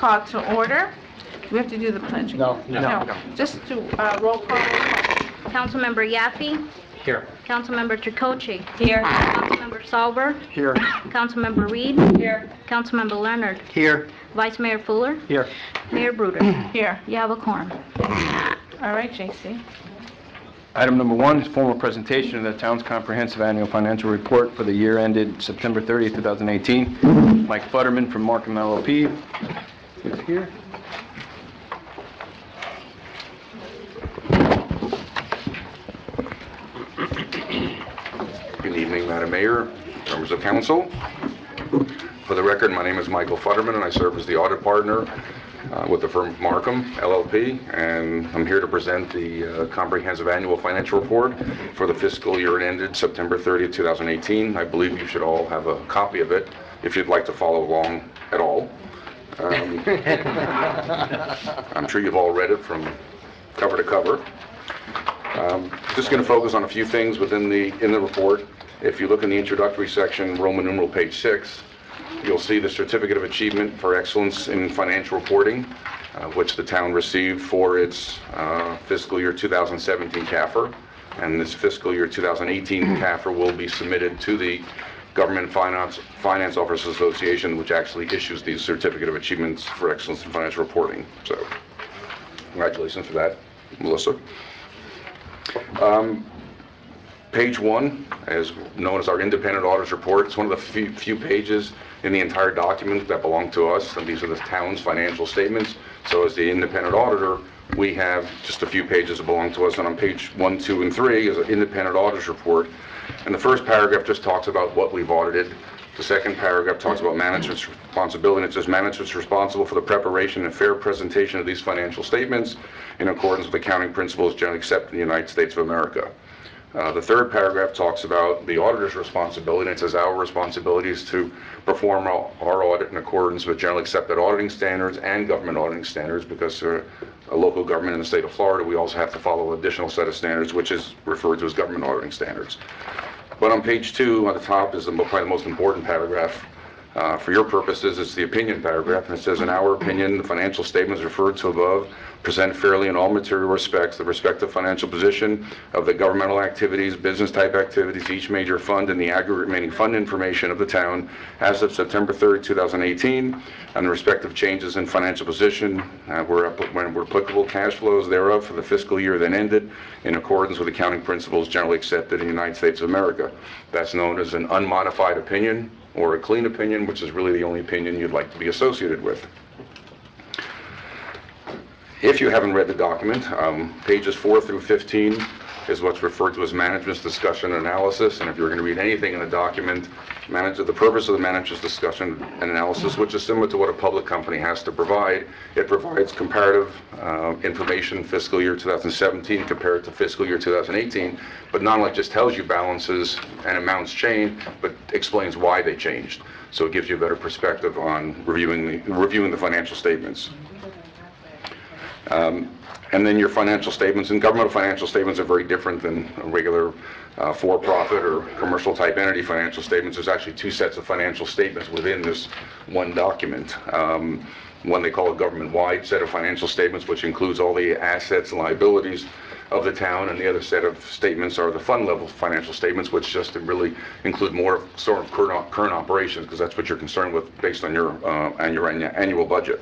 call to order. We have to do the pledge. No. Just to roll call. Councilmember Yaffe. Here. Councilmember Tricocci. Here. Councilmember Salver. Here. Councilmember Reed. Here. Councilmember Leonard. Here. Vice Mayor Fuller. Here. Mayor Bruder. Here. You have a quorum. All right, J.C. Item number 1 is formal presentation of the town's comprehensive annual financial report for the year ended September 30th, 2018. Mike Futterman from Markham LLP is here. Good evening, Madam Mayor, members of council. For the record, my name is Michael Futterman, and I serve as the audit partner with the firm Markham LLP, and I'm here to present the comprehensive annual financial report for the fiscal year ended September 30th, 2018. I believe you should all have a copy of it if you'd like to follow along at all. I'm sure you've all read it from cover to cover. Just going to focus on a few things within the report. If you look in the introductory section, Roman numeral page 6, you'll see the Certificate of Achievement for Excellence in Financial Reporting, which the town received for its fiscal year 2017 CAFR, and this fiscal year 2018 CAFR will be submitted to the Government Finance Officers Association, which actually issues these Certificate of Achievements for Excellence in Financial Reporting. So, congratulations for that, Melissa. Page 1, as known as our independent auditor's report, it's one of the few pages in the entire document that belong to us, and these are the town's financial statements. So as the independent auditor, we have just a few pages that belong to us, and on page 1, 2, and 3 is an independent auditor's report. And the first paragraph just talks about what we've audited. The second paragraph talks about management's responsibility, and it says management's responsible for the preparation and fair presentation of these financial statements in accordance with accounting principles generally accepted in the United States of America. The third paragraph talks about the auditor's responsibility, and it says our responsibility is to perform our audit in accordance with generally accepted auditing standards and government auditing standards, because a local government in the state of Florida, we also have to follow an additional set of standards, which is referred to as government auditing standards. But on page 2, on the top, is probably the most important paragraph. For your purposes, it's the opinion paragraph, and it says, in our opinion, the financial statements referred to above present fairly in all material respects the respective financial position of the governmental activities, business type activities, each major fund, and the aggregate remaining fund information of the town as of September 3rd, 2018, and the respective changes in financial position, when were applicable, cash flows thereof for the fiscal year then ended, in accordance with accounting principles generally accepted in the United States of America. That's known as an unmodified opinion, or a clean opinion, which is really the only opinion you'd like to be associated with. If you haven't read the document, pages 4 through 15 is what's referred to as management's discussion and analysis, and if you're going to read anything in the document, the purpose of the manager's discussion and analysis, which is similar to what a public company has to provide, it provides comparative information fiscal year 2017 compared to fiscal year 2018, but not only just tells you balances and amounts changed, but explains why they changed. So it gives you a better perspective on reviewing the financial statements. And then your financial statements, and governmental financial statements are very different than regular for-profit or commercial type entity financial statements. There's actually 2 sets of financial statements within this one document. One they call a government-wide set of financial statements, which includes all the assets and liabilities of the town, and the other set of statements are the fund level financial statements, which just really include more sort of current operations, because that's what you're concerned with based on your annual budget.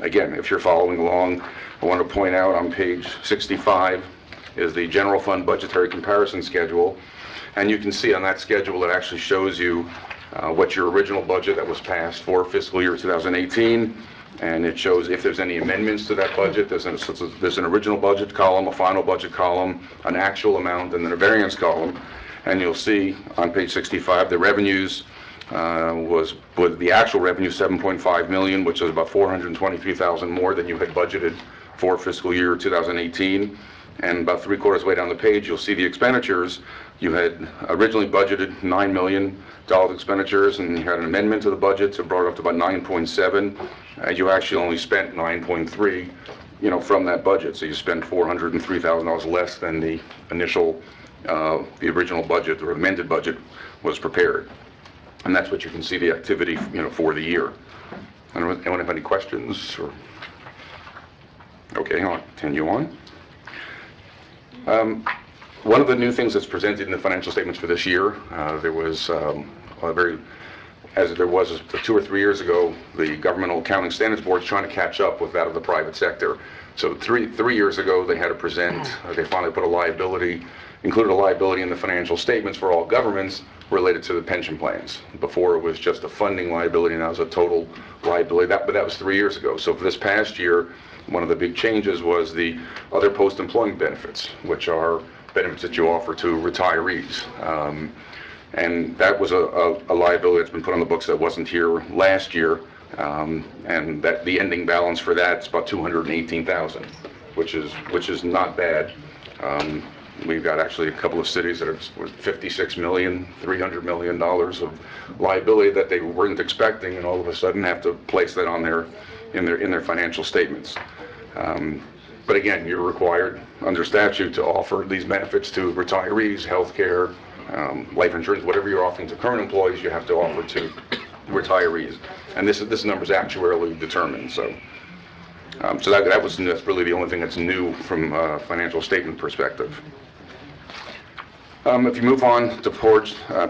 Again, if you're following along, I want to point out on page 65 is the general fund budgetary comparison schedule, and you can see on that schedule it actually shows you what your original budget that was passed for fiscal year 2018, and it shows if there's any amendments to that budget. There's an original budget column, a final budget column, an actual amount, and then a variance column, and you'll see on page 65 the revenues with the actual revenue 7.5 million, which is about 423,000 more than you had budgeted for fiscal year 2018. And about 3/4 way down the page, you'll see the expenditures. You had originally budgeted $9 million expenditures, and you had an amendment to the budget, so it brought it up to about 9.7. You actually only spent 9.3, from that budget. So you spent $403,000 less than the initial, the original budget or amended budget was prepared. And that's what you can see the activity, for the year. Anyone have any questions? Okay, I'll continue on. One of the new things that's presented in the financial statements for this year, there was as there was 2 or 3 years ago, the Governmental Accounting Standards Board is trying to catch up with that of the private sector. So three years ago, they had to present, they finally put included a liability in the financial statements for all governments related to the pension plans. Before it was just a funding liability, now it's a total liability. But that was 3 years ago. So for this past year, one of the big changes was the other post-employment benefits, which are benefits that you offer to retirees. And that was a liability that's been put on the books that wasn't here last year. And that the ending balance for that is about $218,000, which is not bad. We've got actually a couple of cities that are $56 million, $300 million of liability that they weren't expecting, and all of a sudden have to place that on in their financial statements. But again, you're required under statute to offer these benefits to retirees, health care, life insurance, whatever you're offering to current employees, you have to offer to retirees. And this number is actuarially determined. So that's really the only thing that's new from a financial statement perspective. If you move on to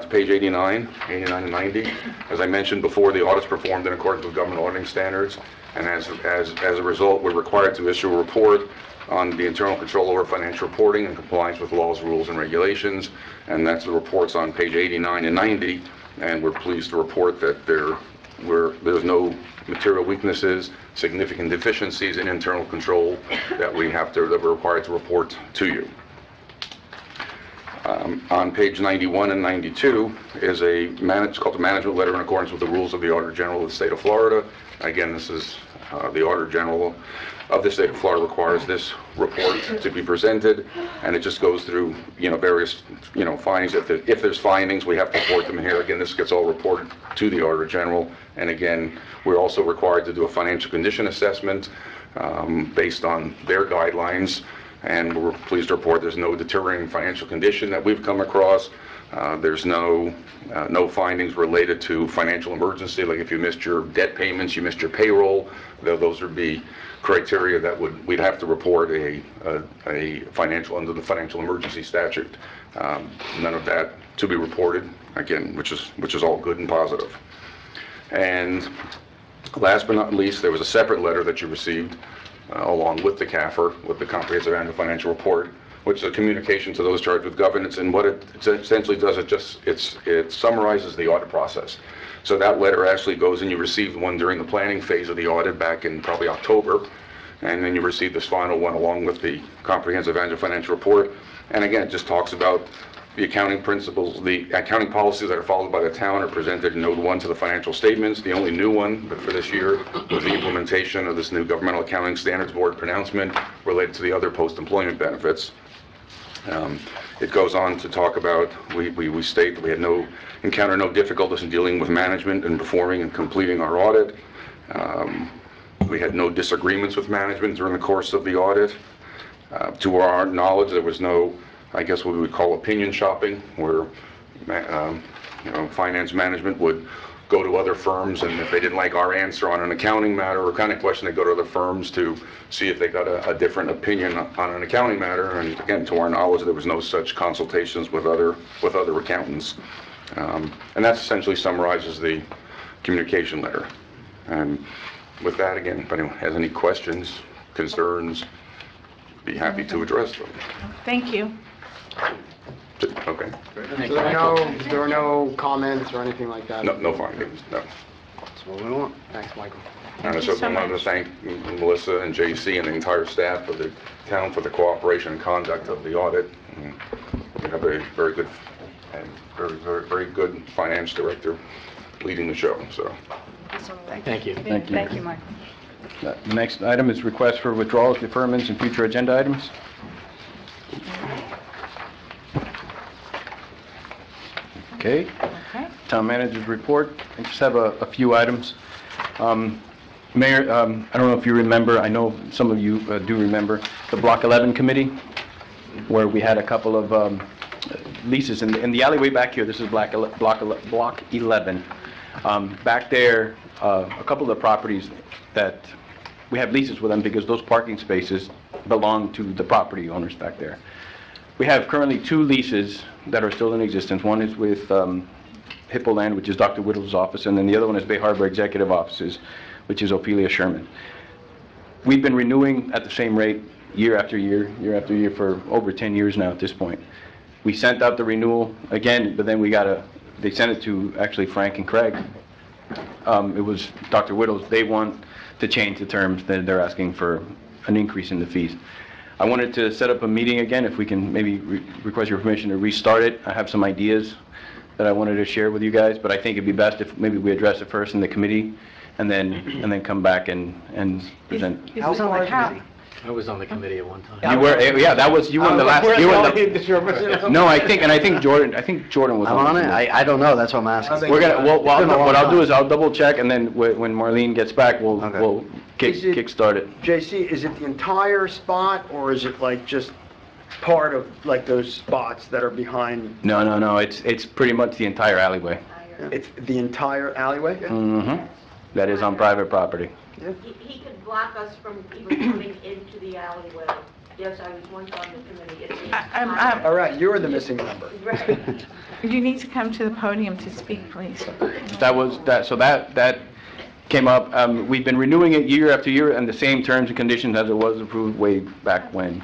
page 89 and 90, as I mentioned before, the audit's performed in accordance with government auditing standards, and as a result, we're required to issue a report on the internal control over financial reporting and compliance with laws, rules, and regulations, and that's the reports on page 89 and 90, and we're pleased to report that there's no material weaknesses, significant deficiencies in internal control that we're required to report to you. On page 91 and 92 is it's called the management letter in accordance with the rules of the Auditor General of the State of Florida. Again, this is the Auditor General of the State of Florida requires this report to be presented, and it just goes through various findings. If there's findings, we have to report them here. Again, this gets all reported to the Auditor General, and again, we're also required to do a financial condition assessment based on their guidelines. And we're pleased to report there's no deteriorating financial condition that we've come across. There's no findings related to financial emergency, like if you missed your debt payments, you missed your payroll. Those would be criteria that we'd have to report a financial under the financial emergency statute. None of that to be reported, again, which is all good and positive. And last but not least, there was a separate letter that you received along with the CAFR, with the Comprehensive Annual Financial Report, which is a communication to those charged with governance. And what it essentially does, it summarizes the audit process. So that letter actually goes, and you received one during the planning phase of the audit back in probably October, and then you received this final one along with the Comprehensive Annual Financial Report. And again, it just talks about the accounting principles, the accounting policies that are followed by the town are presented in Note 1 to the financial statements. The only new one for this year was the implementation of this new Governmental Accounting Standards Board pronouncement related to the other post-employment benefits. It goes on to talk about, we state that we had encountered no difficulties in dealing with management and performing and completing our audit. We had no disagreements with management during the course of the audit. To our knowledge, there was no, I guess what we would call opinion shopping, where finance management would go to other firms, and if they didn't like our answer on an accounting matter or kind of question, they go to other firms to see if they got a different opinion on an accounting matter. And again, to our knowledge, there was no such consultations with other accountants. And that essentially summarizes the communication letter. And with that, again, if anyone has any questions, concerns, be happy to address them. Thank you. Okay. There are no comments or anything like that? No findings, no. That's what we want. Thanks, Michael. And Thank you so I wanted to much. thank Melissa and JC and the entire staff of the town for the cooperation and conduct of the audit. We have a very good and very good finance director leading the show, so. Thank you. Thank you. Thank you, Michael. The next item is request for withdrawals, deferments, and future agenda items. Okay. Okay. Town manager's report. I just have a few items. Mayor, I don't know if you remember, I know some of you do remember, the Block 11 committee, where we had a couple of leases in the alleyway back here. This is Block 11. Back there, a couple of the properties that we have leases with them because those parking spaces belong to the property owners back there. We have currently 2 leases that are still in existence. One is with Hippo Land, which is Dr. Whittle's office, and then the other one is Bay Harbor Executive Offices, which is Ophelia Sherman. We've been renewing at the same rate year after year for over 10 years now at this point. We sent out the renewal again, but then they sent it to actually Frank and Craig. It was Dr. Whittle's. They want to change the terms. They're asking for an increase in the fees. I wanted to set up a meeting again, if we can maybe request your permission to restart it. I have some ideas that I wanted to share with you guys, but I think it'd be best if maybe we address it first in the committee and then come back and present. I was on the committee. I was on the committee at one time. You were, yeah, that was, you were in the last, you were in the, no, I think Jordan was I'm on on it. it? I don't know, that's what I'm asking. We're gonna, well, It's been a long what I'll do time. is I'll double check, and then when Marlene gets back, Okay. we'll Is it- kickstart it. JC, is it the entire spot, or is it like just part of like those spots that are behind? No, it's pretty much the entire alleyway. It's the entire alleyway? Mm-hmm. That is on private property. He could block us from even coming into the alleyway. Yes, I was once on the committee. It's the entire- All right, you're the missing member. Right. You need to come to the podium to speak, please. That came up. We've been renewing it year after year, and the same terms and conditions as it was approved way back when.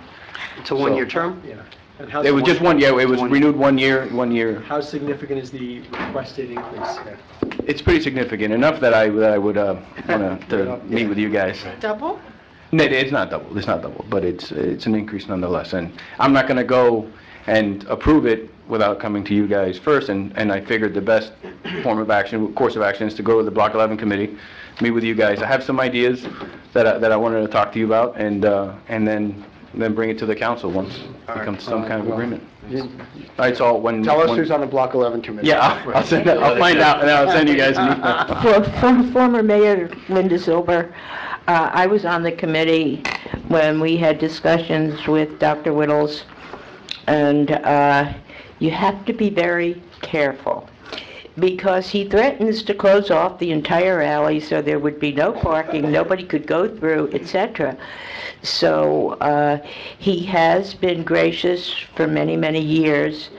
It's a one-year term? Yeah. And how's It the was just one year. It was renewed 1 year. How significant is the requested increase? It's pretty significant, enough that I would want to meet with you guys. Double? No, it's not double, but it's an increase nonetheless. And I'm not going to go and approve it without coming to you guys first, and I figured the best course of action is to go to the Block 11 committee, meet with you guys. I have some ideas that I wanted to talk to you about, and then bring it to the council once it comes to some kind of agreement. All right, so when... Tell us who's on the Block 11 committee. Yeah, I'll find out, and then I'll send you guys an email. Former Mayor Linda Silber, I was on the committee when we had discussions with Dr. Whittles, and you have to be very careful, because he threatens to close off the entire alley so there would be no parking, nobody could go through, etc. So he has been gracious for many, many years,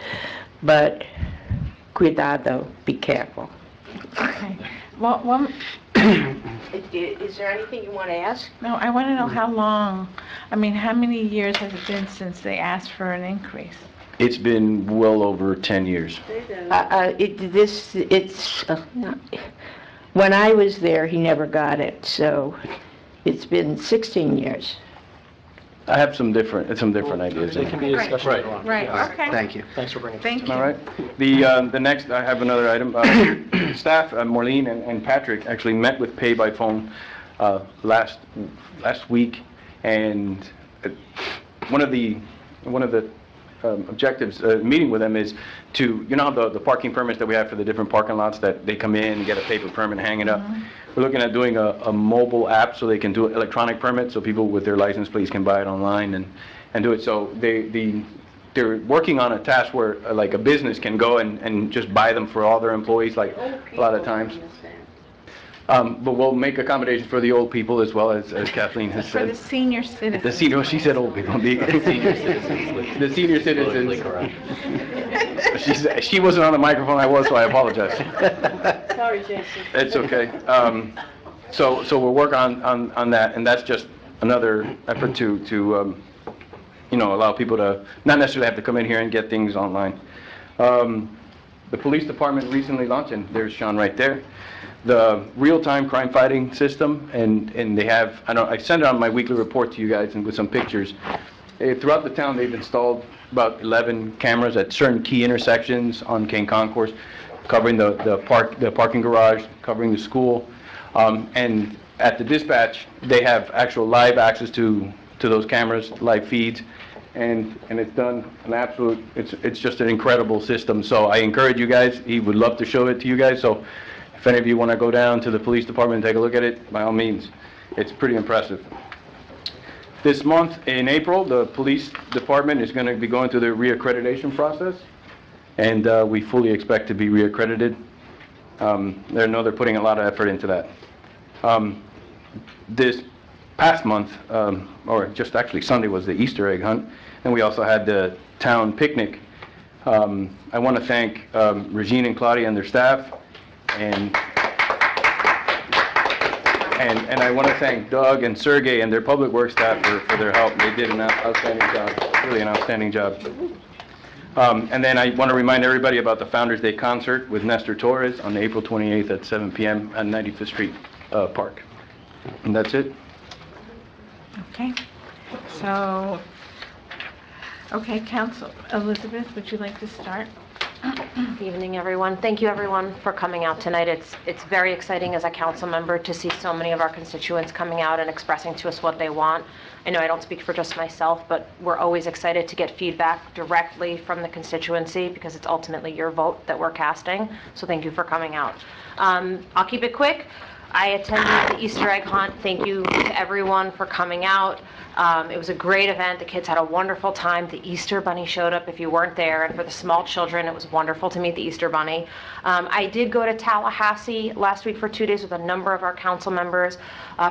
but cuidado, be careful. Okay. Well, Is there anything you want to ask? no, I want to know how long, how many years has it been since they asked for an increase? It's been well over 10 years. When I was there, he never got it, so it's been 16 years. I have some different ideas. It can be a discussion later on. Right, okay. Thank you. Thanks for bringing it. Thank you. All right. The next, I have another item. Staff, Maureen and Patrick actually met with Pay by Phone last week, and one of the objectives, meeting with them, is to, you know, the parking permits that we have for the different parking lots, that they come in and get a paper permit, hang it up. We're looking at doing a mobile app so they can do electronic permits, so people with their license plates can buy it online and do it. So they're working on a task where like a business can go and just buy them for all their employees, like a lot of times. But we'll make accommodations for the old people as well, as Kathleen has For the said. senior citizens. The senior, she said old people, the senior citizens. The senior Politically citizens. correct. She wasn't on the microphone, I was, so I apologize. Sorry, Jason. It's okay. So we'll work on that, and that's just another effort to allow people to not necessarily have to come in here and get things online. The police department recently launched, and there's Sean right there, the real-time crime fighting system, and they have, I send it on my weekly report to you guys and with some pictures. Throughout the town, they've installed about 11 cameras at certain key intersections on Kane Concourse, covering the parking garage, covering the school, and at the dispatch, they have actual live access to those cameras, live feeds, and it's done an absolute, it's just an incredible system. So I encourage you guys, he would love to show it to you guys, so if any of you want to go down to the police department and take a look at it, by all means, it's pretty impressive. This month, in April, the police department is going to be going through the reaccreditation process, and we fully expect to be reaccredited. They're putting a lot of effort into that. This past month, or just actually Sunday, was the Easter egg hunt, and we also had the town picnic. I want to thank Regine and Claudia and their staff, and I want to thank Doug and Sergey and their public works staff for their help. They did an outstanding job, really an outstanding job. And then I want to remind everybody about the Founders Day concert with Nestor Torres on April 28th at 7 p.m. at 95th Street Park. And that's it. Okay, so, okay, Council, Elizabeth, would you like to start? Good evening, everyone. Thank you, everyone, for coming out tonight. It's very exciting as a council member to see so many of our constituents coming out and expressing to us what they want. I know I don't speak for just myself, but we're always excited to get feedback directly from the constituency because it's ultimately your vote that we're casting. So thank you for coming out. I'll keep it quick. I attended the Easter egg hunt. Thank you to everyone for coming out. It was a great event. The kids had a wonderful time. The Easter Bunny showed up if you weren't there, and for the small children, it was wonderful to meet the Easter Bunny. I did go to Tallahassee last week for 2 days with a number of our council members.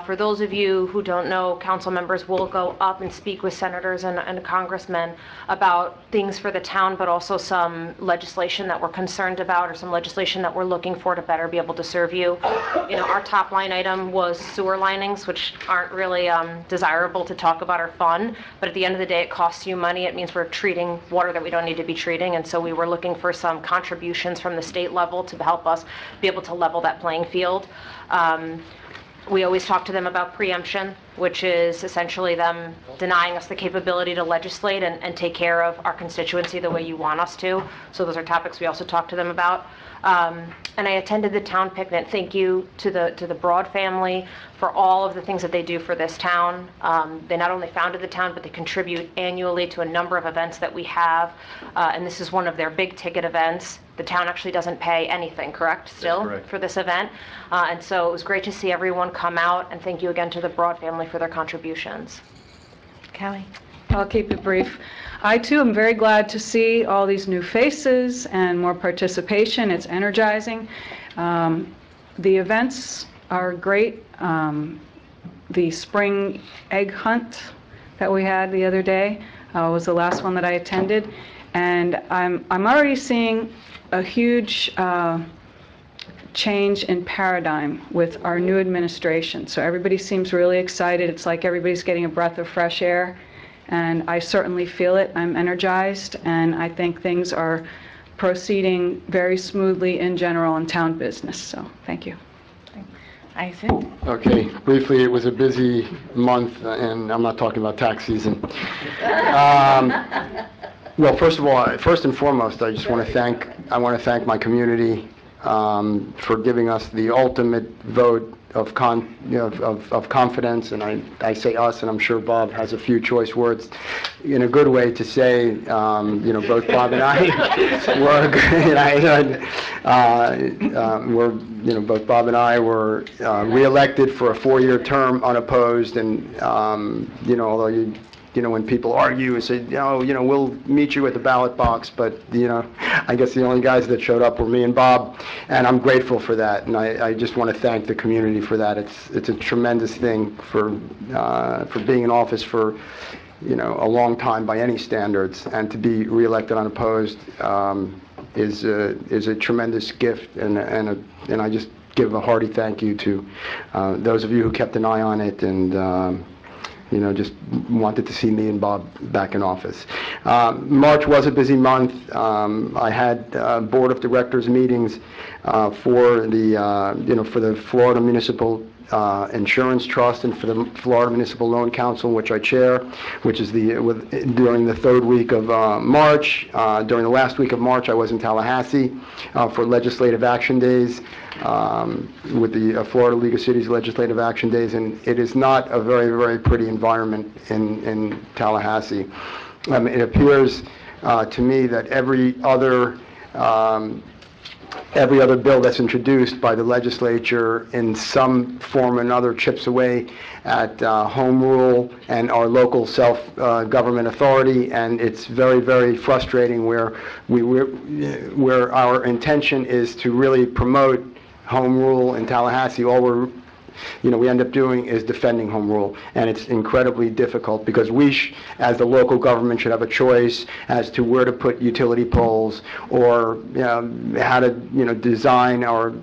For those of you who don't know, council members will go up and speak with senators and congressmen about things for the town, but also some legislation that we're concerned about or some legislation that we're looking for to better be able to serve you. You know, our top line item was sewer linings, which aren't really desirable to talk about or fun, but at the end of the day, it costs you money. It means we're treating water that we don't need to be treating, and so we were looking for some contributions from the state level to help us be able to level that playing field. We always talk to them about preemption, which is essentially them denying us the capability to legislate and take care of our constituency the way you want us to. So those are topics we also talk to them about. And I attended the town picnic. Thank you to the Broad family for all of the things that they do for this town. They not only founded the town, but they contribute annually to a number of events that we have. And this is one of their big ticket events. The town actually doesn't pay anything, correct, still, correct, for this event? And so it was great to see everyone come out, and thank you again to the Broad family for their contributions. Kelly? I'll keep it brief. I, too, am very glad to see all these new faces and more participation. It's energizing. The events are great. The spring egg hunt that we had the other day was the last one that I attended. And I'm already seeing a huge change in paradigm with our new administration. So everybody seems really excited. It's like everybody's getting a breath of fresh air. And I certainly feel it. I'm energized, and I think things are proceeding very smoothly in general in town business. So thank you. Isaac? Okay, briefly, it was a busy month, and I'm not talking about tax season. Well, first of all, first and foremost, I want to thank my community for giving us the ultimate vote of confidence, and I say us, and I'm sure Bob has a few choice words in a good way to say, both Bob and I both Bob and I were reelected for a 4-year term unopposed, and although when people argue and say, we'll meet you at the ballot box, but, I guess the only guys that showed up were me and Bob, and I'm grateful for that, and I just want to thank the community for that. It's a tremendous thing for being in office for, a long time by any standards, and to be reelected unopposed is a tremendous gift, and I just give a hearty thank you to those of you who kept an eye on it, and just wanted to see me and Bob back in office. March was a busy month. I had board of directors meetings for the Florida Municipal Insurance Trust and for the Florida Municipal Loan Council, which I chair, which is during the third week of March. During the last week of March, I was in Tallahassee for Legislative Action Days. With the Florida League of Cities Legislative Action Days, and it is not a very, very pretty environment in Tallahassee. It appears to me that every other bill that's introduced by the legislature in some form or another chips away at home rule and our local self-government authority, and it's very, very frustrating where our intention is to really promote home rule in Tallahassee, all we end up doing is defending home rule, and it's incredibly difficult because we, as the local government, should have a choice as to where to put utility poles or how to design or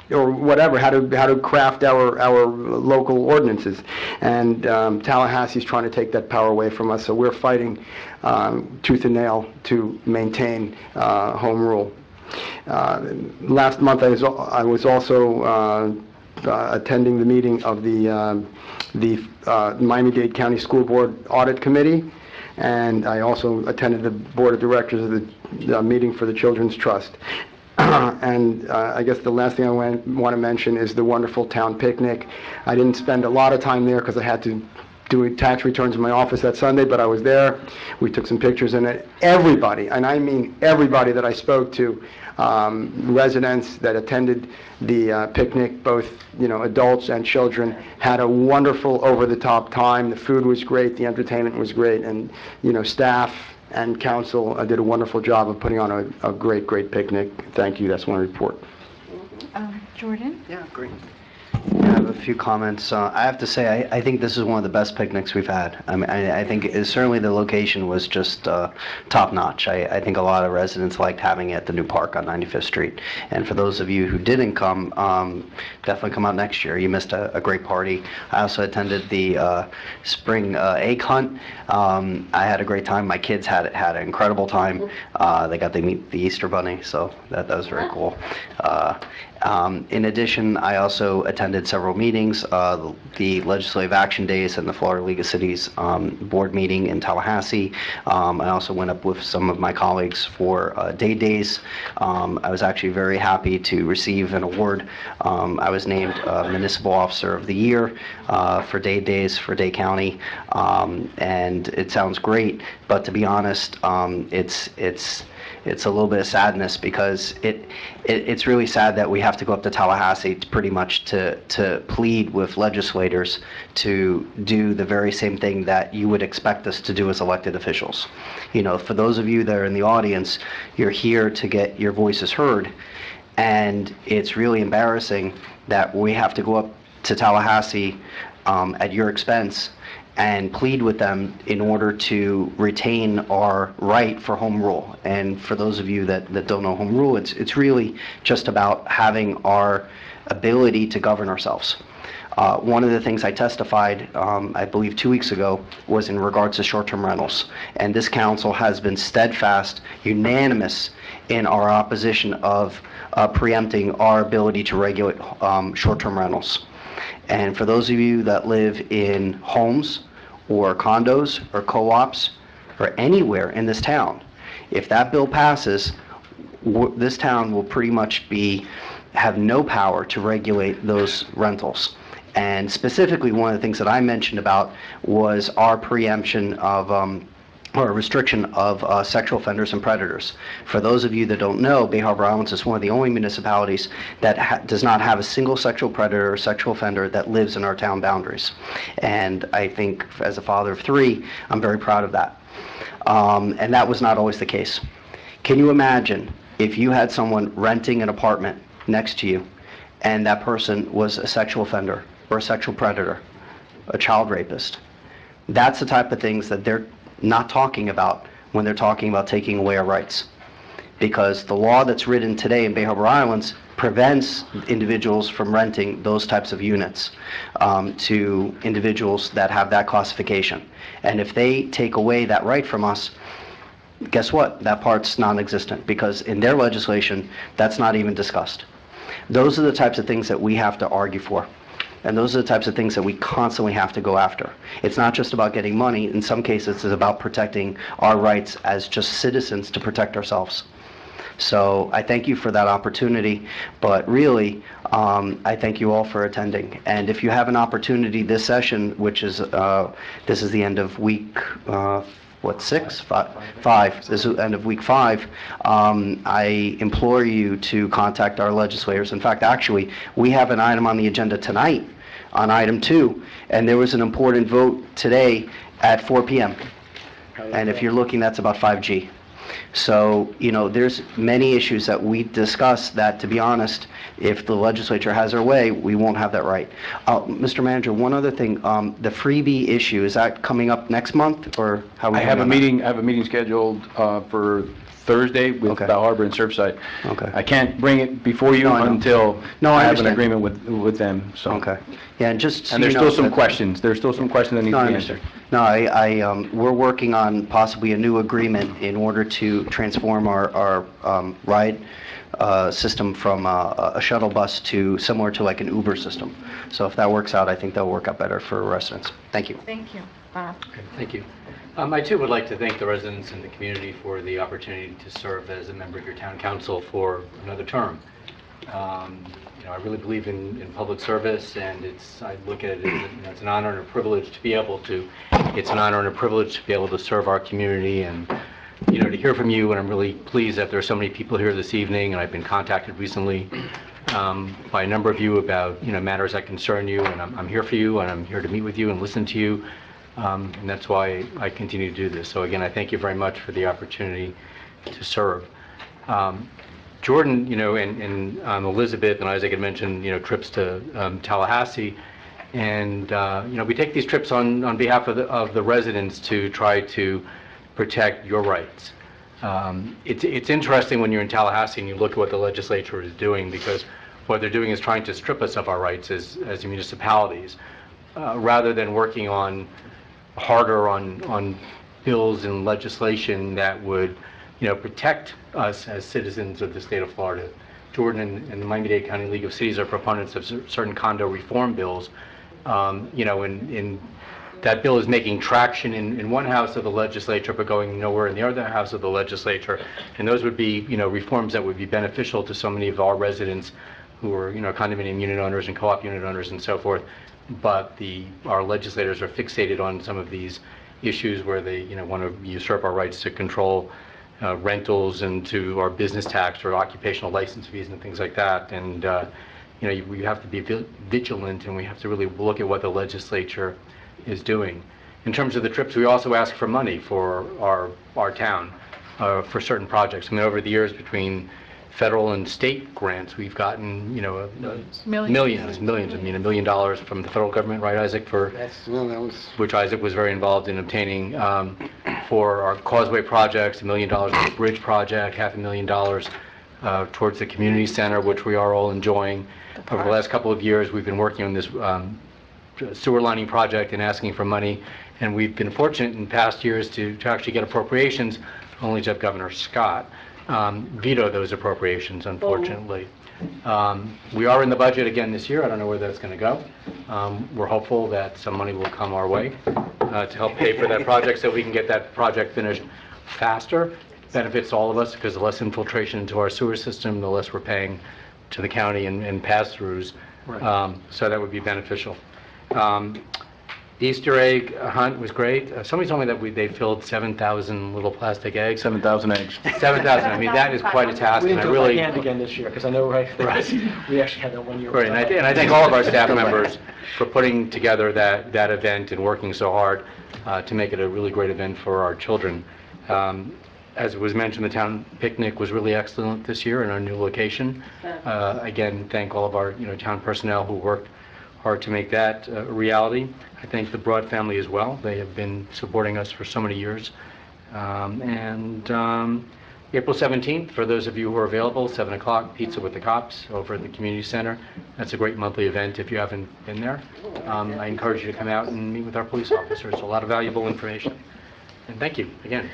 whatever, how to craft our local ordinances. And Tallahassee's trying to take that power away from us, so we're fighting tooth and nail to maintain home rule. Last month I was also attending the meeting of the Miami-Dade County School Board Audit Committee, and I also attended the Board of Directors of the meeting for the Children's Trust. And I guess the last thing I want to mention is the wonderful town picnic. I didn't spend a lot of time there because I had to do tax returns in my office that Sunday, but I was there. We took some pictures, and everybody, and I mean everybody that I spoke to, residents that attended the picnic, both adults and children, had a wonderful over-the-top time. The food was great, the entertainment was great, and staff and council did a wonderful job of putting on a great picnic. Thank you. That's my report. Jordan? Yeah, great. I have a few comments. I have to say, I think this is one of the best picnics we've had. I mean, I think certainly the location was just top-notch. I think a lot of residents liked having it at the new park on 95th Street. And for those of you who didn't come, definitely come out next year. You missed a great party. I also attended the spring egg hunt. I had a great time. My kids had an incredible time. They got to meet the Easter Bunny, so that was very cool. In addition, I also attended several meetings, the Legislative Action Days and the Florida League of Cities board meeting in Tallahassee. I also went up with some of my colleagues for Day Days. I was actually very happy to receive an award. I was named Municipal Officer of the Year for Day Days for Day County, and it sounds great, but to be honest, it's a little bit of sadness because it's really sad that we have to go up to Tallahassee pretty much to plead with legislators to do the very same thing that you would expect us to do as elected officials. For those of you that are in the audience, you're here to get your voices heard, and it's really embarrassing that we have to go up to Tallahassee at your expense and plead with them in order to retain our right for home rule. And for those of you that don't know home rule, it's really just about having our ability to govern ourselves. One of the things I testified, I believe 2 weeks ago, was in regards to short-term rentals. And this council has been steadfast, unanimous in our opposition of preempting our ability to regulate short-term rentals. And for those of you that live in homes or condos or co-ops or anywhere in this town, if that bill passes, this town will pretty much have no power to regulate those rentals. And specifically, one of the things that I mentioned about was our preemption of or a restriction of sexual offenders and predators. For those of you that don't know, Bay Harbor Islands is one of the only municipalities that does not have a single sexual predator or sexual offender that lives in our town boundaries. And I think as a father of 3, I'm very proud of that. And that was not always the case. Can you imagine if you had someone renting an apartment next to you and that person was a sexual offender or a sexual predator, a child rapist? That's the type of things that they're not talking about when they're talking about taking away our rights. Because the law that's written today in Bay Harbor Islands prevents individuals from renting those types of units to individuals that have that classification. And if they take away that right from us, guess what? That part's non-existent, because in their legislation, that's not even discussed. Those are the types of things that we have to argue for. And those are the types of things that we constantly have to go after. It's not just about getting money. In some cases, it's about protecting our rights as just citizens to protect ourselves. So I thank you for that opportunity, but really, I thank you all for attending. And if you have an opportunity this session, which is, this is the end of week, 6? 5. This is the end of week 5. I implore you to contact our legislators. In fact, actually, we have an item on the agenda tonight on item 2, and there was an important vote today at 4 p.m. And if you're looking, that's about 5G. So, there's many issues that we discuss that, to be honest, if the legislature has their way, we won't have that right. Mr. Manager, one other thing, the freebie issue, is that coming up next month, or how are we I doing have a on that? meeting, scheduled for Thursday with Okay. Bal Harbor and Surfside. Okay. I can't bring it before you No, I know. until No, I I have an understand. agreement with them, so. Okay. Yeah, and just so And there's you know still some that- questions. There's still some questions that need No, to I be understand. answered. No, we're working on possibly a new agreement in order to transform our ride system from a shuttle bus to similar to like an Uber system. So if that works out, I think that'll work out better for residents. Thank you. Thank you. Bob? Okay, thank you. I too would like to thank the residents and the community for the opportunity to serve as a member of your town council for another term. I really believe in public service, and I look at it as it's an honor and a privilege to be able to. It's an honor and a privilege to be able to serve our community, and to hear from you. And I'm really pleased that there are so many people here this evening, and I've been contacted recently by a number of you about matters that concern you, and I'm here for you, and I'm here to meet with you and listen to you. And that's why I continue to do this. So again, I thank you very much for the opportunity to serve. Jordan, and Elizabeth and Isaac had mentioned, trips to Tallahassee. And, we take these trips on behalf of the residents to try to protect your rights. It's interesting when you're in Tallahassee and you look at what the legislature is doing, because what they're doing is trying to strip us of our rights as municipalities, rather than working harder on bills and legislation that would protect us as citizens of the state of Florida. Jordan and the Miami-Dade County League of Cities are proponents of certain condo reform bills. And that bill is making traction in one house of the legislature, but going nowhere in the other house of the legislature. And those would be, reforms that would be beneficial to so many of our residents who are, condominium unit owners and co-op unit owners and so forth. But our legislators are fixated on some of these issues where they, want to usurp our rights to control rentals and to our business tax or occupational license fees and things like that. And, we have to be vigilant, and we have to really look at what the legislature is doing. In terms of the trips, we also ask for money for our town for certain projects. I mean, over the years, between federal and state grants, we've gotten, millions. I mean, $1 million from the federal government, right, Isaac, which Isaac was very involved in obtaining for our causeway projects, $1 million for the bridge project, $500,000 towards the community center, which we are all enjoying. Over the last couple of years, we've been working on this sewer lining project and asking for money, and we've been fortunate in past years to actually get appropriations, only to have Governor Scott veto those appropriations, unfortunately. We are in the budget again this year. I don't know where that's going to go. We're hopeful that some money will come our way to help pay for that project so we can get that project finished faster. Benefits all of us, because the less infiltration into our sewer system, the less we're paying to the county and pass-throughs. Right. So that would be beneficial. Easter egg hunt was great. Somebody told me that they filled 7,000 little plastic eggs. 7,000 eggs. 7,000. I mean, that is quite a task. We And I didn't do it really, by hand again this year, because I know, right, we actually had that 1 year. right, and I thank all of our staff members for putting together that event and working so hard to make it a really great event for our children. As it was mentioned, the town picnic was really excellent this year in our new location. Again, thank all of our town personnel who worked hard to make that a reality. I thank the Broad family as well. They have been supporting us for so many years. April 17th, for those of you who are available, 7 o'clock, Pizza with the Cops over at the community center. That's a great monthly event if you haven't been there. I encourage you to come out and meet with our police officers. A lot of valuable information. And thank you again.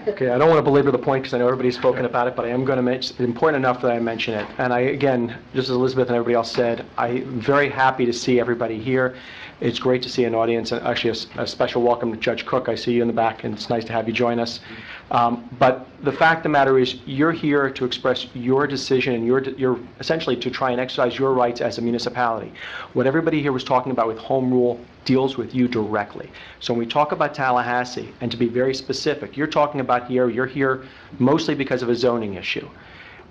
Okay, I don't want to belabor the point because I know everybody's spoken about it, but I am going to mention, it's important enough that I mention it. And again, just as Elizabeth and everybody else said, I'm very happy to see everybody here. It's great to see an audience, and actually a special welcome to Judge Cook. I see you in the back, and it's nice to have you join us. But the fact of the matter is, you're here to express your decision, and you're essentially to try and exercise your rights as a municipality. What everybody here was talking about with home rule deals with you directly. So when we talk about Tallahassee, and to be very specific, you're talking about you're here mostly because of a zoning issue.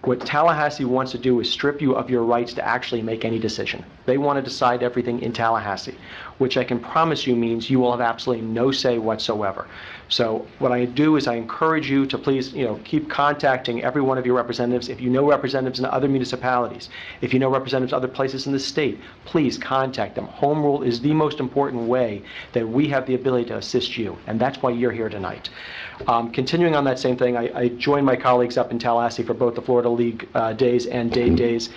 What Tallahassee wants to do is strip you of your rights to actually make any decision. They want to decide everything in Tallahassee, which I can promise you means you will have absolutely no say whatsoever. So what I do is I encourage you to please, keep contacting every one of your representatives. If you know representatives in other municipalities, if you know representatives other places in the state, please contact them. Home rule is the most important way that we have the ability to assist you, and that's why you're here tonight. Continuing on that same thing, I joined my colleagues up in Tallahassee for both the Florida League days and Dade days.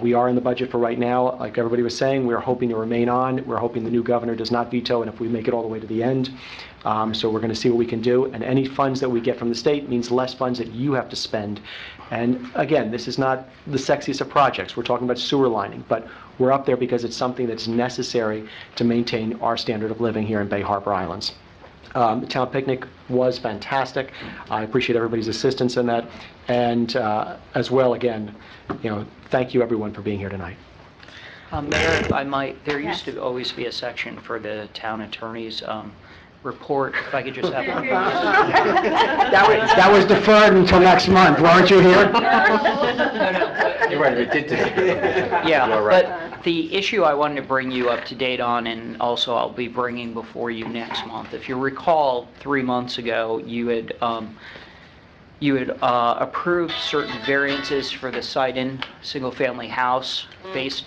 We are in the budget for right now. Like everybody was saying, we're hoping to remain on. We're hoping the new governor does not veto, and if we make it all the way to the end. So we're going to see what we can do. And any funds that we get from the state means less funds that you have to spend. And again, this is not the sexiest of projects. We're talking about sewer lining, but we're up there because it's something that's necessary to maintain our standard of living here in Bay Harbor Islands. The town picnic was fantastic. I appreciate everybody's assistance in that. And as well, again, thank you everyone for being here tonight. Mayor, if I might, there used to always be a section for the town attorney's report. If I could just have one. That was deferred until next month. Weren't you here? You're right, it did disappear. Yeah, You are right. but the issue I wanted to bring you up to date on, and also I'll be bringing before you next month. If you recall, 3 months ago, you had approved certain variances for the site-in single-family house based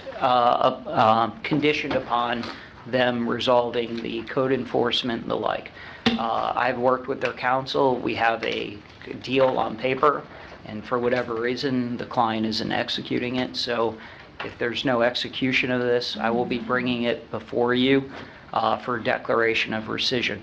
conditioned upon them resolving the code enforcement and the like. I've worked with their counsel. We have a deal on paper, and for whatever reason, the client isn't executing it. So if there's no execution of this, I will be bringing it before you for declaration of rescission.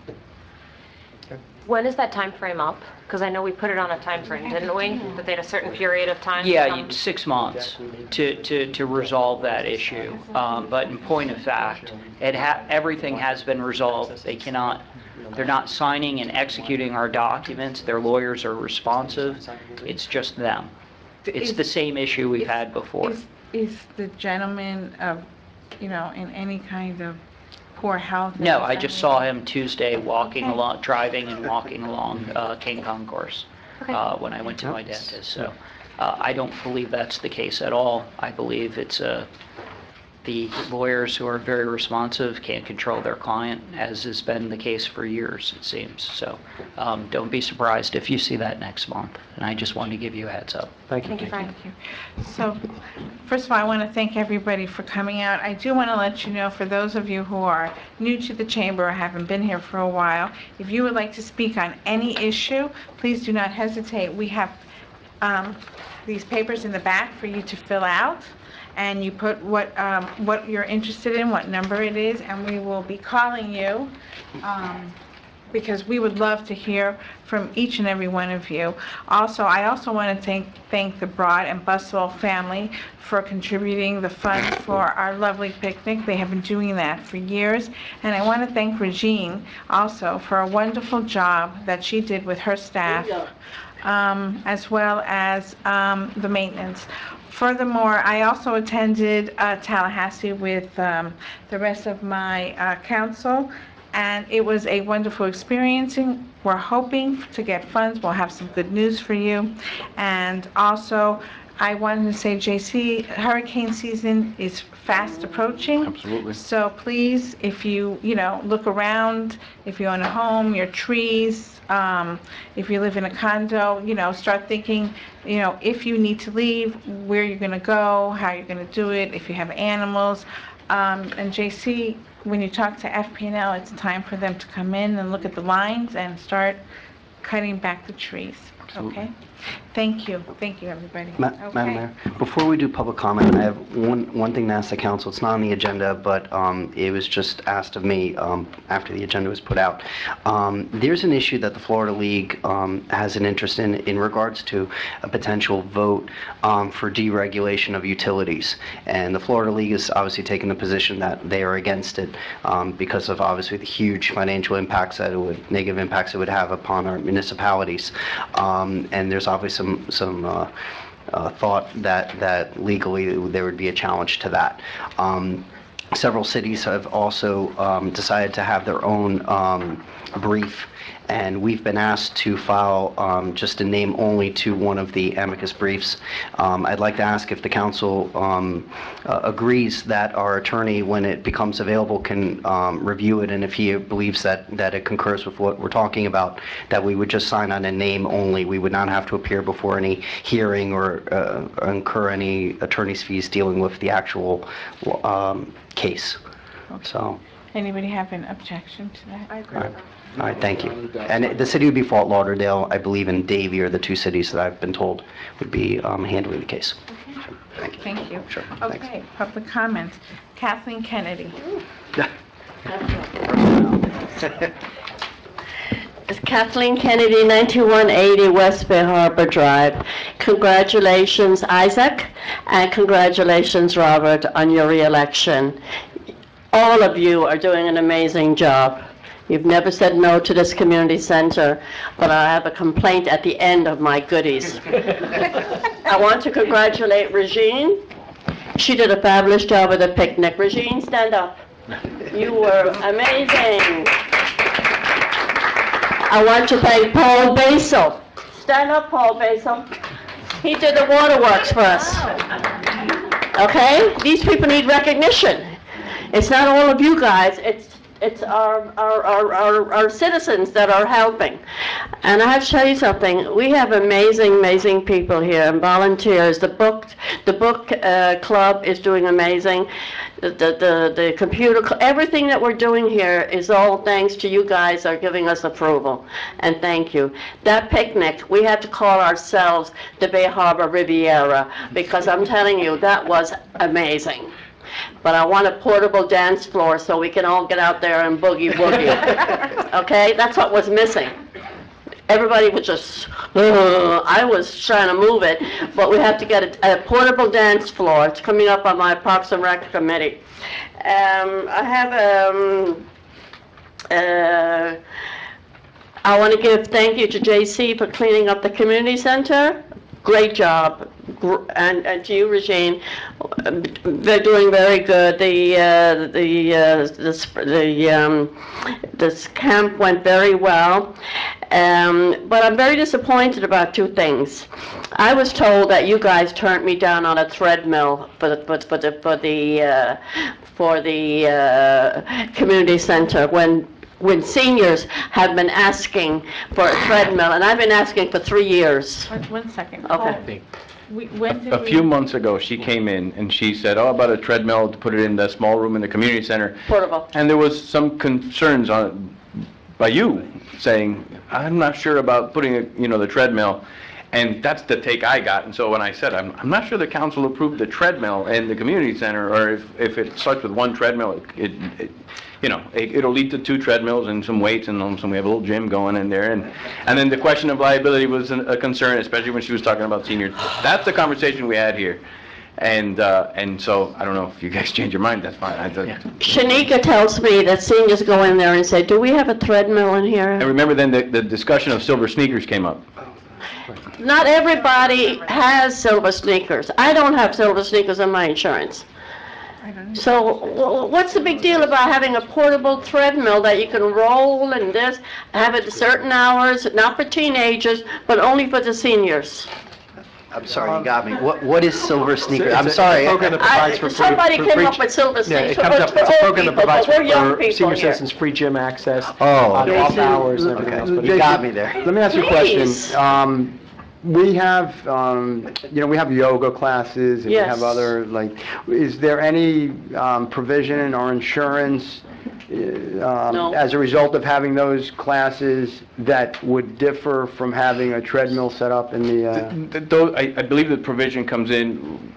When is that time frame up? Because I know we put it on a time frame, didn't we? That they had a certain period of time? Yeah, 6 months to resolve that issue. But in point of fact, everything has been resolved. They're not signing and executing our documents. Their lawyers are responsive. It's just them. It's the same issue we've had before. Is the gentleman, in any kind of poor health? No, I just saw him Tuesday driving and walking along King Concourse when I went to my dentist. So I don't believe that's the case at all. I believe it's the lawyers who are very responsive can't control their client, as has been the case for years, it seems. So don't be surprised if you see that next month. And I just wanted to give you a heads up. Thank you, Frank. Thank you. So, first of all, I want to thank everybody for coming out. I do want to let you know, for those of you who are new to the chamber or haven't been here for a while, if you would like to speak on any issue, please do not hesitate. We have these papers in the back for you to fill out, and you put what you're interested in, what number it is, and we will be calling you because we would love to hear from each and every one of you. Also, I also want to thank the Broad and Buswell family for contributing the funds for our lovely picnic. They have been doing that for years. And I want to thank Regine also for a wonderful job that she did with her staff, as well as the maintenance. Furthermore, I also attended Tallahassee with the rest of my council, and it was a wonderful experience. We're hoping to get funds. We'll have some good news for you. And also, I wanted to say, JC, hurricane season is fast approaching. Absolutely. So please, if you look around, if you own a home, your trees, if you live in a condo, start thinking, if you need to leave, where you're going to go, how you're going to do it, if you have animals. And JC, when you talk to FP&L, it's time for them to come in and look at the lines and start cutting back the trees. Absolutely. Okay? Thank you, everybody. Madam Mayor, before we do public comment, I have one thing to ask the council. It's not on the agenda, but it was just asked of me after the agenda was put out. There's an issue that the Florida League has an interest in regards to a potential vote for deregulation of utilities. And the Florida League is obviously taking the position that they are against it because of obviously the huge financial impacts negative impacts it would have upon our municipalities. And there's obviously some thought that legally there would be a challenge to that. Several cities have also decided to have their own brief and we've been asked to file just a name only to one of the amicus briefs. I'd like to ask if the council agrees that our attorney, when it becomes available, can review it, and if he believes that it concurs with what we're talking about, that we would just sign on a name only. We would not have to appear before any hearing or incur any attorney's fees dealing with the actual case. So, Anybody have an objection to that? I agree. all right, thank you. And the city would be Fort Lauderdale, I believe, and Davie are the two cities that I've been told would be handling the case. Thank you. Thank you. Sure, thanks. Okay, public comments. Kathleen Kennedy. It's Kathleen Kennedy, 9180 West Bay Harbor Drive. Congratulations, Isaac, and congratulations, Robert, on your reelection. All of you are doing an amazing job. You've never said no to this community center, but I have a complaint at the end of my goodies. I want to congratulate Regine. She did a fabulous job with the picnic. Regine, stand up. You were amazing. I want to thank Paul Basil. Stand up, Paul Basil. He did the waterworks for us. Okay? These people need recognition. It's not all of you guys, it's our citizens that are helping. And I have to tell you something, we have amazing people here and volunteers. The book club is doing amazing. The computer, everything that we're doing here is all thanks to you guys are giving us approval. And thank you. That picnic, we had to call ourselves the Bay Harbor Riviera, because I'm telling you, that was amazing. But I want a portable dance floor so we can all get out there and boogie woogie. Okay? That's what was missing. Everybody was just, I was trying to move it, but we have to get a portable dance floor. It's coming up on my Parks and Rec committee. I want to give thank you to JC for cleaning up the community center. Great job. And to you, Regine, they're doing very good. This camp went very well, but I'm very disappointed about two things. I was told that you guys turned me down on a treadmill for the community center when seniors have been asking for a treadmill, and I've been asking for 3 years. One second. Okay. A few months ago, she came in and she said, oh, about a treadmill to put it in the small room in the community center. Portable. And there was some concerns by you saying, I'm not sure about putting, the treadmill. And that's the take I got. And so when I said, I'm not sure the council approved the treadmill in the community center, or if it starts with one treadmill, it'll lead to 2 treadmills and some weights, and we have a little gym going in there. And then the question of liability was a concern, especially when she was talking about seniors. That's the conversation we had here. And so I don't know if you guys change your mind, that's fine. Shanika tells me that seniors go in there and say, do we have a treadmill in here? And remember then the discussion of silver sneakers came up. Not everybody has silver sneakers. I don't have silver sneakers on my insurance. So what's the big deal about having a portable treadmill that you can roll and have it at certain hours, not for teenagers, but only for the seniors? I'm sorry, you got me. What is silver sneaker? I'm sorry. Somebody came up with silver sneakers. Yeah, it comes up, it's a program that provides for senior here. citizens free gym access, Oh, off hours and everything else. But you got me there. Let me ask you a Please. question. We have, we have yoga classes, and we Yes. have other, is there any provision in our insurance No. as a result of having those classes that would differ from having a treadmill set up in the... I believe the provision comes in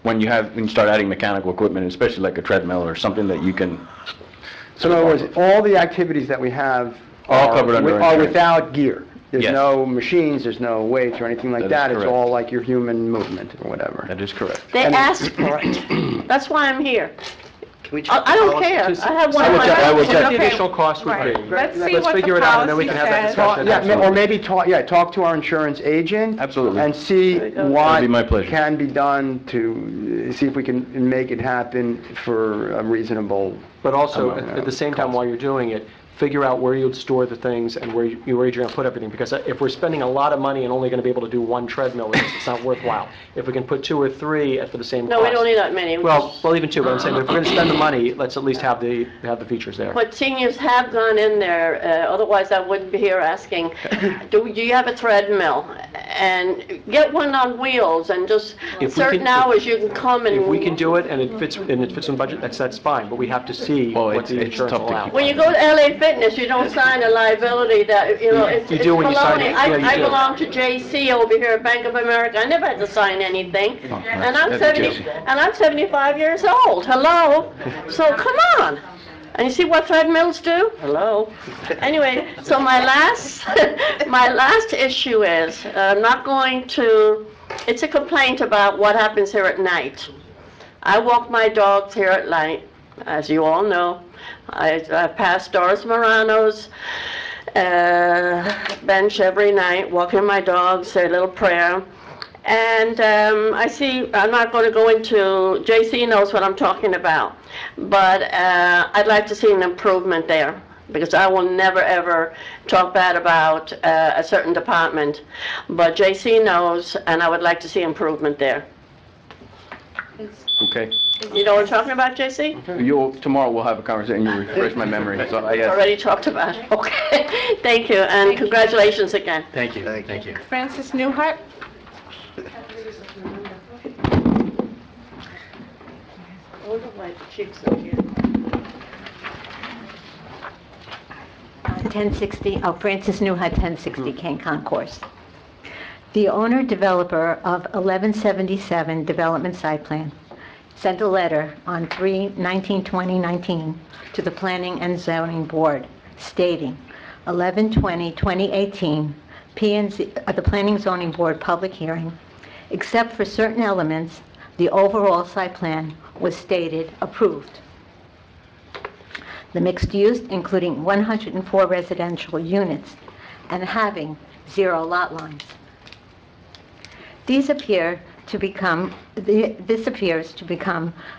when you start adding mechanical equipment, especially like a treadmill or something that you can... So in other words, all the activities that we have All covered under are insurance. without gear. There's Yes. no machines, there's no weights or anything like That that. is It's correct. all like your human movement or whatever. That is correct. They asked for it. That's why I'm here. Can we check I the don't policy? care. Just- I have one I of will my... check- I will What check. the additional cost would Right. be. Let's see what figure the it out, and then we can have that policy discussion. says. Or maybe talk to our insurance agent. Absolutely. And see That'd what be my pleasure. can be done to see if we can make it happen for a reasonable But also, I'm on, at the same time, while you're doing it, figure out where you'd store the things and where you're going to put everything. Because if we're spending a lot of money and only going to be able to do one treadmill, it's not worthwhile. If we can put 2 or 3 for the same cost. No, we don't need that many. Well, even 2, but I'm saying, but if we're going to spend the money, let's at least have the features there. But seniors have gone in there, otherwise I wouldn't be here asking, do you have a treadmill? And get one on wheels and just If we certain can- hours you can come and... If we can do it and it fits in budget, that's fine, but we have to see Well, what the it's insurance tough will to allow. keep When you go to LA Fitness, you don't sign a liability that, it's You do when you sign baloney. it. Yeah, you I do. belong to JC over here at Bank of America. I never had to sign anything. And I'm that's 70, JC. and I'm 75 years old. Hello? So come on. And you see what treadmills do? Hello? Anyway, so my last, my last issue is, I'm not going to, it's a complaint about what happens here at night. I walk my dogs here at night, as you all know. I pass Doris Morano's bench every night, walking my dogs, say a little prayer. And I see, I'm not going to go into, JC knows what I'm talking about, but I'd like to see an improvement there, because I will never ever talk bad about a certain department. But JC knows, and I would like to see improvement there. Okay. You know what I'm talking about, JC? Tomorrow we'll have a conversation, you'll refresh my memory. So I guess. Already talked about it. Okay. Thank you, and congratulations again. Thank you, thank you. Francis Newhart? Francis Newhart, 1060 Kane Concourse. The owner-developer of 1177 Development Site Plan sent a letter on 3/19/2019 to the Planning and Zoning Board stating, 11/20/2018, the Planning Zoning Board public hearing, except for certain elements, the overall site plan was stated approved. The mixed use, including 104 residential units and having 0 lot lines. This appears to become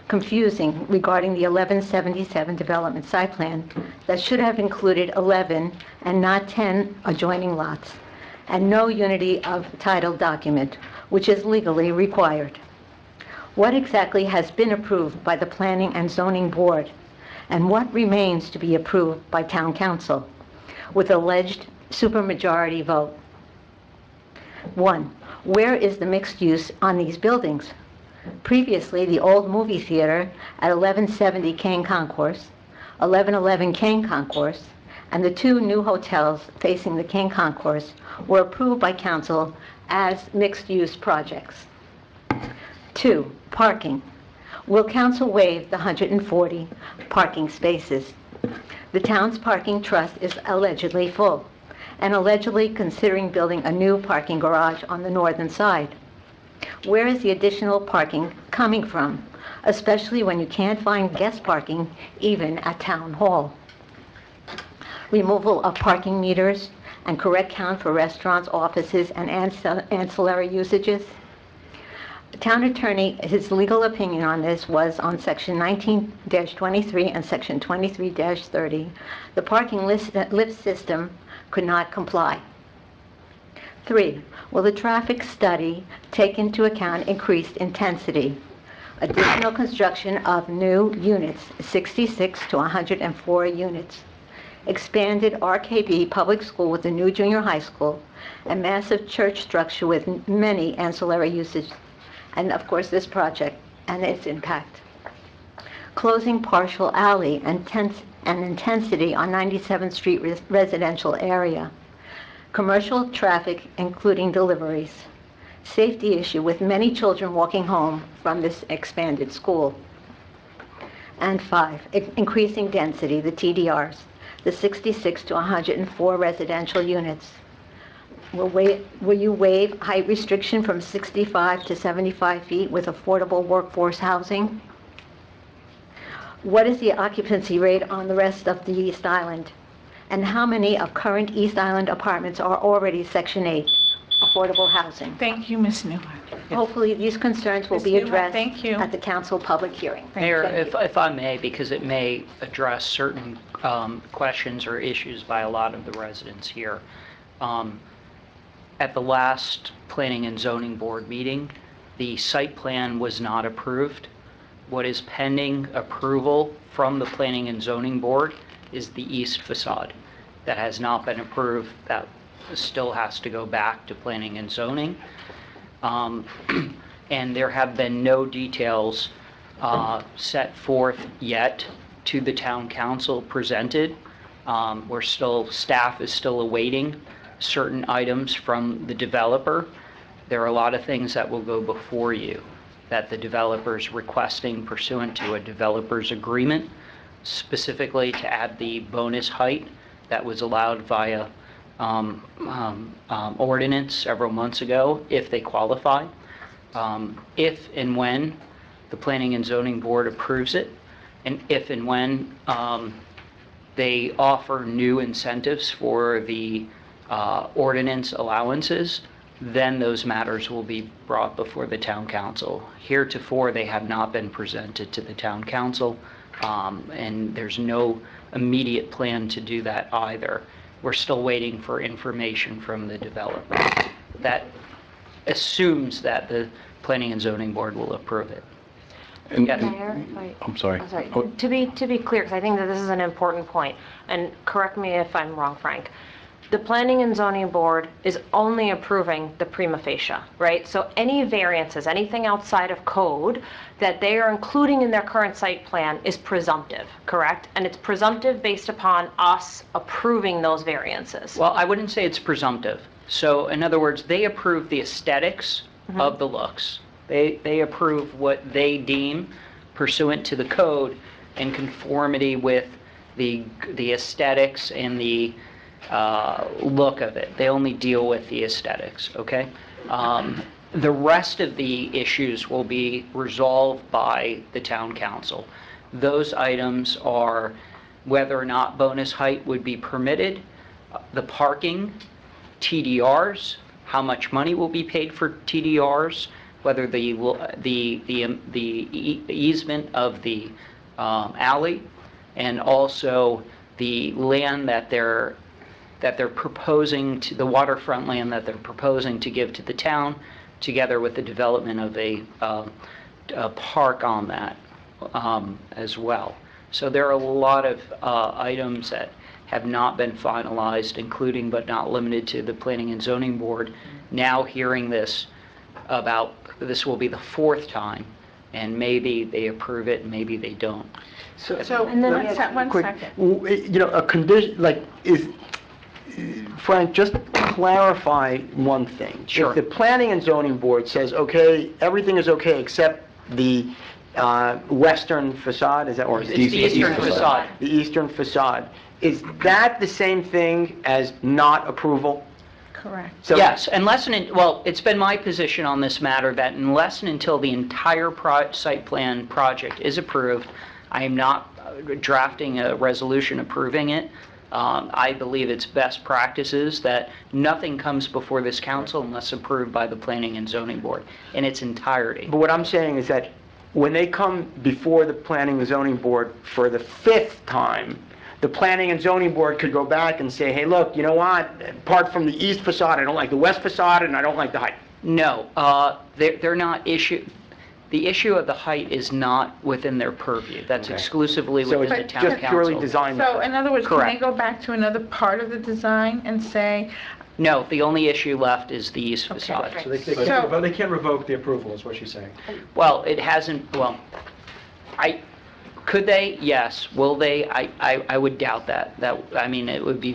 confusing regarding the 1177 development site plan that should have included 11 and not 10 adjoining lots, and no unity of title document, which is legally required. What exactly has been approved by the Planning and Zoning Board, and what remains to be approved by Town Council with alleged supermajority vote? 1. Where is the mixed use on these buildings? Previously, the old movie theater at 1170 Kane Concourse, 1111 Kane Concourse, and the 2 new hotels facing the Kane Concourse were approved by council as mixed-use projects. 2. Parking. Will council waive the 140 parking spaces? The town's parking trust is allegedly full, and allegedly considering building a new parking garage on the northern side. Where is the additional parking coming from, especially when you can't find guest parking even at Town Hall? Removal of parking meters and correct count for restaurants, offices, and ancillary usages? The town attorney, his legal opinion on this was on section 19-23 and section 23-30. The parking lift system could not comply. 3, will the traffic study take into account increased intensity? Additional construction of new units, 66 to 104 units. Expanded RKB public school with a new junior high school, a massive church structure with many ancillary uses, and of course this project and its impact. Closing partial alley and intensity on 97th Street residential area. Commercial traffic, including deliveries. Safety issue with many children walking home from this expanded school. And 5, increasing density, the TDRs, the 66 to 104 residential units. Will you waive height restriction from 65 to 75 feet with affordable workforce housing? What is the occupancy rate on the rest of the East Island? And how many of current East Island apartments are already Section 8? affordable housing. Thank you, Ms. Newland. Hopefully, these concerns will Ms. be Newland, addressed thank you. at the council public hearing. Mayor, Thank you. if I may, because it may address certain questions or issues by a lot of the residents here. At the last Planning and Zoning Board meeting, the site plan was not approved. What is pending approval from the Planning and Zoning Board is the east facade. That has not been approved. That still has to go back to Planning and Zoning. And there have been no details set forth yet to the town council presented. Staff is still awaiting certain items from the developer. There are a lot of things that will go before you that the developer's requesting pursuant to a developer's agreement, specifically to add the bonus height that was allowed via ordinance several months ago, if they qualify. If and when the Planning and Zoning Board approves it, and if and when they offer new incentives for the ordinance allowances, then those matters will be brought before the town council. Heretofore, they have not been presented to the town council, and there's no immediate plan to do that either. We're still waiting for information from the developer. That assumes that the Planning and Zoning Board will approve it. Yes. Mayor, if I- I'm sorry. I'm sorry. Oh. To be clear, because I think that this is an important point, and correct me if I'm wrong, Frank. The Planning and Zoning Board is only approving the prima facie, right? So any variances, anything outside of code that they are including in their current site plan is presumptive, correct? And it's presumptive based upon us approving those variances. Well, I wouldn't say it's presumptive. So in other words, they approve the aesthetics of the looks. They approve what they deem pursuant to the code in conformity with the aesthetics and the look of it. They only deal with the aesthetics, okay? The rest of the issues will be resolved by the town council. Those items are whether or not bonus height would be permitted, the parking, TDRs, how much money will be paid for TDRs, whether the easement of the alley, and also the land that they're proposing to, the waterfront land that they're proposing to give to the town, together with the development of a park on that as well. So there are a lot of items that have not been finalized, including but not limited to the Planning and Zoning Board. Now hearing this will be the fourth time, and maybe they approve it, and maybe they don't. So, and then one second. You know, a condition, like, Frank, just clarify one thing. Sure. If the Planning and Zoning Board says, okay, everything is okay except the western facade, is that, or is it? It's the eastern facade. The eastern facade. Is that the same thing as not approval? Correct. So- Yes, well, it's been my position on this matter that unless and until the entire site plan project is approved, I am not drafting a resolution approving it. I believe it's best practices that nothing comes before this council unless approved by the Planning and Zoning Board in its entirety. But what I'm saying is that when they come before the Planning and Zoning Board for the fifth time, the Planning and Zoning Board could go back and say, hey, look, you know what? Apart from the east facade, I don't like the west facade, and I don't like the height. No, they're not the issue of the height is not within their purview. That's exclusively So within it's the town council. just purely design. So in other words, can Correct. they go back to another part of the design and say, No, the only issue left is the east facade. right. So they So- they can't revoke the approval, is what she's saying. Well, it hasn't, could they? Yes. Will they? I would doubt that. I mean, it would be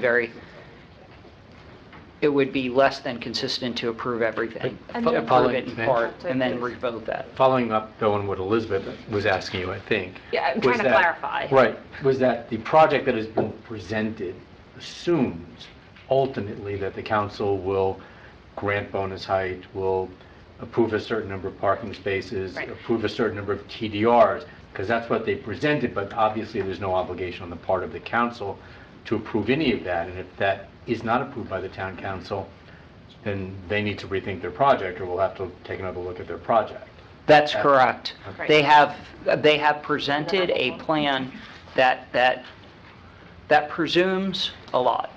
less than consistent to approve everything. Approve it in part, and then revoke that. Following up, though, on what Elizabeth was asking you, I think. Yeah, I'm trying to clarify. Right, was that the project that has been presented assumes ultimately that the council will grant bonus height, will approve a certain number of parking spaces, Right. approve a certain number of TDRs, because that's what they presented, but obviously there's no obligation on the part of the council to approve any of that, and if that is not approved by the town council, then they need to rethink their project, or we'll have to take another look at their project. That's correct. Okay. They have presented a plan that presumes a lot.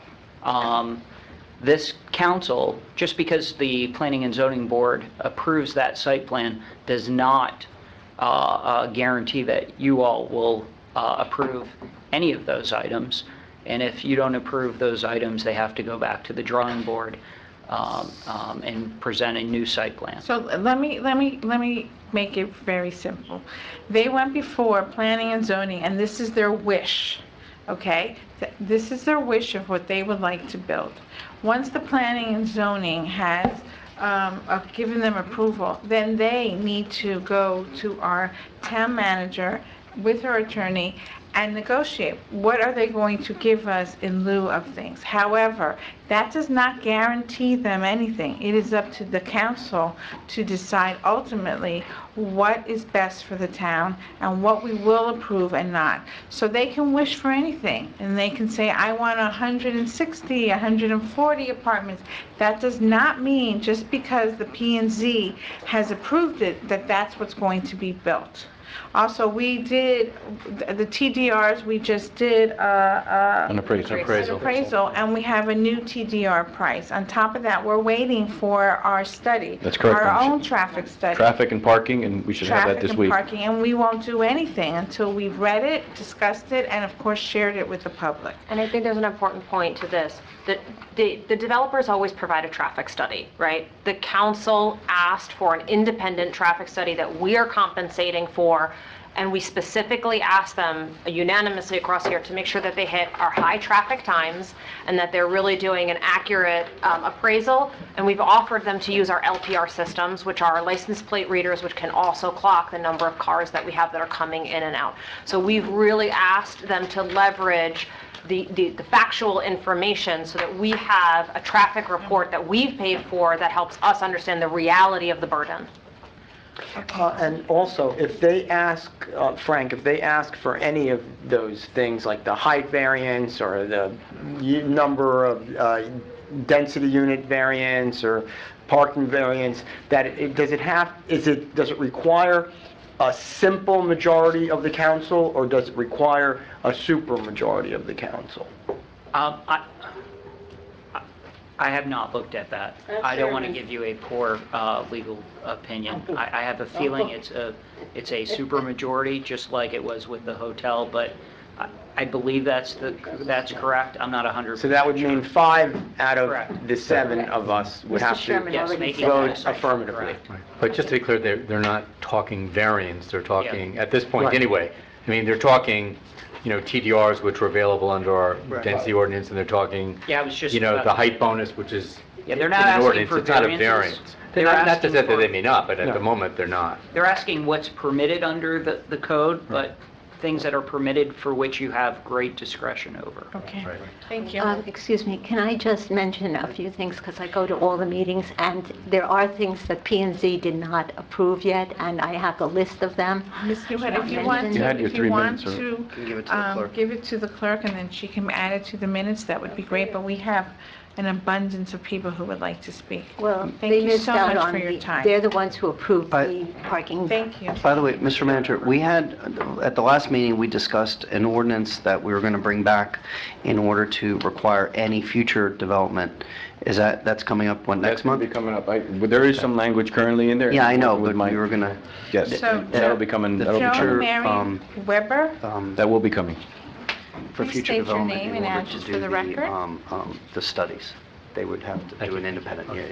This council, just because the Planning and Zoning Board approves that site plan, does not guarantee that you all will approve any of those items. And if you don't approve those items, they have to go back to the drawing board and present a new site plan. So let me make it very simple. They went before Planning and Zoning, and this is their wish, okay? This is their wish of what they would like to build. Once the Planning and Zoning has given them approval, then they need to go to our town manager with her attorney and negotiate. What are they going to give us in lieu of things? However, that does not guarantee them anything. It is up to the council to decide ultimately what is best for the town and what we will approve and not. So they can wish for anything, and they can say, I want 160, 140 apartments. That does not mean just because the P&Z has approved it that that's what's going to be built. Also, we did, the TDRs, we just did An appraisal. an appraisal, and we have a new TDR price. On top of that, we're waiting for our study. That's correct, Our Madam own Chair. traffic study. Traffic and parking, and we should have that Traffic this and week. parking, and we won't do anything until we've read it, discussed it, and of course, shared it with the public. And I think there's an important point to this, that the developers always provide a traffic study, right? The council asked for an independent traffic study that we are compensating for, and we specifically asked them unanimously across here to make sure that they hit our high traffic times and that they're really doing an accurate appraisal. And we've offered them to use our LPR systems, which are license plate readers, which can also clock the number of cars that we have that are coming in and out. So we've really asked them to leverage the factual information so that we have a traffic report that we've paid for that helps us understand the reality of the burden. And also, if they ask, Frank, if they ask for any of those things, like the height variance or the number of density unit variance or parking variance, does it require a simple majority of the council, or does it require a super majority of the council? I have not looked at that. I don't want to give you a poor legal opinion. I have a feeling it's a supermajority, just like it was with the hotel, but I believe that's correct. I'm not 100%. So that would mean 5 out of Correct. the 7 of us would Mr. have Sherman to already Yes, said vote that. affirmatively. But just to be clear, they're not talking variance, they're talking, at this point Right. anyway, I mean, they're talking, TDRs, which were available under our density ordinance, and they're talking, Yeah, I was just the about- height bonus, which is Yeah, they're in not an asking ordinance. for It's not a variances. variance. They're Not to asking say that for- they may not, but at No. the moment, they're not. They're asking what's permitted under the code, but things that are permitted for which you have great discretion over. Okay, Right. thank you. Excuse me, can I just mention a few things, because I go to all the meetings, and there are things that P&Z did not approve yet, and I have a list of them. Ms. Hewitt, if you want You had your to, 3 minutes, sir. You can give it to the clerk. give it to the clerk, and then she can add it to the minutes, that would be great, but we have an abundance of people who would like to speak. Well, Thank they you missed so out much on for your the, time. they're the ones who approved But- the parking. Thank you. By the way, Mr. Manager, we had, at the last meeting, we discussed an ordinance that we were going to bring back in order to require any future development. That's coming up, next That's going month? to be coming up. There is some language currently in there. Yeah, I know, With but my- we were going to, Yes, So- that'll be coming, that'll be Joan coming. Mary Weber, That will be coming. for Please future state your development name in and order to address do for the record. the studies. They would have to do an independent, yeah.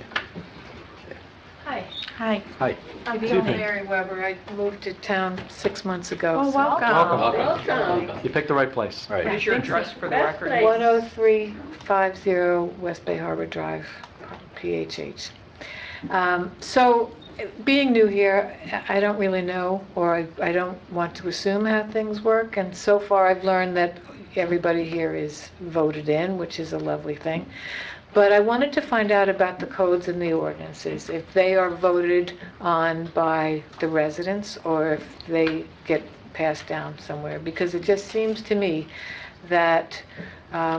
Hi, hi. Hi. I'm Joan Mary Weber. I moved to town 6 months ago. Oh, so- welcome. You picked the right place. Right. What is your address for the record? 10350 West Bay Harbor Drive, PHH. So, being new here, I don't really know, or I don't want to assume how things work, and so far I've learned that everybody here is voted in, which is a lovely thing. But I wanted to find out about the codes and the ordinances, if they are voted on by the residents or if they get passed down somewhere. Because it just seems to me that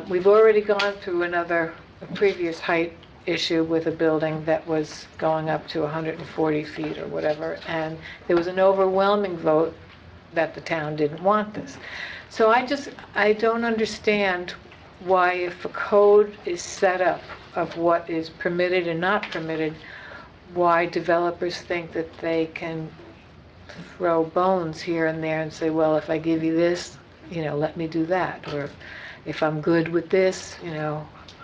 we've already gone through a previous height issue with a building that was going up to 140 feet or whatever, and there was an overwhelming vote that the town didn't want this. So I don't understand why, if a code is set up of what is permitted and not permitted, why developers think that they can throw bones here and there and say, well, if I give you this, let me do that. Or if I'm good with this,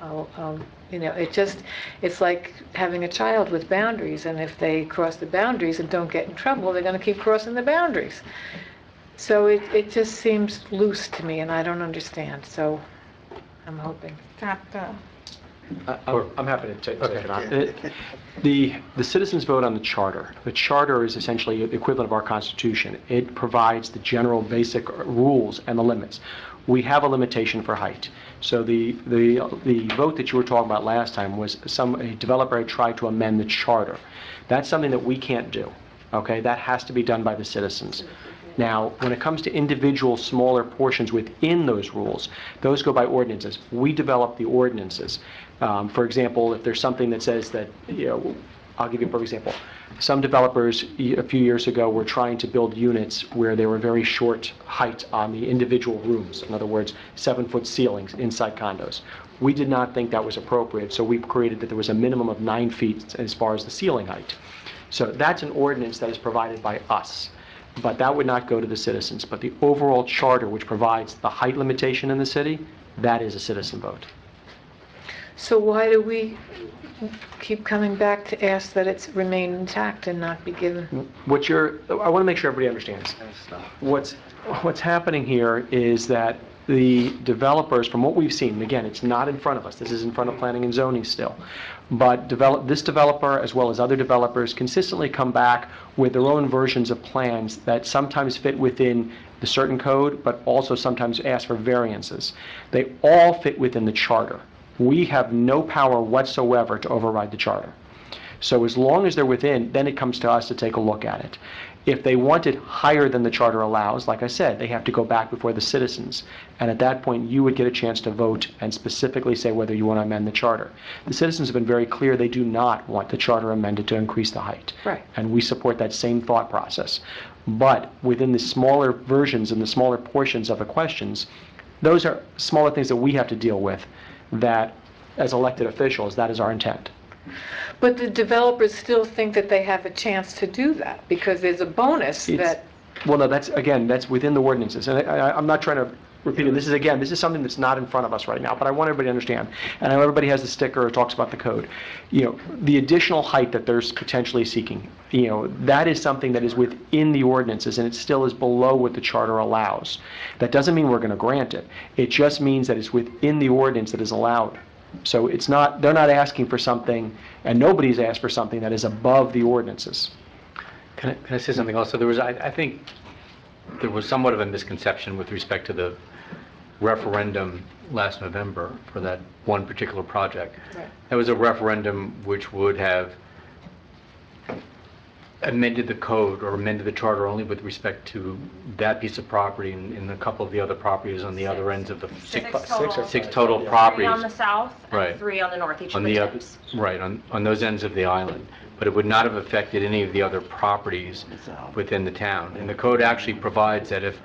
I'll it's like having a child with boundaries, and if they cross the boundaries and don't get in trouble, they're going to keep crossing the boundaries. So it just seems loose to me, and I don't understand, so I'm hoping. I'm happy to take it on. The citizens vote on the charter. The charter is essentially the equivalent of our Constitution. It provides the general basic rules and the limits. We have a limitation for height. So the vote that you were talking about last time was a developer had tried to amend the charter. That's something that we can't do. Okay, that has to be done by the citizens. Now, when it comes to individual smaller portions within those rules, those go by ordinances. We develop the ordinances. For example, if there's something that says that, I'll give you a perfect example. Some developers a few years ago were trying to build units where they were very short height on the individual rooms. In other words, 7-foot ceilings inside condos. We did not think that was appropriate, so we created that there was a minimum of 9 feet as far as the ceiling height. So that's an ordinance that is provided by us. But that would not go to the citizens. But the overall charter, which provides the height limitation in the city, that is a citizen vote. So why do we keep coming back to ask that it's remain intact and not be given? I want to make sure everybody understands. What's happening here is that the developers, from what we've seen, again, it's not in front of us. This is in front of planning and zoning still. But this developer, as well as other developers, consistently come back with their own versions of plans that sometimes fit within the certain code, but also sometimes ask for variances. They all fit within the charter. We have no power whatsoever to override the charter. So as long as they're within, then it comes to us to take a look at it. If they want it higher than the charter allows, like I said, they have to go back before the citizens. And at that point, you would get a chance to vote and specifically say whether you want to amend the charter. The citizens have been very clear they do not want the charter amended to increase the height. Right. And we support that same thought process. But within the smaller versions and the smaller portions of the questions, those are smaller things that we have to deal with that, as elected officials, that is our intent. But the developers still think that they have a chance to do that because there's a bonus that... Well, no, that's within the ordinances. And I'm not trying to repeat it. This is something that's not in front of us right now, but I want everybody to understand. And I know everybody has the sticker or talks about the code. The additional height that they're potentially seeking, that is something that is within the ordinances, and it still is below what the charter allows. That doesn't mean we're going to grant it. It just means that it's within the ordinance that is allowed. So they're not asking for something, and nobody's asked for something that is above the ordinances. Can I say something else? So I think there was somewhat of a misconception with respect to the referendum last November for that one particular project. Right. That was a referendum which would have amended the code or amended the charter only with respect to that piece of property and a couple of the other properties on the other ends of the six total properties. 3 on the south Right. and 3 on the north, each On of the the tips. right, on those ends of the island. But it would not have affected any of the other properties within the town. And the code actually provides that if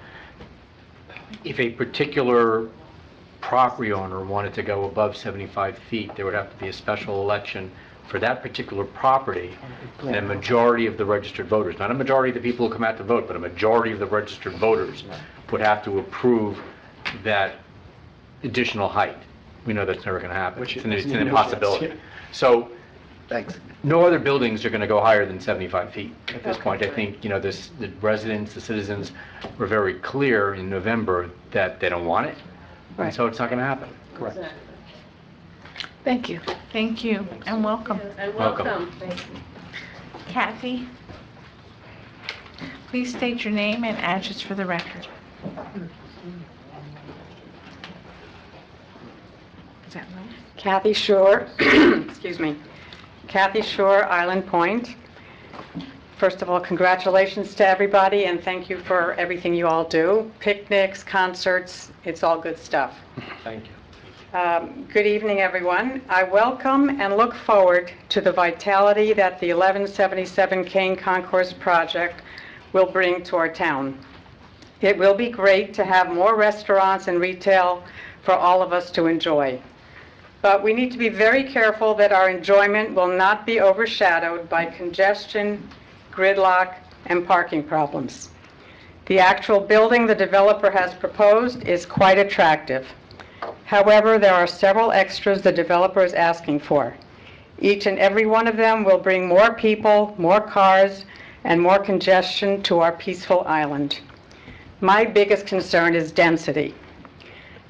a particular property owner wanted to go above 75 feet, there would have to be a special election for that particular property, and a majority of the registered voters, not a majority of the people who come out to vote, but a majority of the registered voters would have to approve that additional height. We know that's never going to happen. It's an impossibility. So, no other buildings are going to go higher than 75 feet at this point. I think, the residents, the citizens were very clear in November that they don't want it, and so it's not going to happen. Correct. Thank you. Thank you, and welcome. And Welcome. Kathy, please state your name and address for the record. Is that right? Kathy Shore, excuse me, Kathy Shore, Island Point. First of all, congratulations to everybody, and thank you for everything you all do. Picnics, concerts, it's all good stuff. Thank you. Good evening, everyone. I welcome and look forward to the vitality that the 1177 Kane Concourse project will bring to our town. It will be great to have more restaurants and retail for all of us to enjoy. But we need to be very careful that our enjoyment will not be overshadowed by congestion, gridlock, and parking problems. The actual building the developer has proposed is quite attractive. However, there are several extras the developer is asking for. Each and every one of them will bring more people, more cars, and more congestion to our peaceful island. My biggest concern is density.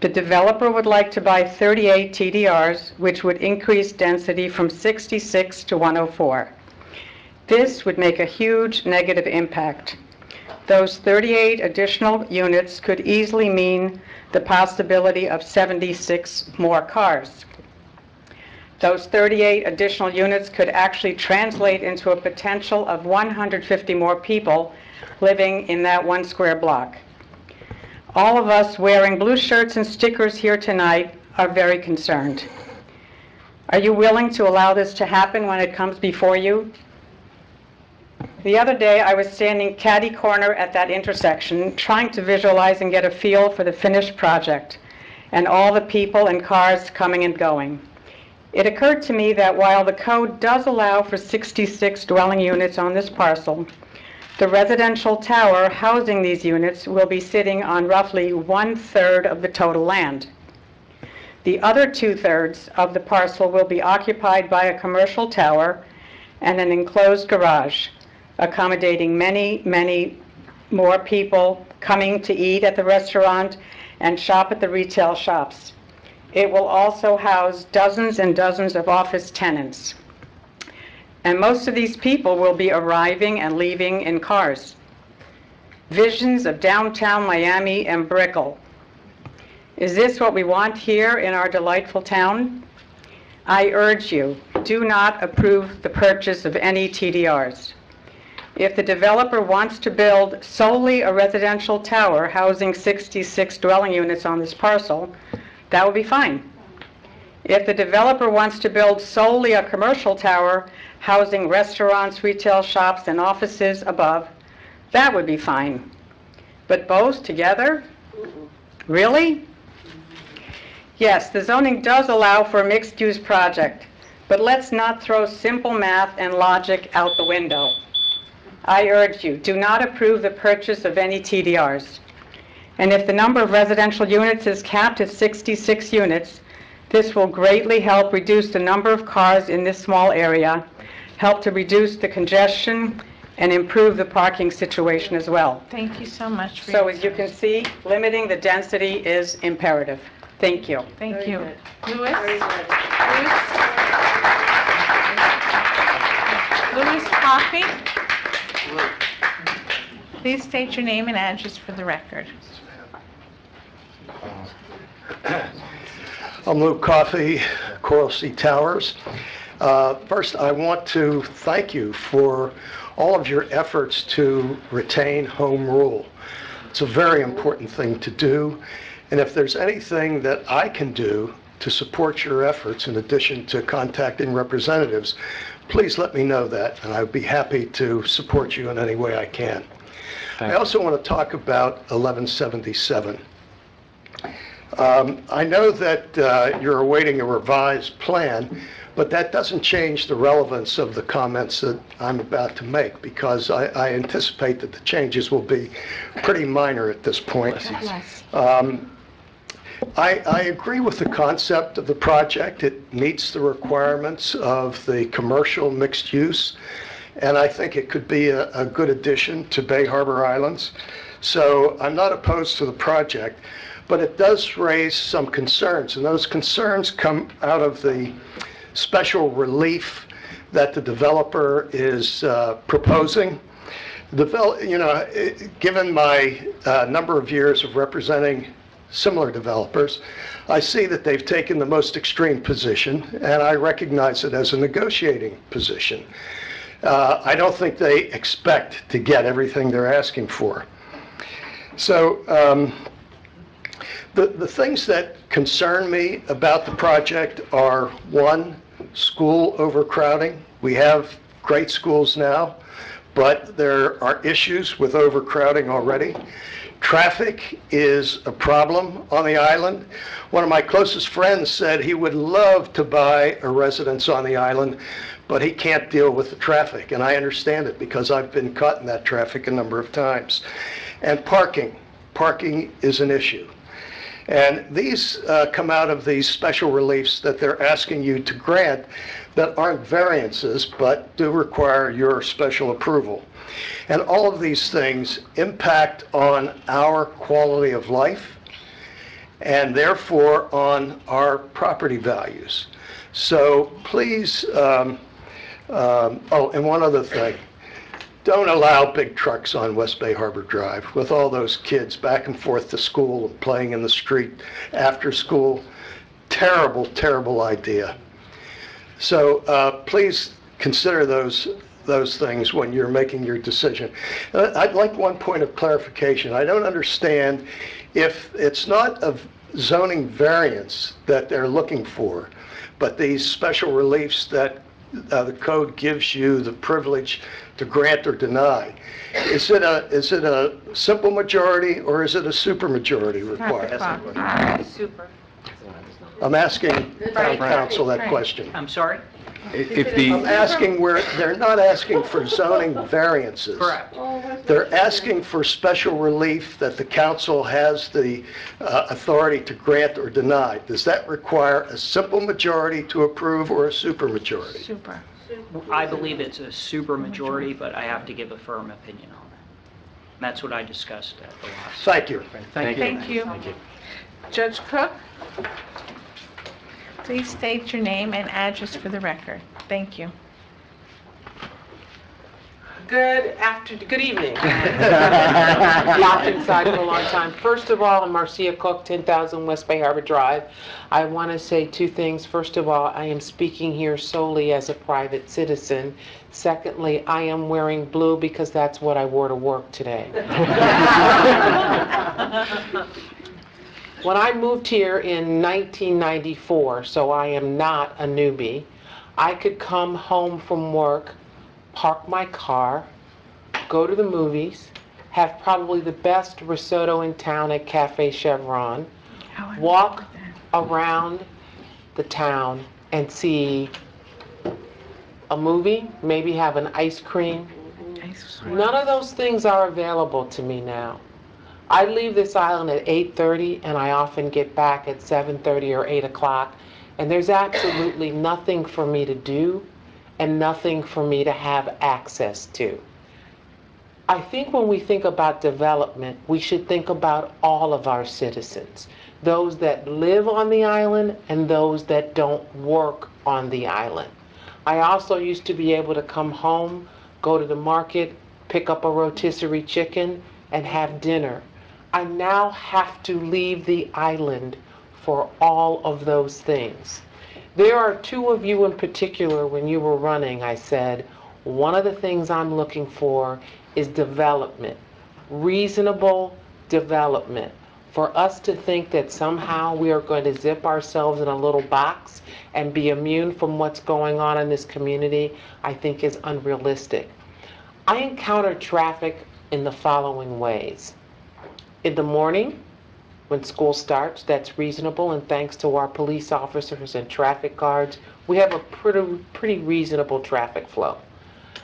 The developer would like to buy 38 TDRs, which would increase density from 66 to 104. This would make a huge negative impact. Those 38 additional units could easily mean the possibility of 76 more cars. Those 38 additional units could actually translate into a potential of 150 more people living in that 1 square block. All of us wearing blue shirts and stickers here tonight are very concerned. Are you willing to allow this to happen when it comes before you? The other day, I was standing catty-corner at that intersection, trying to visualize and get a feel for the finished project and all the people and cars coming and going. It occurred to me that while the code does allow for 66 dwelling units on this parcel, the residential tower housing these units will be sitting on roughly 1/3 of the total land. The other 2/3 of the parcel will be occupied by a commercial tower and an enclosed garage, accommodating many, many more people coming to eat at the restaurant and shop at the retail shops. It will also house dozens and dozens of office tenants. And most of these people will be arriving and leaving in cars. Visions of downtown Miami and Brickell. Is this what we want here in our delightful town? I urge you, do not approve the purchase of any TDRs. If the developer wants to build solely a residential tower housing 66 dwelling units on this parcel, that would be fine. If the developer wants to build solely a commercial tower housing restaurants, retail shops, and offices above, that would be fine. But both together? Really? Yes, the zoning does allow for a mixed-use project, but let's not throw simple math and logic out the window. I urge you, do not approve the purchase of any TDRs. And if the number of residential units is capped at 66 units, this will greatly help reduce the number of cars in this small area, help to reduce the congestion, and improve the parking situation as well. Thank you so much for So your as you can see, limiting the density is imperative. Thank you. Thank you. Louis? Louis Coffey? Please state your name and address for the record. I'm Luke Coffey, Coral Sea Towers. First, I want to thank you for all of your efforts to retain home rule. It's a very important thing to do, and if there's anything that I can do to support your efforts in addition to contacting representatives, please let me know that, and I'd be happy to support you in any way I can. I also want to talk about 1177. I know that you're awaiting a revised plan, but that doesn't change the relevance of the comments that I'm about to make, because I anticipate that the changes will be pretty minor at this point. I agree with the concept of the project. It meets the requirements of the commercial mixed use, and I think it could be a good addition to Bay Harbor Islands. So I'm not opposed to the project, but it does raise some concerns, and those concerns come out of the special relief that the developer is proposing. Given my number of years of representing similar developers, I see that they've taken the most extreme position, and I recognize it as a negotiating position. I don't think they expect to get everything they're asking for. So The things that concern me about the project are, one, school overcrowding. We have great schools now, but there are issues with overcrowding already. Traffic is a problem on the island. One of my closest friends said he would love to buy a residence on the island, but he can't deal with the traffic, and I understand it because I've been caught in that traffic a number of times. And parking. Parking is an issue. And these come out of these special reliefs that they're asking you to grant that aren't variances, but do require your special approval. And all of these things impact on our quality of life and therefore on our property values. So please, oh, and one other thing. Don't allow big trucks on West Bay Harbor Drive with all those kids back and forth to school and playing in the street after school. Terrible, terrible idea. So please consider those things when you're making your decision. I'd like one point of clarification. I don't understand if it's not a zoning variance that they're looking for, but these special reliefs that the code gives you the privilege to grant or deny. Is it a simple majority or is it a supermajority required? Super. I'm asking town council that question. I'm sorry? I'm asking where, they're not asking for zoning variances. Correct. They're asking for special relief that the council has the authority to grant or deny. Does that require a simple majority to approve or a supermajority? Super. I believe it's a super majority, but I have to give a firm opinion on that. That's what I discussed at the last. Thank you. Thank you. Judge Cook, please state your name and address for the record. Thank you. Good evening. Locked inside for a long time. First of all, I'm Marcia Cook, 10,000 West Bay Harbor Drive. I want to say two things. First of all, I am speaking here solely as a private citizen. Secondly, I am wearing blue because that's what I wore to work today. When I moved here in 1994, so I am not a newbie, I could come home from work, park my car, go to the movies, have probably the best risotto in town at Cafe Chevron, walk around the town and see a movie, maybe have an ice cream. None of those things are available to me now. I leave this island at 8:30 and I often get back at 7:30 or 8 o'clock, and there's absolutely nothing for me to do and nothing for me to have access to. I think when we think about development, we should think about all of our citizens, those that live on the island and those that don't work on the island. I also used to be able to come home, go to the market, pick up a rotisserie chicken, and have dinner. I now have to leave the island for all of those things. There are two of you in particular, when you were running, I said, one of the things I'm looking for is development, reasonable development. For us to think that somehow we are going to zip ourselves in a little box and be immune from what's going on in this community, I think is unrealistic. I encounter traffic in the following ways. In the morning, when school starts, that's reasonable, and thanks to our police officers and traffic guards, we have a pretty reasonable traffic flow.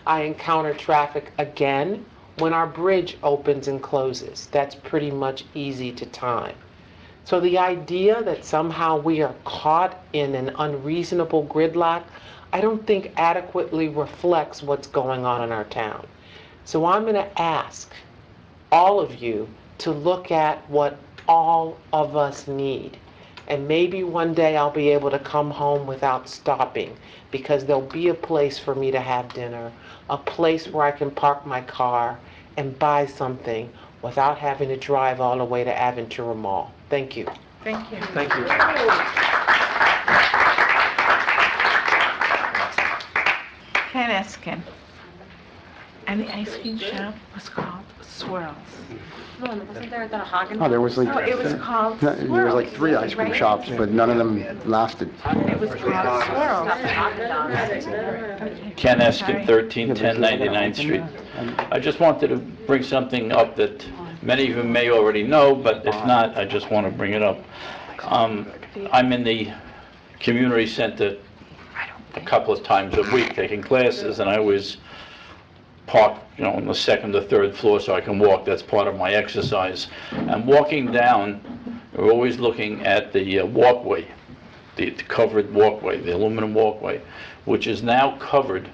I encounter traffic again when our bridge opens and closes. That's pretty much easy to time. So the idea that somehow we are caught in an unreasonable gridlock, I don't think adequately reflects what's going on in our town. So I'm going to ask all of you to look at what all of us need. And maybe one day I'll be able to come home without stopping, because there'll be a place for me to have dinner, a place where I can park my car and buy something without having to drive all the way to Aventura Mall. Thank you. Thank you. Thank you. Ken Eskin. And the ice cream shop was called Swirls. No, wasn't there the Hagen? Oh, there was like... No, it was called There was like 3 ice cream shops, but none of them lasted. It was called Swirls. Ken Eskin, 1310 99th Street. I just wanted to bring something up that many of you may already know, but if not, I just want to bring it up. I'm in the community center a couple of times a week taking classes, and I always park, on the second or third floor so I can walk. That's part of my exercise. And walking down, we're always looking at the walkway, the covered walkway, the aluminum walkway, which is now covered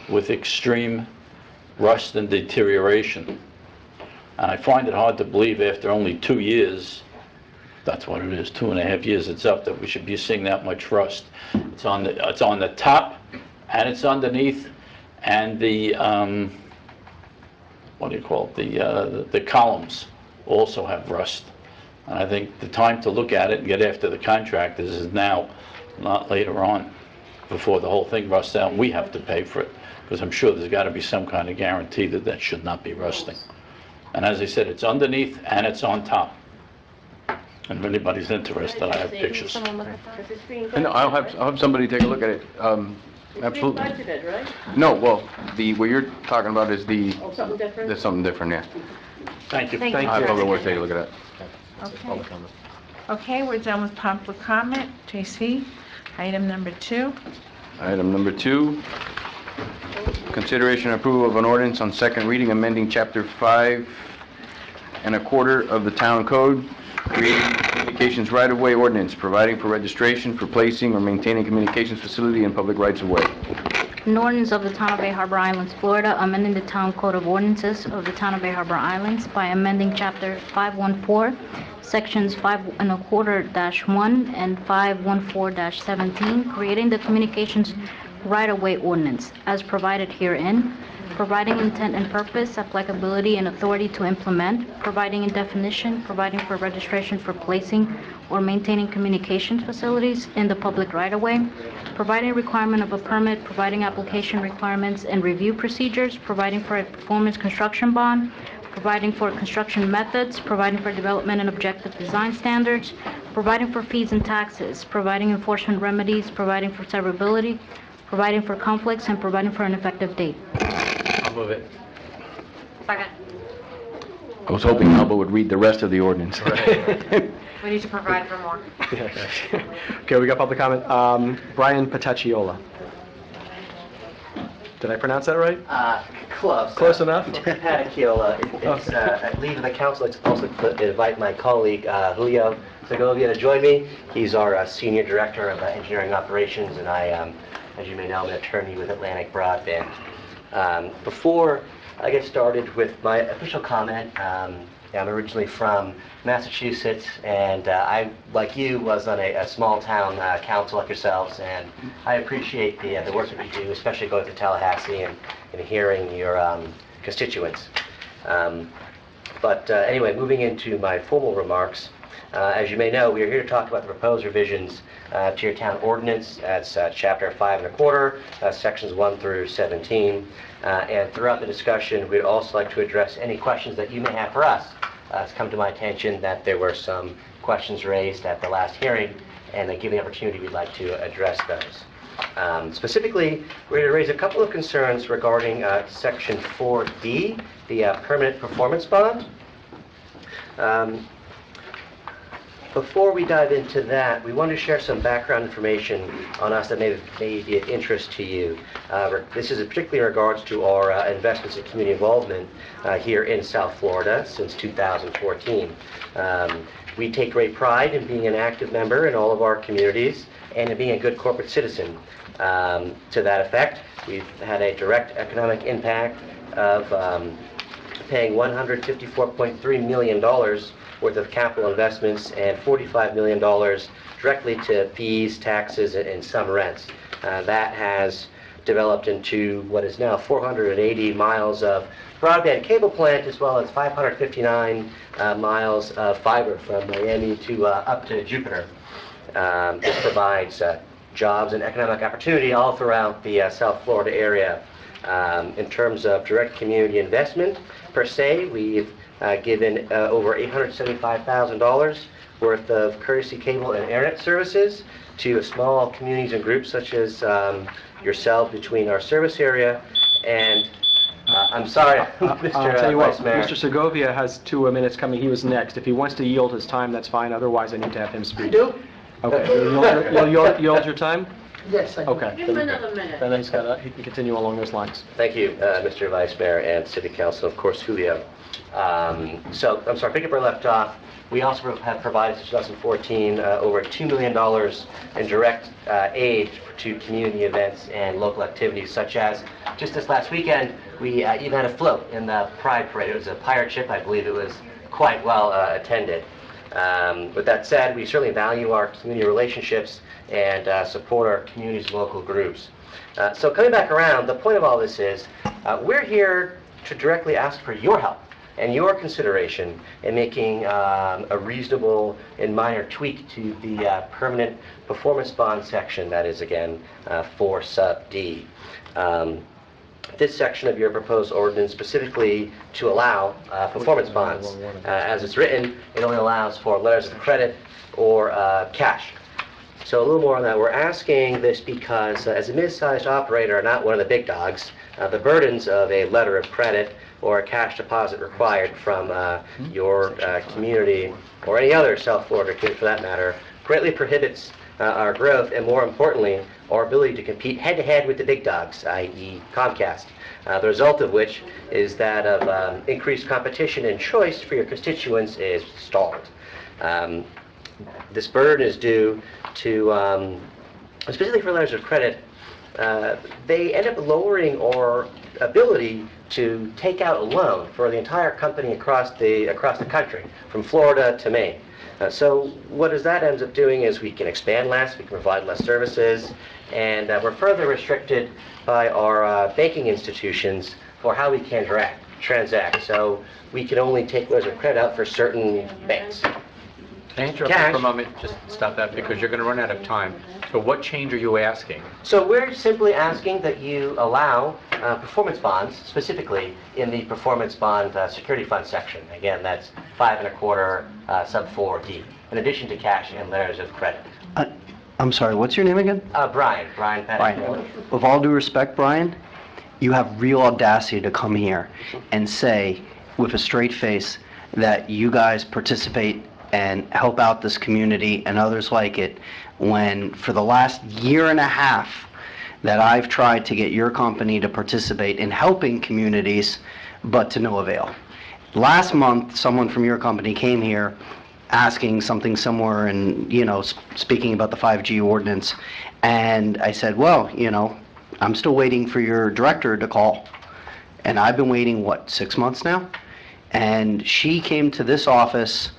with extreme rust and deterioration. And I find it hard to believe after only 2 years, that's what it is, 2.5 years it's up, that we should be seeing that much rust. It's on the top, and it's underneath, and the, what do you call it, the columns also have rust. And I think the time to look at it and get after the contractors is now, not later on, before the whole thing rusts out, and we have to pay for it, because I'm sure there's got to be some kind of guarantee that that should not be rusting. And as I said, it's underneath and it's on top. And if anybody's interested, I have pictures. And I'll have somebody take a look at it. Absolutely. Budgeted, right? No, well, what you're talking about is Oh, something different? there's something different, yeah. Thank you. Thank you. I'll have Public take a look at that. Okay. Okay, we're done with public comment. JC, item number 2. Item number 2, consideration and approval of an ordinance on second reading amending Chapter 5 and a quarter of the Town Code, creating communications right-of-way ordinance, providing for registration for placing or maintaining communications facility in public rights-of-way. An ordinance of the Town of Bay Harbor Islands, Florida, amending the Town Code of Ordinances of the Town of Bay Harbor Islands by amending Chapter 514, Sections 5¼ -1 and 514-17, creating the communications right-of-way ordinance as provided herein, providing intent and purpose, applicability and authority to implement, providing a definition, providing for registration for placing or maintaining communications facilities in the public right-of-way, providing requirement of a permit, providing application requirements and review procedures, providing for a performance construction bond, providing for construction methods, providing for development and objective design standards, providing for fees and taxes, providing enforcement remedies, providing for severability, providing for conflicts, and providing for an effective date. I'll move it. Second. I was hoping Alba would read the rest of the ordinance. We need to provide for more. Okay, we got public comment. Brian Patacchiola. Did I pronounce that right? Close. Close enough? Patacchiola. It's, I believe the council is also to invite my colleague Julio Segovia to join me. He's our senior director of engineering operations, and I, as you may know, I'm an attorney with Atlantic Broadband. Before I get started with my official comment, I'm originally from Massachusetts, and I, like you, was on a small town council like yourselves, and I appreciate the work that you do, especially going to Tallahassee and hearing your constituents. Anyway, moving into my formal remarks, as you may know, we are here to talk about the proposed revisions to your town ordinance. That's Chapter 5¼ Sections 1 through 17. And throughout the discussion, we'd also like to address any questions that you may have for us. It's come to my attention that there were some questions raised at the last hearing, and given the opportunity, we'd like to address those. Specifically, we're going to raise a couple of concerns regarding Section 4D, the permanent performance bond. Before we dive into that, we want to share some background information on us that may be of interest to you. This is particularly in regards to our investments in community involvement here in South Florida since 2014. We take great pride in being an active member in all of our communities and in being a good corporate citizen. To that effect, we've had a direct economic impact of paying $154.3 million worth of capital investments and $45 million directly to fees, taxes, and some rents. That has developed into what is now 480 miles of broadband cable plant, as well as 559 miles of fiber from Miami to up to Jupiter. This provides jobs and economic opportunity all throughout the South Florida area. In terms of direct community investment, per se. We've given over $875,000 worth of courtesy cable and internet services to small communities and groups such as yourself between our service area and I'm sorry, Mr. I'll tell you what, Vice Mayor. Mr. Segovia has 2 minutes coming. He was next. If he wants to yield his time, that's fine. Otherwise, I need to have him speak. I do. Okay. You'll yield your time? Yes, I do. Okay. Give him another minute. Then he can continue along those lines. Thank you, Mr. Vice Mayor and City Council, of course, Julio. So, I'm sorry, pick up where I left off. We also have provided since 2014 over $2 million in direct aid to community events and local activities, such as just this last weekend, we even had a float in the Pride Parade. It was a pirate ship. I believe it was quite well attended. With that said, we certainly value our community relationships and support our community's local groups. So coming back around, the point of all this is we're here to directly ask for your help and your consideration in making a reasonable and minor tweak to the permanent performance bond section that is, again, 4 sub D. This section of your proposed ordinance specifically to allow performance bonds. As it's written, it only allows for letters of credit or cash. So a little more on that. We're asking this because as a mid-sized operator, not one of the big dogs, the burdens of a letter of credit or a cash deposit required from your community or any other South Florida community for that matter greatly prohibits our growth and, more importantly, our ability to compete head-to-head with the big dogs, i.e. Comcast. The result of which is that of increased competition and choice for your constituents is stalled. This burden is due to, specifically for letters of credit, they end up lowering our ability to take out a loan for the entire company across the country, from Florida to Maine. So what that ends up doing is we can expand less, we can provide less services, and we're further restricted by our banking institutions for how we can transact. So we can only take letters of credit out for certain banks. Can I interrupt you for a moment? Just stop that because you're going to run out of time. So what change are you asking? So we're simply asking that you allow performance bonds, specifically in the performance bond security fund section. Again, that's 5 1/4 sub 4D, in addition to cash and letters of credit. I'm sorry, what's your name again? Brian Pettit. With all due respect, Brian, you have real audacity to come here and say with a straight face that you guys participate and help out this community and others like it, when for the last 1.5 years that I've tried to get your company to participate in helping communities, but to no avail. Last month, someone from your company came here asking something similar and, speaking about the 5G ordinance, and I said, well, I'm still waiting for your director to call, and I've been waiting, 6 months now? And she came to this office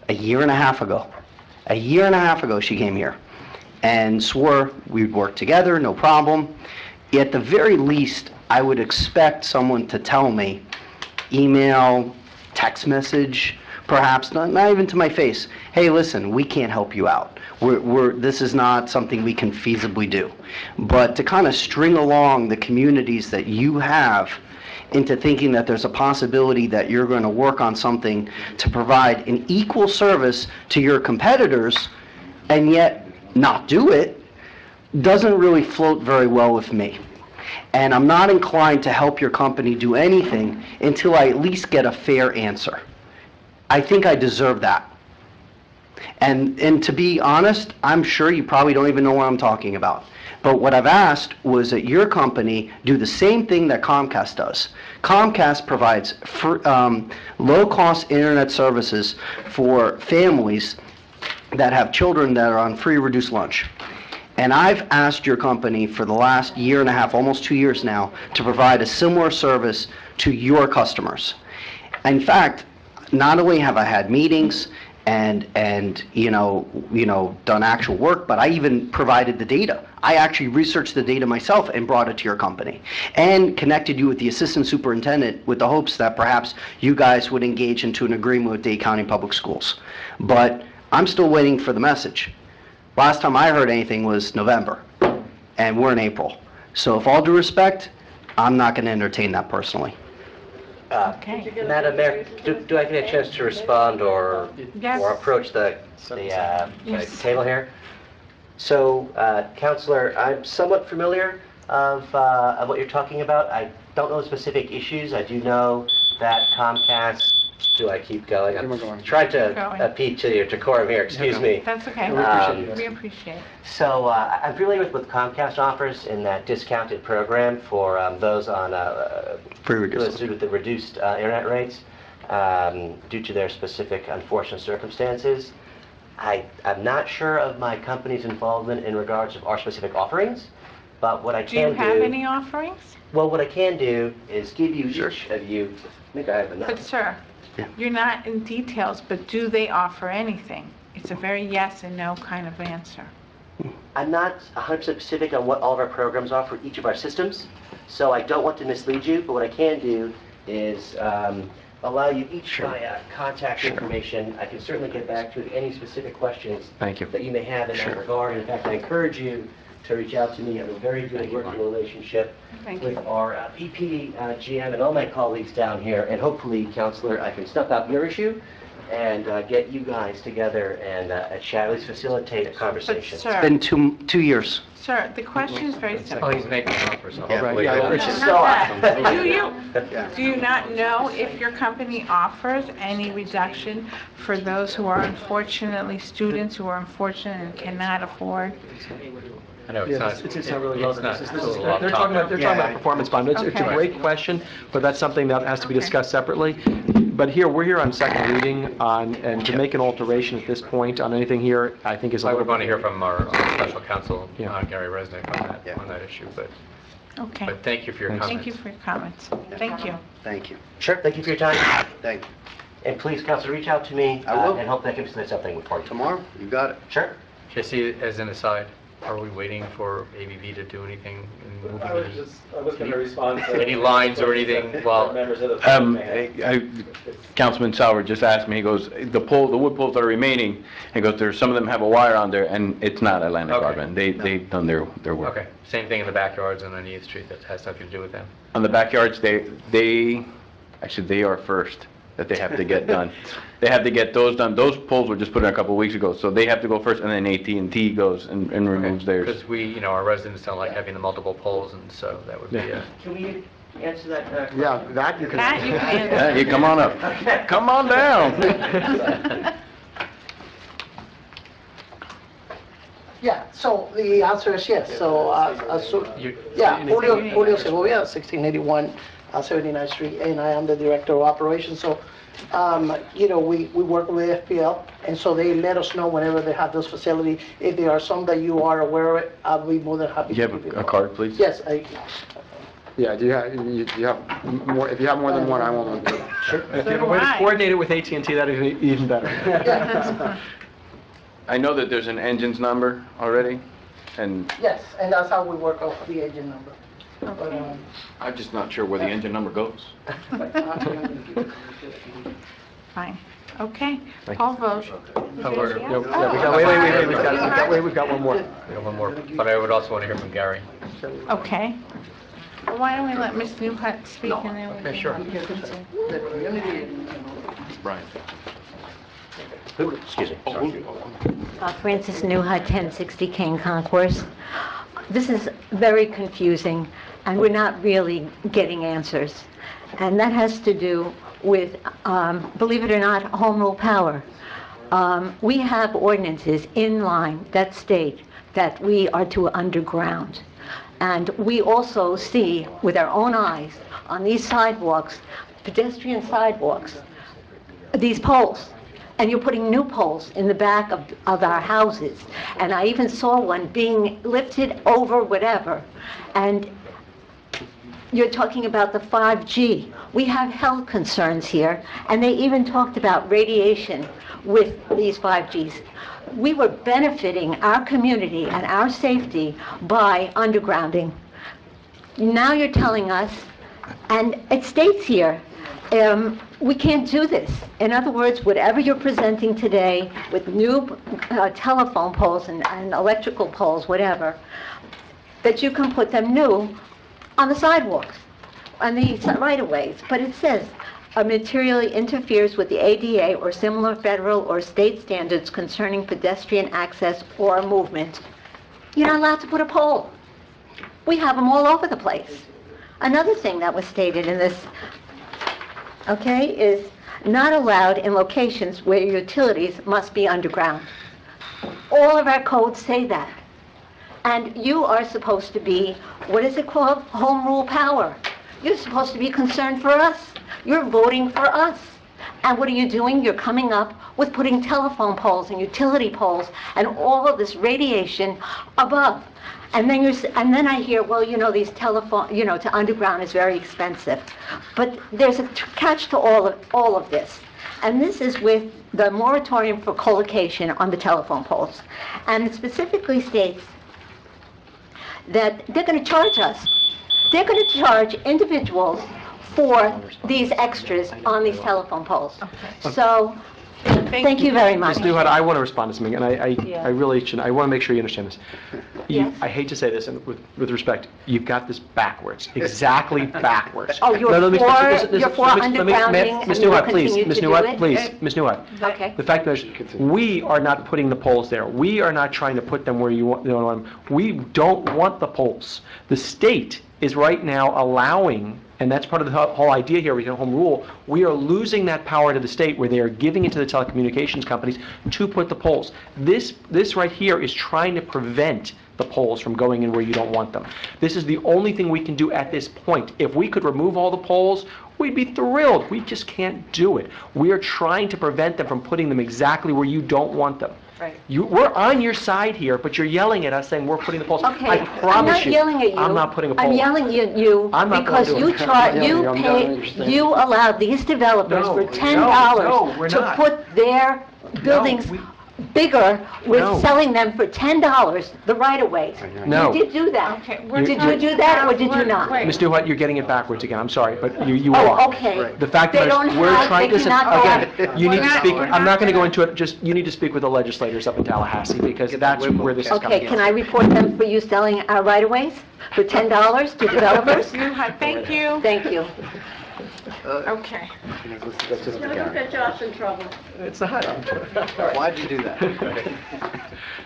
1.5 years ago. 1.5 years ago she came here and swore we'd work together, no problem. At the very least, I would expect someone to tell me, email, text message, perhaps, not even to my face, hey, listen, we can't help you out. This is not something we can feasibly do. But to kind of string along the communities that you have into thinking that there's a possibility that you're going to work on something to provide an equal service to your competitors and yet not do it, doesn't really float very well with me. And I'm not inclined to help your company do anything until I at least get a fair answer. I think I deserve that. And to be honest, I'm sure you probably don't even know what I'm talking about. But what I've asked was that your company do the same thing that Comcast does. Comcast provides low-cost internet services for families that have children that are on free reduced lunch. And I've asked your company for the last 1.5 years, almost 2 years now, to provide a similar service to your customers. In fact, not only have I had meetings and done actual work, but I even provided the data. I actually researched the data myself and brought it to your company and connected you with the assistant superintendent with the hopes that perhaps you guys would engage into an agreement with Dade County Public Schools. But I'm still waiting for the message. Last time I heard anything was November, and we're in April. So with all due respect, I'm not going to entertain that personally. Madam Mayor, do I get a chance to respond or Yes. approach the table here? So, Counselor, I'm somewhat familiar of what you're talking about. I don't know specific issues. I do know that Comcast. Do I keep going? I'm trying to appeal to your decorum here. Excuse me. That's okay. We appreciate it. So I'm familiar with what Comcast offers in that discounted program for those on those with the reduced internet rates due to their specific unfortunate circumstances. I'm not sure of my company's involvement in regards of our specific offerings, but what I Do you can do... have any offerings? Well, what I can do is give you each of you... I think I have enough. But sir, you're not in details, but do they offer anything? It's a very yes and no kind of answer. I'm not 100% specific on what all of our programs are for each of our systems, so I don't want to mislead you, but what I can do is allow you each my contact information. I can certainly get back to any specific questions that you may have in that regard. In fact, I encourage you to reach out to me. I have a very good working relationship with our VP, GM, and all my colleagues down here, and hopefully, Counselor, I can snuff out your issue and get you guys together and at least facilitate a conversation. But, sir, It's been 2 years. Sir, the question is very simple. Oh, he's making an offer, so Yeah, hopefully... Do you not know if your company offers any reduction for those who are unfortunately students who are unfortunate and cannot afford? I know, it's not... It's not really relevant. It's This not- is- it's a little They're talking off-topic. about performance bond. It's a Okay. great question, but that's something that has to be discussed separately. But here, we're here on second reading on, and to make an alteration at this point on anything here, I think is a I little... would want to hear from our special counsel, Yeah. Gary Resnick, on that issue, but Okay. thank you for your comments. Thank you for your comments. Thank you. Thank you. Sure, thank you for your time. Thank you. And please, Counselor, reach out to me I will. and hope that can facilitate something for you. Tomorrow? You got it. Sure. Jesse, as an aside, are we waiting for ABB to do anything? in moving any- respond Any lines or anything while... Councilman Sauer just asked me, he goes, the wood poles that are remaining, he goes, some of them have a wire on there, and it's not Atlantic Okay. Carbon. They've done their work. Okay, same thing in the backyards and on East Street, that has nothing to do with them. On the backyards, they are first that they have to get done. They have to get those done. Those poles were just put in a couple of weeks ago, so they have to go first, and then AT&T goes and removes theirs. Because we, our residents don't like having the multiple poles, and so that would be a... Can we answer that? Yeah, that you can... That you can answer. Yeah, you come on up. Come on down. Yeah, so the answer is yes. So, Julio Segovia, 1681 79th Street, and I am the Director of Operations. So, we work with FPL, and so they let us know whenever they have those facilities. If there are some that you are aware of, I'll be more than happy You to have give you a card, please? Yes, Yeah, do you have more, if you have more than one, I want one. Sure. If you have a way to coordinate it with AT&T, that'd be even better. I know that there's an engines number already, and Yes, and that's how we work off the agent number. But, I'm just not sure where the engine number goes. Fine. Okay. Thank Paul vote. We've got one more. I have one more, but I would also want to hear from Gary. Okay. Well, why don't we let Ms. Newhut speak and then we Okay, sure. Brian. Excuse me. Sorry. Francis Newhut, 1060 Kane Concourse. This is very confusing, and we're not really getting answers. And that has to do with, believe it or not, home rule power. We have ordinances in line that state that we are to underground. And we also see with our own eyes on these sidewalks, pedestrian sidewalks, these poles. And you're putting new poles in the back of our houses. And I even saw one being lifted over whatever. And you're talking about the 5G. We have health concerns here, and they even talked about radiation with these 5Gs. We were benefiting our community and our safety by undergrounding. Now you're telling us, and it states here, we can't do this. In other words, whatever you're presenting today with new telephone poles and electrical poles, whatever, that you can put them new on the sidewalks. on the right-of-ways, but it says, materially interferes with the ADA or similar federal or state standards concerning pedestrian access or movement, you're not allowed to put a pole. We have them all over the place. Another thing that was stated in this, okay, is not allowed in locations where utilities must be underground. All of our codes say that. And you are supposed to be, what is it called? Home rule power. You're supposed to be concerned for us. You're voting for us. And what are you doing? You're coming up with putting telephone poles and utility poles and all of this radiation above. And then I hear, well, you know, these telephone, you know, to underground is very expensive. But there's a catch to all of this. And this is with the moratorium for colocation on the telephone poles. And it specifically states that they're going to charge us. They're going to charge individuals for these extras on these telephone poles. So, thank you very much. Ms. Newhart, I want to respond to something, and I really should, I want to make sure you understand this. Yes. I hate to say this, and with respect, you've got this backwards, exactly backwards. Oh, you're No, for undergrounding, Ms. and you'll Newhart, please, continue Ms. to do Newhart, it? please, Ms. Newhart. Okay. The fact is, we are not putting the poles there. We are not trying to put them where you want them. We don't want the poles. The state is right now allowing, and that's part of the whole idea here, we have home rule, we are losing that power to the state where they are giving it to the telecommunications companies to put the poles. This right here is trying to prevent the poles from going in where you don't want them. This is the only thing we can do at this point. If we could remove all the poles, we'd be thrilled. We just can't do it. We are trying to prevent them from putting them exactly where you don't want them. Right. We're on your side here, but you're yelling at us saying we're putting the poles. Okay, I promise I'm not yelling at you. I'm not putting a pole. I'm yelling at you I'm not because gonna do you it. charge, I'm you yelling, pay, you allow these developers No, for no, we're $10 to not. put their buildings bigger with No. selling them for $10, the right-of-ways. No. You did do that. Okay, Did you do that, or did you not? Ms. Newhart, you're getting it backwards again. I'm sorry, but you Oh, are. okay. The fact They that don't we're have- trying, they listen, cannot go again, you need to speak, We're I'm not not going to go gonna- into it, just, you need to speak with the legislators up in Tallahassee, because that's where this is coming Okay, from. can I report them for you selling our right-of-ways for $10 to developers? Thank you. Thank you. Okay. Let's just Now don't get Josh in trouble. It's not. Why'd you do that?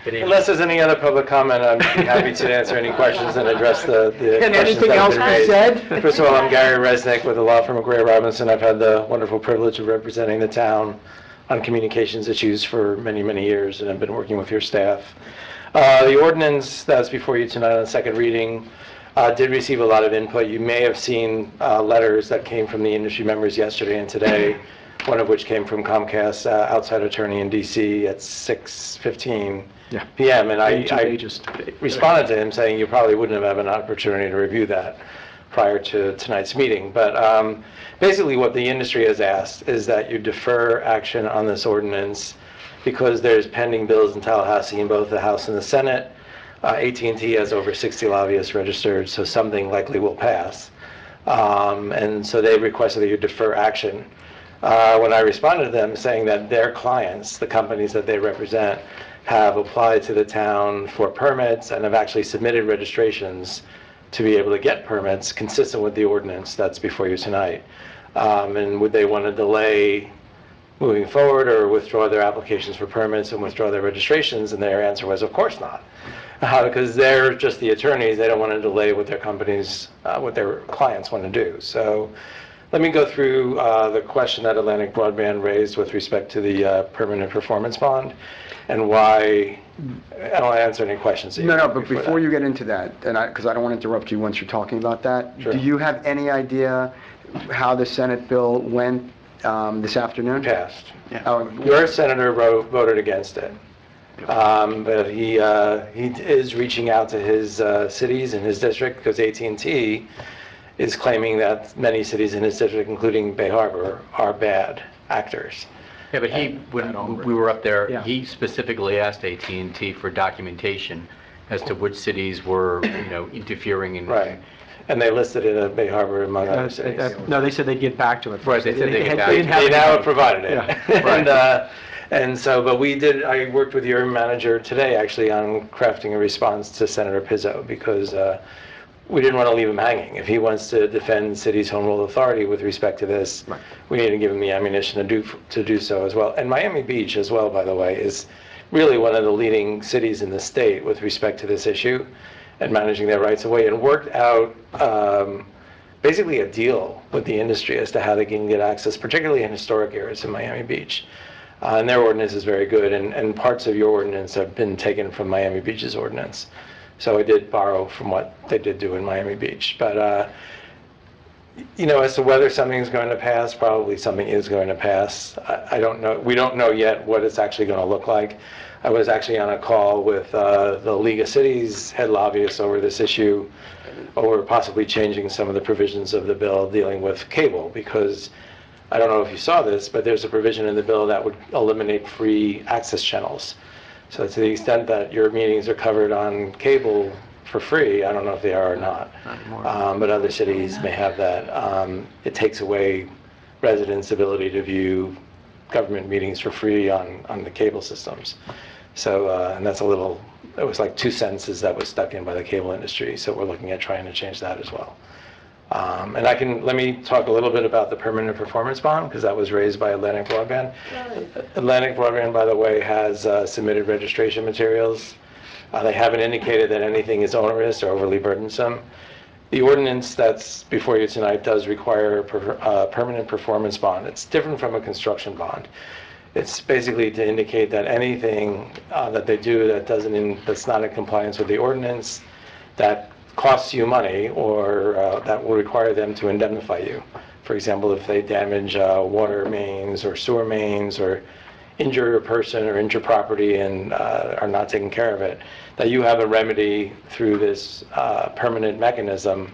Unless there's any other public comment, I'm happy to answer any questions and address the And questions anything that have else been be raised. said? First of all, I'm Gary Resnick with the law firm of Gray Robinson. I've had the wonderful privilege of representing the town on communications issues for many, many years, and I've been working with your staff. The ordinance that's before you tonight on second reading did receive a lot of input. You may have seen letters that came from the industry members yesterday and today, one of which came from Comcast outside attorney in DC at 6:15 p.m. And I responded to him saying you probably wouldn't have had an opportunity to review that prior to tonight's meeting. But basically what the industry has asked is that you defer action on this ordinance because there's pending bills in Tallahassee in both the House and the Senate. AT&T has over 60 lobbyists registered, so something likely will pass. And so they requested that you defer action. When I responded to them saying that their clients, the companies that they represent, have applied to the town for permits and have actually submitted registrations to be able to get permits consistent with the ordinance that's before you tonight. And would they want to delay moving forward or withdraw their applications for permits and withdraw their registrations? And their answer was, of course not. Because they're just the attorneys, they don't want to delay what their companies, what their clients want to do. So let me go through the question that Atlantic Broadband raised with respect to the permanent performance bond and why, I don't answer any questions. No, but before you get into that, and because I don't want to interrupt you once you're talking about that, do you have any idea how the Senate bill went this afternoon? Passed. Your senator voted against it. But he is reaching out to his cities in his district because AT&T is claiming that many cities in his district, including Bay Harbor, are bad actors. Yeah, but when we were up there, he specifically asked AT&T for documentation as to which cities were, interfering in. Right. And they listed it at Bay Harbor among other cities. No, they said they'd get back to it. Right, they said they'd get back to it. They They now have provided it. Yeah. And so, but I worked with your manager today actually on crafting a response to Senator Pizzo because we didn't want to leave him hanging. If he wants to defend city's home rule authority with respect to this, we need to give him the ammunition to do so as well. And Miami Beach as well, by the way, is really one of the leading cities in the state with respect to this issue and managing their rights of way, and worked out basically a deal with the industry as to how they can get access, particularly in historic areas in Miami Beach. And their ordinance is very good, and parts of your ordinance have been taken from Miami Beach's ordinance. So I did borrow from what they did do in Miami Beach. But, you know, as to whether something is going to pass, probably something is going to pass. I don't know. We don't know yet what it's actually going to look like. I was actually on a call with the League of Cities head lobbyists over this issue, over possibly changing some of the provisions of the bill dealing with cable, because I don't know if you saw this, but there's a provision in the bill that would eliminate free access channels. So to the extent that your meetings are covered on cable for free, I don't know if they are or not, but other cities may have that. It takes away residents' ability to view government meetings for free on the cable systems. So, and that's a little, it was like 2 sentences that was stuck in by the cable industry, so we're looking at trying to change that as well. And let me talk a little bit about the permanent performance bond, because that was raised by Atlantic Broadband. Atlantic Broadband, by the way, has submitted registration materials. They haven't indicated that anything is onerous or overly burdensome. The ordinance that's before you tonight does require a permanent performance bond. It's different from a construction bond. It's basically to indicate that anything that they do that's not in compliance with the ordinance, that costs you money, or that will require them to indemnify you. For example, if they damage water mains or sewer mains, or injure a person or injure property and are not taking care of it, that you have a remedy through this permanent mechanism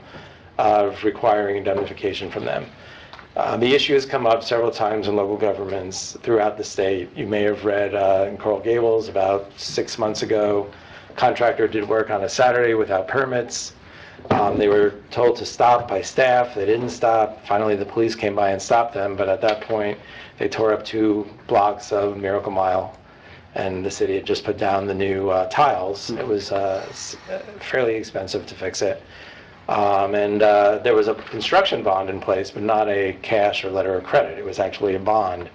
of requiring indemnification from them. The issue has come up several times in local governments throughout the state. You may have read in Coral Gables about 6 months ago, contractor did work on a Saturday without permits. They were told to stop by staff. They didn't stop. Finally, the police came by and stopped them, but at that point, they tore up 2 blocks of Miracle Mile, and the city had just put down the new tiles. It was fairly expensive to fix it. And there was a construction bond in place, but not a cash or letter of credit. It was actually a bond,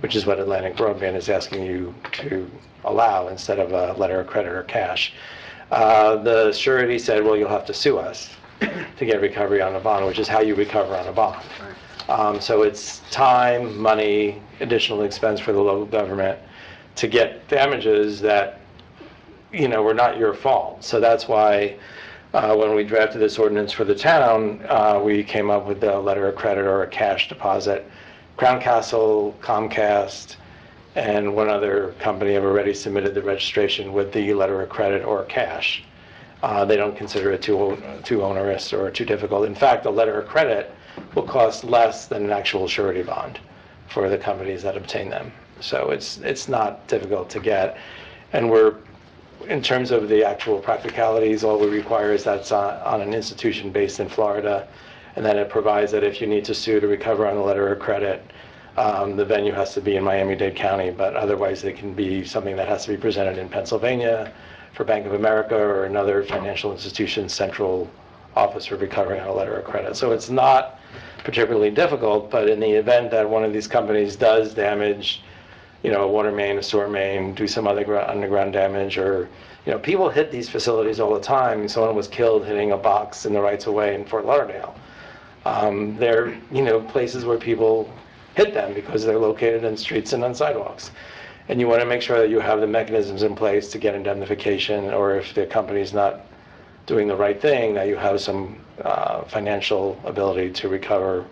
which is what Atlantic Broadband is asking you to allow instead of a letter of credit or cash. The surety said, well, you'll have to sue us to get recovery on a bond, which is how you recover on a bond. So it's time, money, additional expense for the local government to get damages that, you know, were not your fault. So that's why when we drafted this ordinance for the town, we came up with a letter of credit or a cash deposit. Crown Castle, Comcast, and one other company have already submitted the registration with the letter of credit or cash. They don't consider it too onerous or too difficult. In fact, a letter of credit will cost less than an actual surety bond for the companies that obtain them. So it's not difficult to get. And in terms of the actual practicalities, all we require is that's on an institution based in Florida, and then it provides that if you need to sue to recover on a letter of credit, the venue has to be in Miami-Dade County, but otherwise it can be something that has to be presented in Pennsylvania for Bank of America or another financial institution's central office for recovering on a letter of credit. So it's not particularly difficult, but in the event that one of these companies does damage, you know, a water main, a sewer main, do some other underground damage, or, you know, people hit these facilities all the time. Someone was killed hitting a box in the rights of way in Fort Lauderdale. They're, you know, places where people hit them because they're located in streets and on sidewalks. And you want to make sure that you have the mechanisms in place to get indemnification, or if the company's not doing the right thing, that you have some financial ability to recover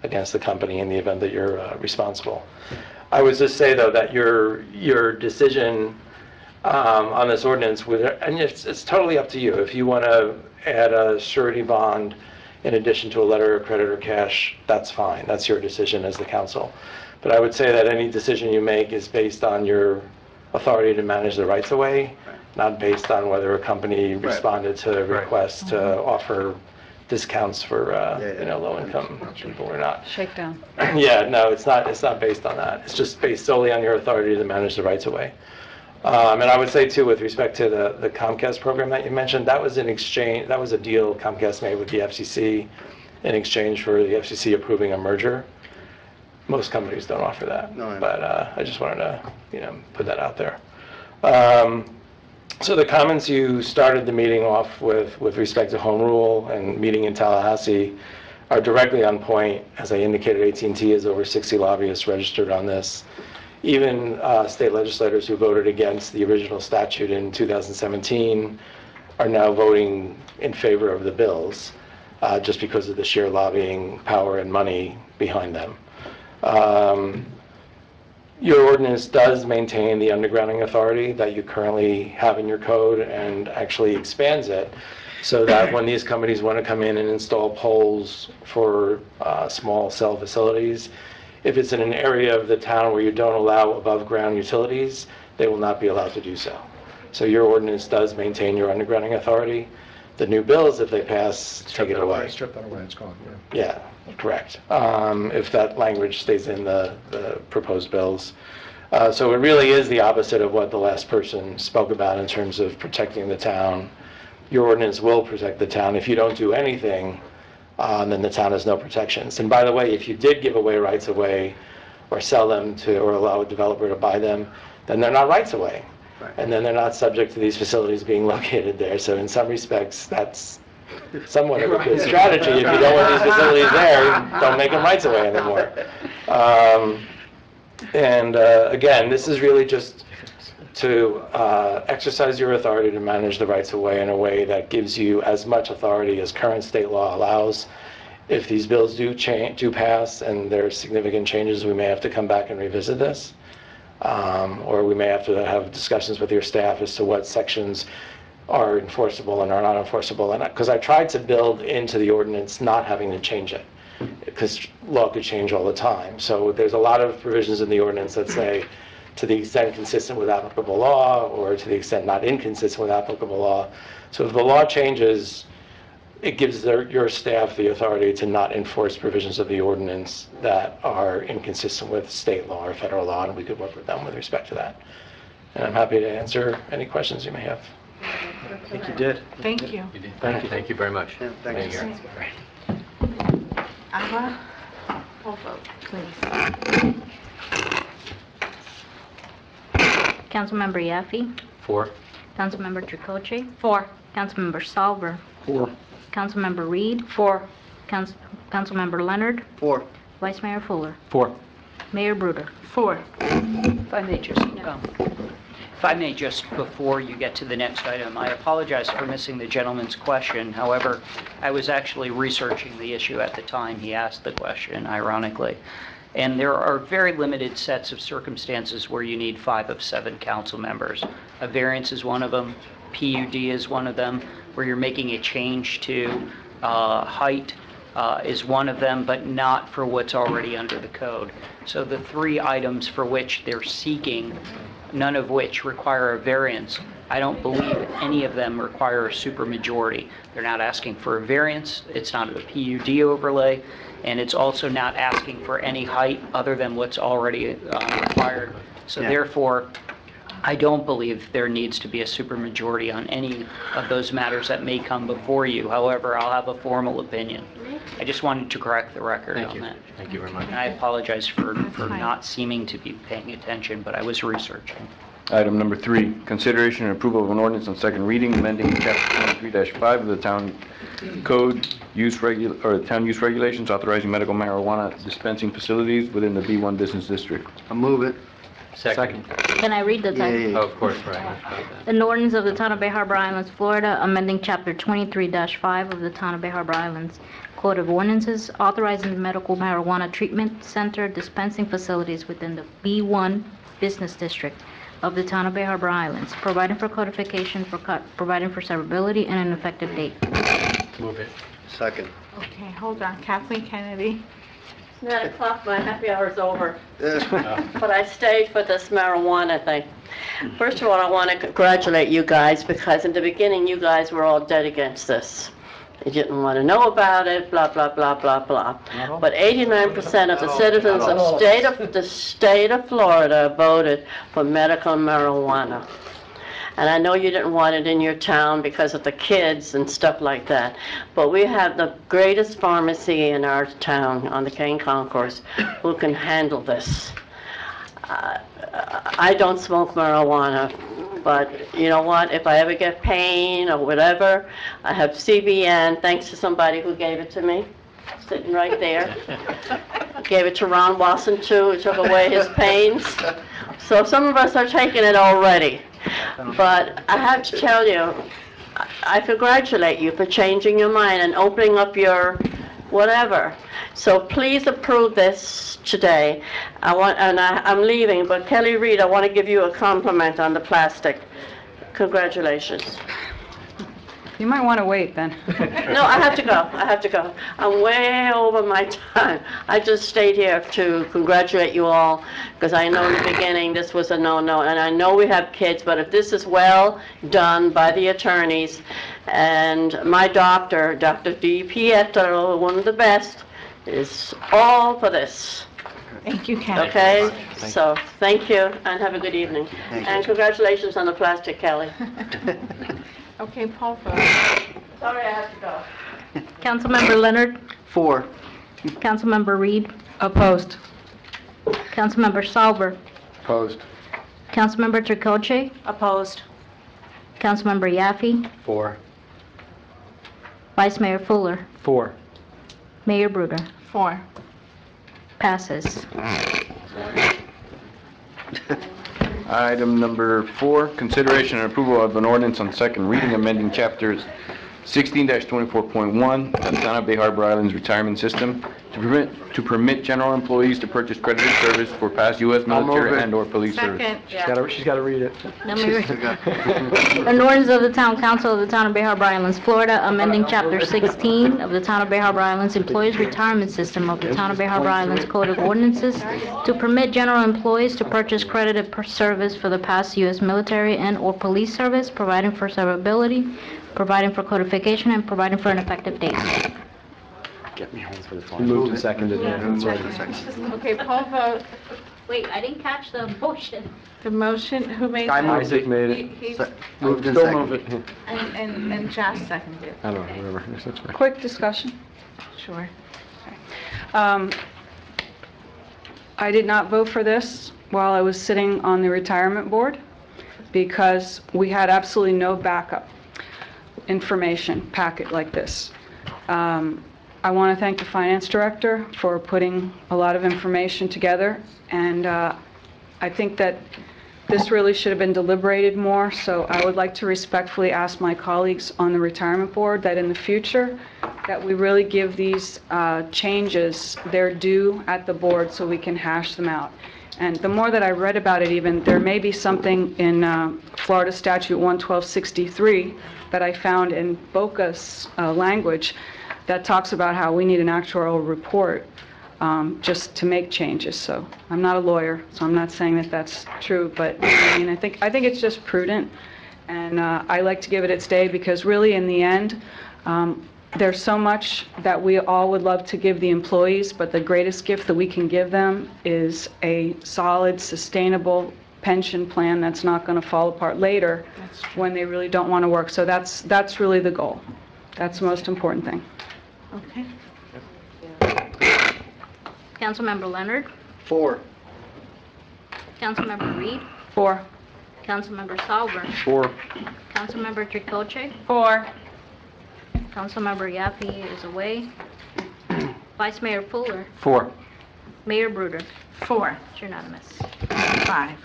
against the company in the event that you're responsible. I would just say, though, that your decision on this ordinance, and it's totally up to you. If you want to add a surety bond in addition to a letter of credit or cash, that's fine. That's your decision as the council. But I would say that any decision you make is based on your authority to manage the rights of way, not based on whether a company responded to requests to offer discounts for you know, low-income people or not. And I would say too, with respect to the Comcast program that you mentioned, that was an exchange, that was a deal Comcast made with the FCC in exchange for the FCC approving a merger. Most companies don't offer that, but I just wanted to, put that out there. So the comments you started the meeting off with respect to home rule and meeting in Tallahassee are directly on point. As I indicated, AT&T has over 60 lobbyists registered on this. Even state legislators who voted against the original statute in 2017 are now voting in favor of the bills just because of the sheer lobbying power and money behind them. Your ordinance does maintain the undergrounding authority that you currently have in your code and actually expands it so that when these companies want to come in and install poles for small cell facilities, if it's in an area of the town where you don't allow above-ground utilities, they will not be allowed to do so. So your ordinance does maintain your undergrounding authority. The new bills, if they pass, take it away. Strip that away, it's gone, Yeah, correct. If that language stays in the proposed bills. So it really is the opposite of what the last person spoke about in terms of protecting the town. Your ordinance will protect the town. If you don't do anything, then the town has no protections. And by the way, if you did give away rights away or sell them to, or allow a developer to buy them, then they're not rights away. Right. And then they're not subject to these facilities being located there. So in some respects, that's somewhat of a good strategy. If you don't want these facilities there, don't make them rights away anymore. Again, this is really just to exercise your authority to manage the rights of way in a way that gives you as much authority as current state law allows. If these bills do pass and there are significant changes, we may have to come back and revisit this. Or we may have to have discussions with your staff as to what sections are enforceable and are not enforceable. And because I tried to build into the ordinance not having to change it, because law could change all the time. So there's a lot of provisions in the ordinance that say, to the extent consistent with applicable law, or to the extent not inconsistent with applicable law. So if the law changes, it gives your staff the authority to not enforce provisions of the ordinance that are inconsistent with state law or federal law, and we could work with them with respect to that. And I'm happy to answer any questions you may have. I think you did. Thank you. You did. Thank you. Thank you very much. Yeah, thank you. Ava, full vote, please. Councilmember Yaffe. 4. Councilmember Tricoche. 4. Councilmember Salver. 4. Councilmember Reed. 4. Councilmember Leonard. 4. Vice Mayor Fuller. 4. Mayor Bruder. 4. If I may just, before you get to the next item, I apologize for missing the gentleman's question. However, I was actually researching the issue at the time he asked the question, ironically. And there are very limited sets of circumstances where you need 5 of 7 council members. A variance is one of them, PUD is one of them, where you're making a change to height is one of them, but not for what's already under the code. So the 3 items for which they're seeking, none of which require a variance, I don't believe any of them require a supermajority. They're not asking for a variance, it's not a PUD overlay, and it's also not asking for any height other than what's already required. So therefore, I don't believe there needs to be a supermajority on any of those matters that may come before you. However, I'll have a formal opinion. I just wanted to correct the record on that. Thank you very much. And I apologize for not seeming to be paying attention, but I was researching. Item number 3, consideration and approval of an ordinance on second reading, amending chapter 23-5 of the town code, town use regulations, authorizing medical marijuana dispensing facilities within the B1 business district. I'll move it. Second. Can I read the title? Oh, of course, right. An ordinance of the Town of Bay Harbor Islands, Florida, amending Chapter 23-5 of the Town of Bay Harbor Islands Code of Ordinances, authorizing the medical marijuana treatment center dispensing facilities within the B1 business district of the Town of Bay Harbor Islands, providing for codification, providing for severability, and an effective date. Move it. Second. Okay, hold on. Kathleen Kennedy. 9 o'clock, my happy hour is over. But I stayed for this marijuana thing. First of all, I want to congratulate you guys because in the beginning, you guys were all dead against this. They didn't want to know about it, blah, blah, blah, blah, blah. But 89% of the citizens of the state of Florida voted for medical marijuana. And I know you didn't want it in your town because of the kids and stuff like that, but we have the greatest pharmacy in our town on the Kane Concourse who can handle this. I don't smoke marijuana, but you know what? If I ever get pain or whatever, I have CBN, thanks to somebody who gave it to me, sitting right there. Gave it to Ron Wasson too, it took away his pains. So some of us are taking it already. But I have to tell you, I congratulate you for changing your mind and opening up your whatever. So please approve this today. I'm leaving, but Kelly Reed, I want to give you a compliment on the plastic. Congratulations. You might want to wait then. No, I have to go. I'm way over my time. I just stayed here to congratulate you all, because I know in the beginning this was a no-no, and I know we have kids, but if this is well done by the attorneys, and my doctor, Dr. Di Pietro, one of the best, is all for this. Thank you, Kelly. Okay? So, thank you, and have a good evening. And congratulations on the plastic, Kelly. Okay, Paul vote. Sorry, I have to go. Councilmember Leonard? 4. Councilmember Reed? Opposed. Councilmember Salver? Opposed. Councilmember Tricoche? Opposed. Councilmember Yaffe? 4. Vice Mayor Fuller? 4. Mayor Bruder? 4. Passes. Item number 4, consideration and approval of an ordinance on second reading amending chapters 16-24.1 of the Town of Bay Harbor Islands Retirement System to permit general employees to purchase credited service for past U.S. military and/or police service. Second. She's got to read it. Let me read. An ordinance of the Town Council of the Town of Bay Harbor Islands, Florida, amending Chapter 16 of the Town of Bay Harbor Islands Employees Retirement System of the Town of Bay Harbor Islands Code of Ordinances to permit general employees to purchase credited service for the past U.S. military and/or police service, providing for severability, providing for codification, and providing for an effective date. Get me home for the phone. Moved and seconded. Okay, Paul vote. Wait, I didn't catch the motion. The motion, who made I that? moved it. Made it. He- Moved and Still move seconded. it. And Josh seconded. I don't know, whatever. That's fine. Quick discussion. Sure. I did not vote for this while I was sitting on the retirement board because we had absolutely no backup information packet like this. I want to thank the finance director for putting a lot of information together, and I think that this really should have been deliberated more, so I would like to respectfully ask my colleagues on the retirement board that in the future, that we really give these changes their due at the board so we can hash them out. And the more that I read about it even, there may be something in Florida Statute 11263 that I found in Boca's language that talks about how we need an actuarial report just to make changes. So I'm not a lawyer, so I'm not saying that that's true, but I mean, I think it's just prudent, and I like to give it its day because really in the end, there's so much that we all would love to give the employees, but the greatest gift that we can give them is a solid, sustainable pension plan that's not going to fall apart later when they really don't want to work. So that's really the goal. That's the most important thing. Okay. Councilmember Leonard? 4. Councilmember Reed? 4. Councilmember Salver? 4. Councilmember Tricoche? 4. Councilmember Yaffe is away. Vice Mayor Fuller? 4. Mayor Bruder? 4. It's unanimous. 5.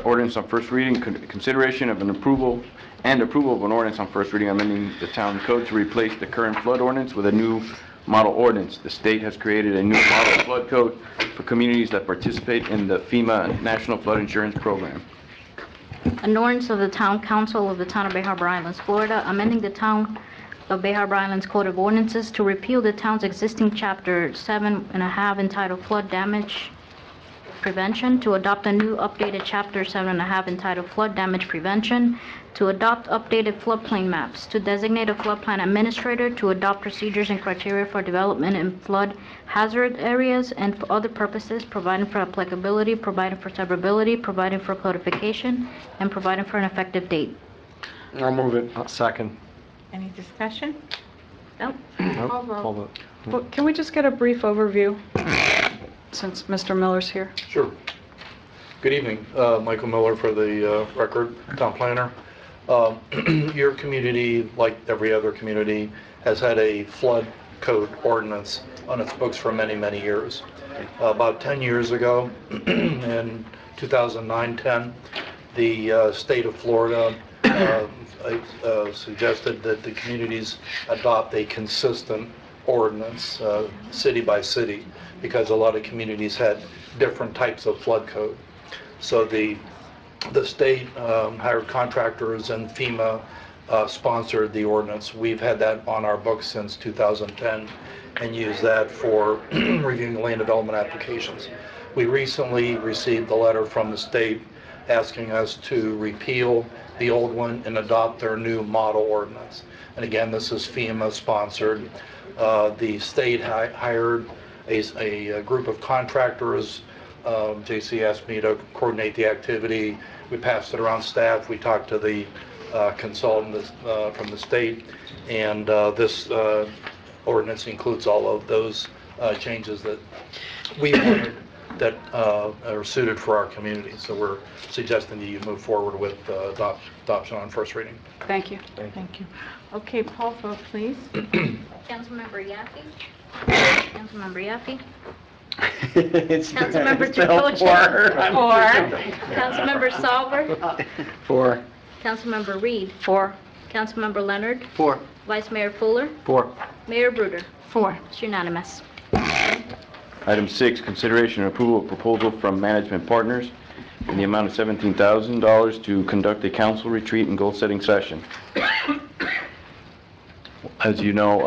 Ordinance on first reading, consideration of an approval of an ordinance on first reading amending the town code to replace the current flood ordinance with a new model ordinance. The state has created a new model flood code for communities that participate in the FEMA National Flood Insurance Program. An ordinance of the Town Council of the Town of Bay Harbor Islands, Florida, amending the Town of Bay Harbor Islands Code of Ordinances to repeal the town's existing Chapter 7.5 entitled Flood Damage prevention, to adopt a new updated Chapter 7.5 entitled Flood Damage Prevention, to adopt updated floodplain maps, to designate a floodplain administrator, to adopt procedures and criteria for development in flood hazard areas, and for other purposes, providing for applicability, providing for severability, providing for codification, and providing for an effective date. I'll move it. Second. Any discussion? Nope. Call vote. Well, can we just get a brief overview, since Mr. Miller's here? Sure. Good evening. Michael Miller for the record, town planner. Your community, like every other community, has had a flood code ordinance on its books for many, many years. About 10 years ago, in 2009-10, the state of Florida suggested that the communities adopt a consistent ordinance, city by city, because a lot of communities had different types of flood code. So the state hired contractors and FEMA sponsored the ordinance. We've had that on our books since 2010 and use that for reviewing land development applications. We recently received a letter from the state asking us to repeal the old one and adopt their new model ordinance. And again, this is FEMA sponsored. The state hired a group of contractors. JC asked me to coordinate the activity. We passed it around staff. We talked to the consultant from the state, and this ordinance includes all of those changes that we wanted that are suited for our community. So we're suggesting that you move forward with adoption on first reading. Thank you. Thank you. Okay, poll vote, please. Councilmember Yaffe? Councilmember Yaffe? Councilmember Chakotay? 4. Councilmember Salver? 4. Councilmember Reed? 4. Councilmember Leonard? 4. Vice Mayor Fuller? 4. Mayor Bruder? 4. It's unanimous. Item 6, consideration and approval of proposal from Management Partners in the amount of $17,000 to conduct a council retreat and goal-setting session. As you know,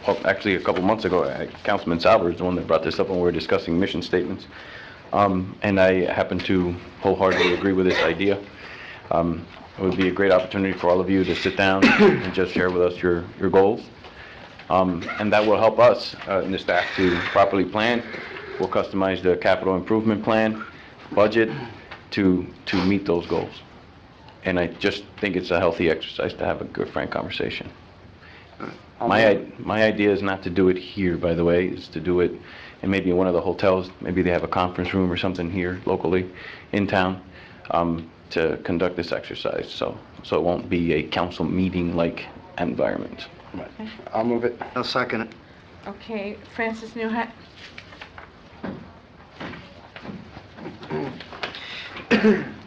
well, actually a couple months ago, Councilman Salver is the one that brought this up when we were discussing mission statements. And I happen to wholeheartedly agree with this idea. It would be a great opportunity for all of you to sit down and just share with us your goals. And that will help us in the staff to properly plan. We'll customize the capital improvement plan, budget to meet those goals. And I just think it's a healthy exercise to have a good, frank conversation. My idea is not to do it here, by the way, is to do it in maybe one of the hotels. Maybe they have a conference room or something here locally in town to conduct this exercise. So it won't be a council meeting-like environment. Okay. I'll move it. I'll second it. Okay, Francis Newhat?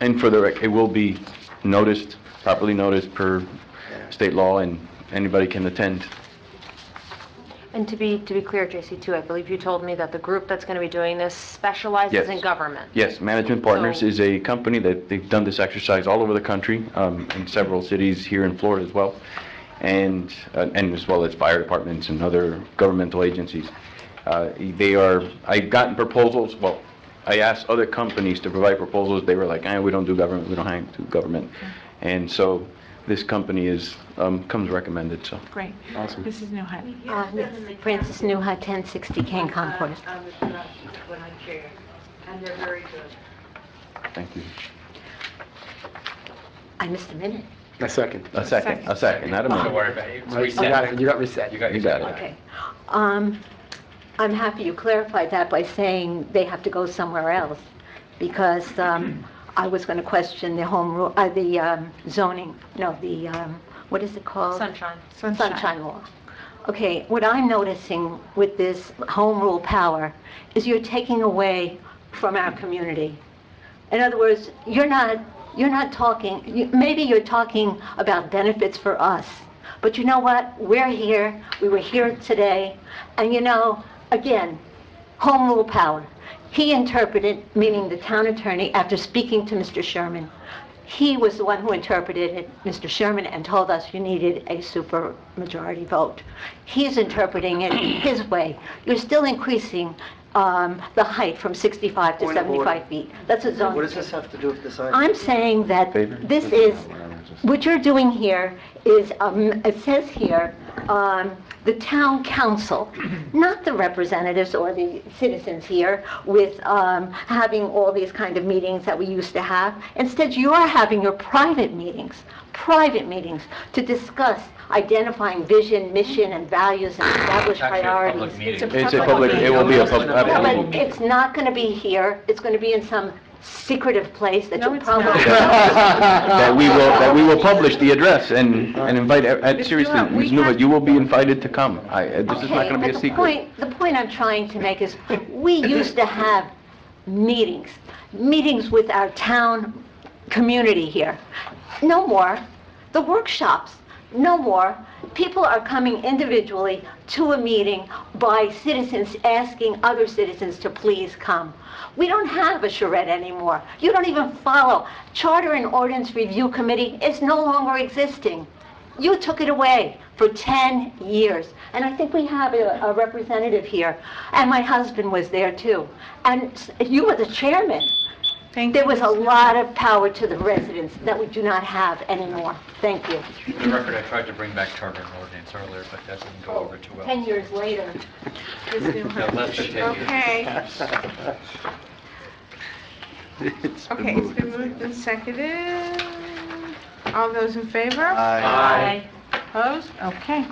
And for the record, it will be noticed, properly noticed per state law, and anybody can attend. And to be clear, JC, too, I believe you told me that the group that's going to be doing this specializes Yes. in government. Yes, Management Partners So- is a company that they've done this exercise all over the country, in several cities here in Florida as well, and as well as fire departments and other governmental agencies. I've gotten proposals, well, I asked other companies to provide proposals. They were like, we don't do government, we don't hang to government. And so this company comes recommended, so. Great. Awesome. Mrs. Newhat? Francis Newhat, 1060 Kane Concourse. When I chair, and they're very good. Thank you. I missed a minute. A second. A second, not a minute. Don't worry about it. It's You reset. got it. You got reset. You got You got it. Okay. I'm happy you clarified that by saying they have to go somewhere else, because I was going to question the home rule, the zoning, no, the, what is it called? Sunshine. Sunshine law. Okay, what I'm noticing with this home rule power is you're taking away from our community. In other words, you're not talking, maybe you're talking about benefits for us, but you know what? We're here, we were here today, and again, home rule power. He interpreted, meaning the town attorney, after speaking to Mr. Sherman, He was the one who interpreted it, Mr. Sherman, and told us you needed a super majority vote. He's interpreting it his way. You're still increasing the height from 65 to 75 feet. That's a zone. What does this have to do with this item? I'm saying that this is, what you're doing here is, it says here, the town council, not the representatives or the citizens here with having all these kind of meetings that we used to have. Instead, you are having your private meetings to discuss identifying vision, mission, and values and establish priorities. It's a public, it will be a public, absolutely. But it's not going to be here. It's going to be in some secretive place that you'll probably... That we will publish the address and invite, seriously, Ms. Newman, you will be invited to come. This is not going to be a secret. The point I'm trying to make is, we used to have meetings with our town community here. No more. The workshops, no more. People are coming individually to a meeting by citizens asking other citizens to please come. We don't have a charrette anymore. You don't even follow. Charter and Ordinance Review Committee is no longer existing. You took it away for 10 years. And I think we have a representative here. And my husband was there too. And you were the chairman. There was a lot of power to the residents that we do not have anymore. Thank you. For the record, I tried to bring back charter and ordinance earlier, but that didn't go over too well. 10 years later. No, less than 10 years. Okay. Okay, it's been moved and seconded. All those in favor? Aye. Opposed? Okay.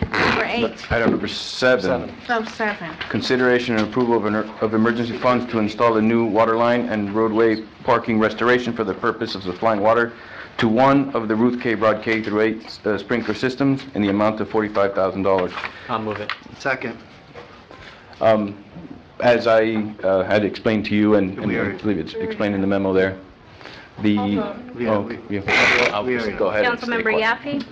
Number 8. Item number 7. No, 7. Consideration and approval of emergency funds to install a new water line and roadway parking restoration for the purpose of supplying water to one of the Ruth K. Broad K through 8 sprinkler systems in the amount of $45,000. I'll move it. Second. As I had explained to you, and I believe it's explained in the memo there, the... I'll go ahead and Councilmember Yaffe?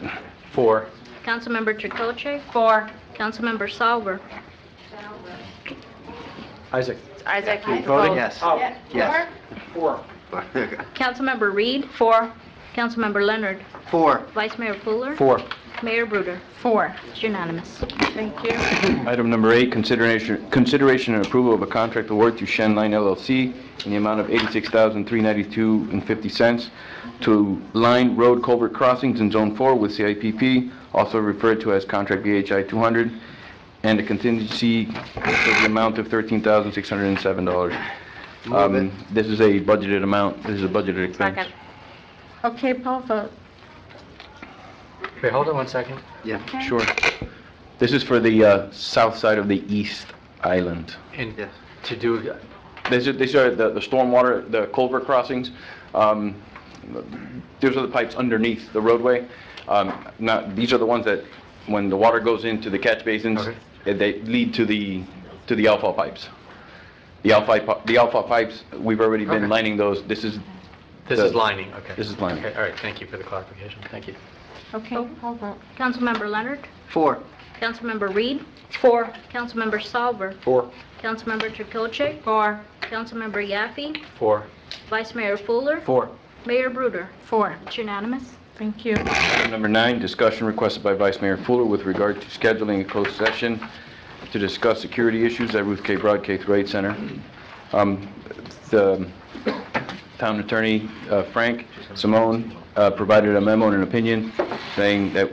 4. Councilmember Tricocci? 4. Councilmember Salver? Isaac. Isaac, you Voting? vote. Yes. Yes. 4. Councilmember Reed? 4. Councilmember Leonard? 4. Vice Mayor Fuller? 4. Mayor Bruder? 4. It's unanimous. Thank you. Item number 8, consideration and approval of a contract award to Shen Line LLC in the amount of $86,392.50 to line road culvert crossings in Zone 4 with CIPP, also referred to as Contract BHI 200, and a contingency for the amount of $13,607. This is a budgeted amount. This is a budgeted expense. Second. Okay, Paul, vote. Wait, hold on one second. Yeah. Okay. Sure. This is for the south side of the East Island. And to do, These are the stormwater, the culvert crossings. These are the pipes underneath the roadway. These are the ones that, when the water goes into the catch basins, they lead to the outfall pipes. The outfall pipes, we've already been lining those. This is lining, okay. This is lining. Okay, all right, thank you for the clarification. Thank you. Okay, Paul, vote. Councilmember Leonard? 4. Councilmember Reed? 4. Councilmember Salver? 4. Councilmember Tricocci? 4. Councilmember Yaffe? 4. Vice Mayor Fuller? 4. Mayor Bruder? 4. It's unanimous. Thank you. Item number 9, discussion requested by Vice Mayor Fuller with regard to scheduling a closed session to discuss security issues at Ruth K. Broad K through 8 Center. The town attorney, Frank Simone, provided a memo and an opinion saying that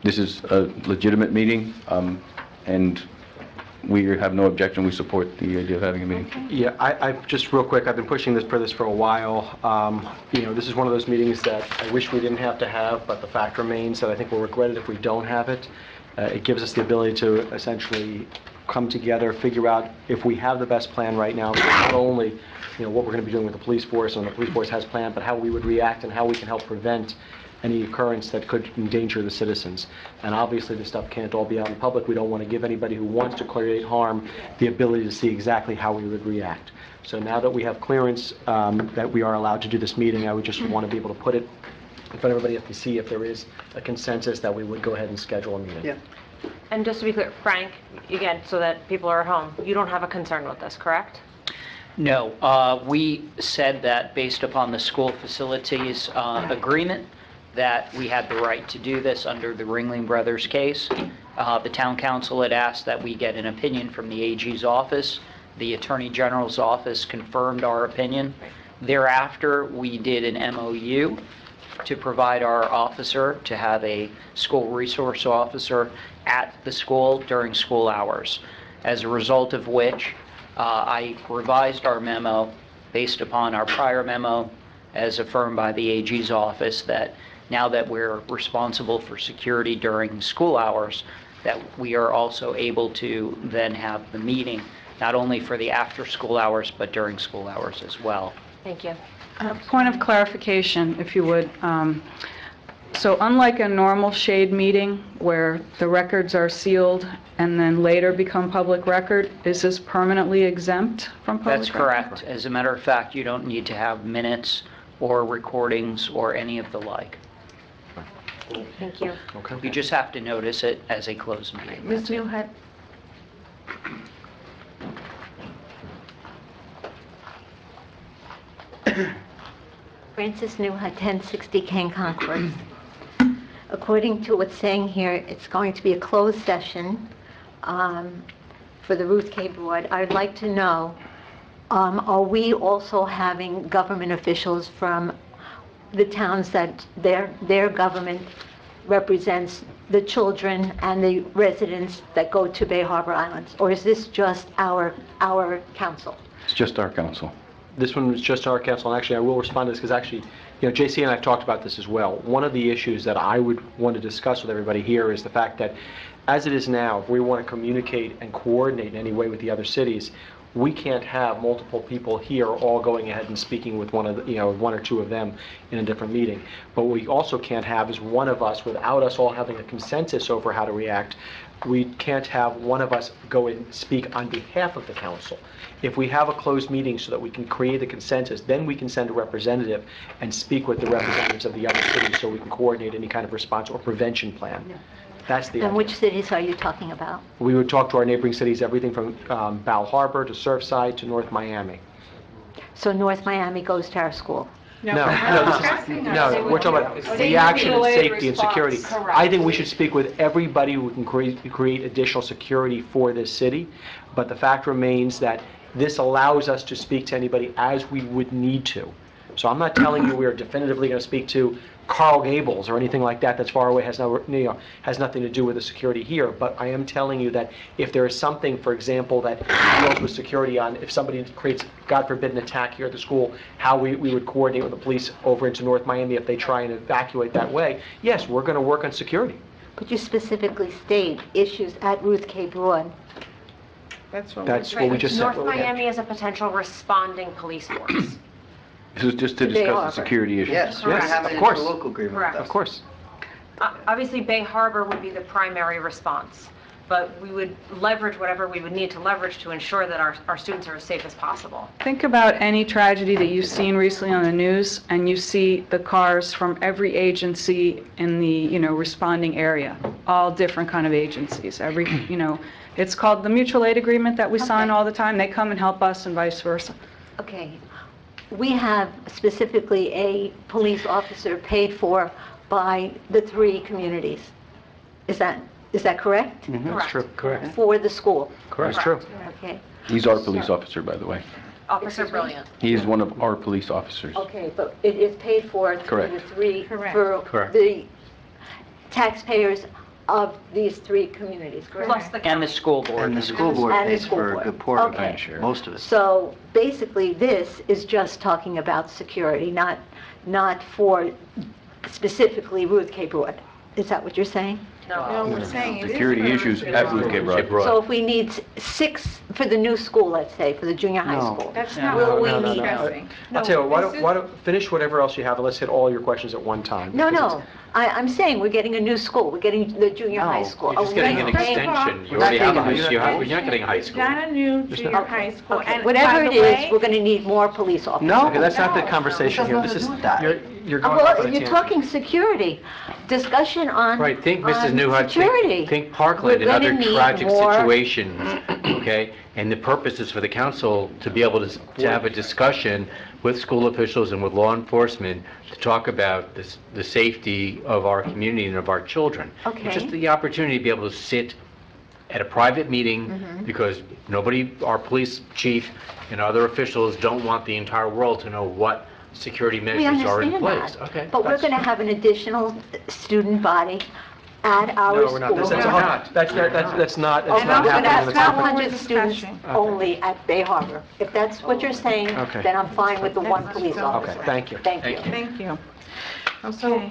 this is a legitimate meeting, and we have no objection. We support the idea of having a meeting. Yeah, I just real quick, I've been pushing this for a while. This is one of those meetings that I wish we didn't have to have, but the fact remains that I think we'll regret it if we don't have it. It gives us the ability to essentially come together, figure out if we have the best plan right now, not only what we're going to be doing with the police force, and the police force has planned, but how we would react and how we can help prevent any occurrence that could endanger the citizens. And obviously this stuff can't all be out in public. We don't want to give anybody who wants to create harm the ability to see exactly how we would react. So now that we have clearance that we are allowed to do this meeting, I would just want to be able to put it in front of everybody to see if there is a consensus that we would go ahead and schedule a meeting. Yeah. And just to be clear, Frank, again, so that people are at home, you don't have a concern with this, correct? No, we said that based upon the school facilities agreement, that we had the right to do this under the Ringling Brothers case. The town council had asked that we get an opinion from the AG's office. The Attorney General's office confirmed our opinion. Thereafter, we did an MOU to provide our officer to have a school resource officer at the school during school hours. As a result of which, I revised our memo based upon our prior memo as affirmed by the AG's office that now that we're responsible for security during school hours, that we are also able to then have the meeting, not only for the after-school hours, but during school hours as well. Thank you. Point of clarification, if you would. So unlike a normal shade meeting where the records are sealed and then later become public record, is this permanently exempt from public record? That's correct. As a matter of fact, you don't need to have minutes or recordings or any of the like. Thank you. Okay. You just have to notice it as a closed meeting. Ms. Newhut? Francis Newhut, 1060 Kane Concourse. According to what's saying here, it's going to be a closed session for the Ruth K. Board. I would like to know, are we also having government officials from the towns that their government represents the children and the residents that go to Bay Harbor Islands? Or is this just our council? It's just our council. This one was just our council, and actually I will respond to this because actually, JC and I have talked about this as well. One of the issues that I would want to discuss with everybody here is the fact that as it is now, if we want to communicate and coordinate in any way with the other cities, we can't have multiple people here all going ahead and speaking with one or two of them in a different meeting. But what we also can't have is one of us, without us all having a consensus over how to react, we can't have one of us go and speak on behalf of the council. If we have a closed meeting so that we can create a consensus, then we can send a representative and speak with the representatives of the other cities so we can coordinate any kind of response or prevention plan. That's the And idea. which cities are you talking about? We would talk to our neighboring cities, everything from Bal Harbor to Surfside to North Miami. So North Miami goes to our school? No, we're talking about reaction and safety and security. I think we should speak with everybody who can create additional security for this city, but the fact remains that this allows us to speak to anybody as we would need to. So I'm not telling you we are definitively going to speak to Carl Gables or anything like that that's far away, has nothing to do with the security here, but I am telling you that if there is something, for example, that deals with security on, if somebody creates, God forbid, an attack here at the school, how we would coordinate with the police over into North Miami if they try and evacuate that way, yes, we're going to work on security. But you specifically state issues at Ruth K. Broad. That's what we just said. North Miami is a potential responding police force. This is just to Bay discuss the Harbor. security issues. Yes, we Correct. have an Of course. interlocal agreement with Correct. them. Of course. Obviously, Bay Harbor would be the primary response, but we would leverage whatever we would need to leverage to ensure that our students are as safe as possible. Think about any tragedy that you've seen recently on the news, and you see the cars from every agency in the, responding area, all different kind of agencies. It's called the mutual aid agreement that we sign all the time. They come and help us and vice versa. Okay. We have specifically a police officer paid for by the three communities. Is that correct? That's true. Correct. For the school? Correct. That's true. Okay. He's our police officer, by the way. Officer Brilliant. He is one of our police officers. Okay, but it is paid for through Correct. the three, Correct. for Correct. the taxpayers of these three communities, correct? Plus the And the school board. And the school board And the pays school for a board. good portion, Okay. most of it. So basically, this is just talking about security, not for specifically Ruth K. Broad. Is that what you're saying? No, we're saying it is. Security issues at Ruth K. Broad. So if we need 6 for the new school, let's say, for the junior high No. school. That's not Will what we we're need? discussing. I'll tell you, what, this is- why don't finish whatever else you have, and let's hit all your questions at one time. No, because no. I'm saying we're getting a new school. We're getting the junior high school. You're just getting an extension. You already have a high school. You're not getting a high school. Not a new junior high school. Okay, And whatever by it the is, way- we're going to need more police officers. No. Okay, that's not the No. conversation here. This is, you're going off on Well, a you're tangent. talking security, discussion on Right, think Mrs. on Newhut, security. think Parkland and We're other gonna need tragic more- situations okay? And the purpose is for the council to be able to have a discussion with school officials and with law enforcement to talk about the safety of our community and of our children. Okay. Just the opportunity to be able to sit at a private meeting, because our police chief and other officials don't want the entire world to know what security We measures are in understand place. that. Okay. But we're going to have an additional student body at our No, school. we're not. That's not And happening. that's That's not- 100 students only at Bay Harbor. If that's what you're saying, Okay. then I'm fine with the one police officer. Okay, thank you. Thank you. Thank you.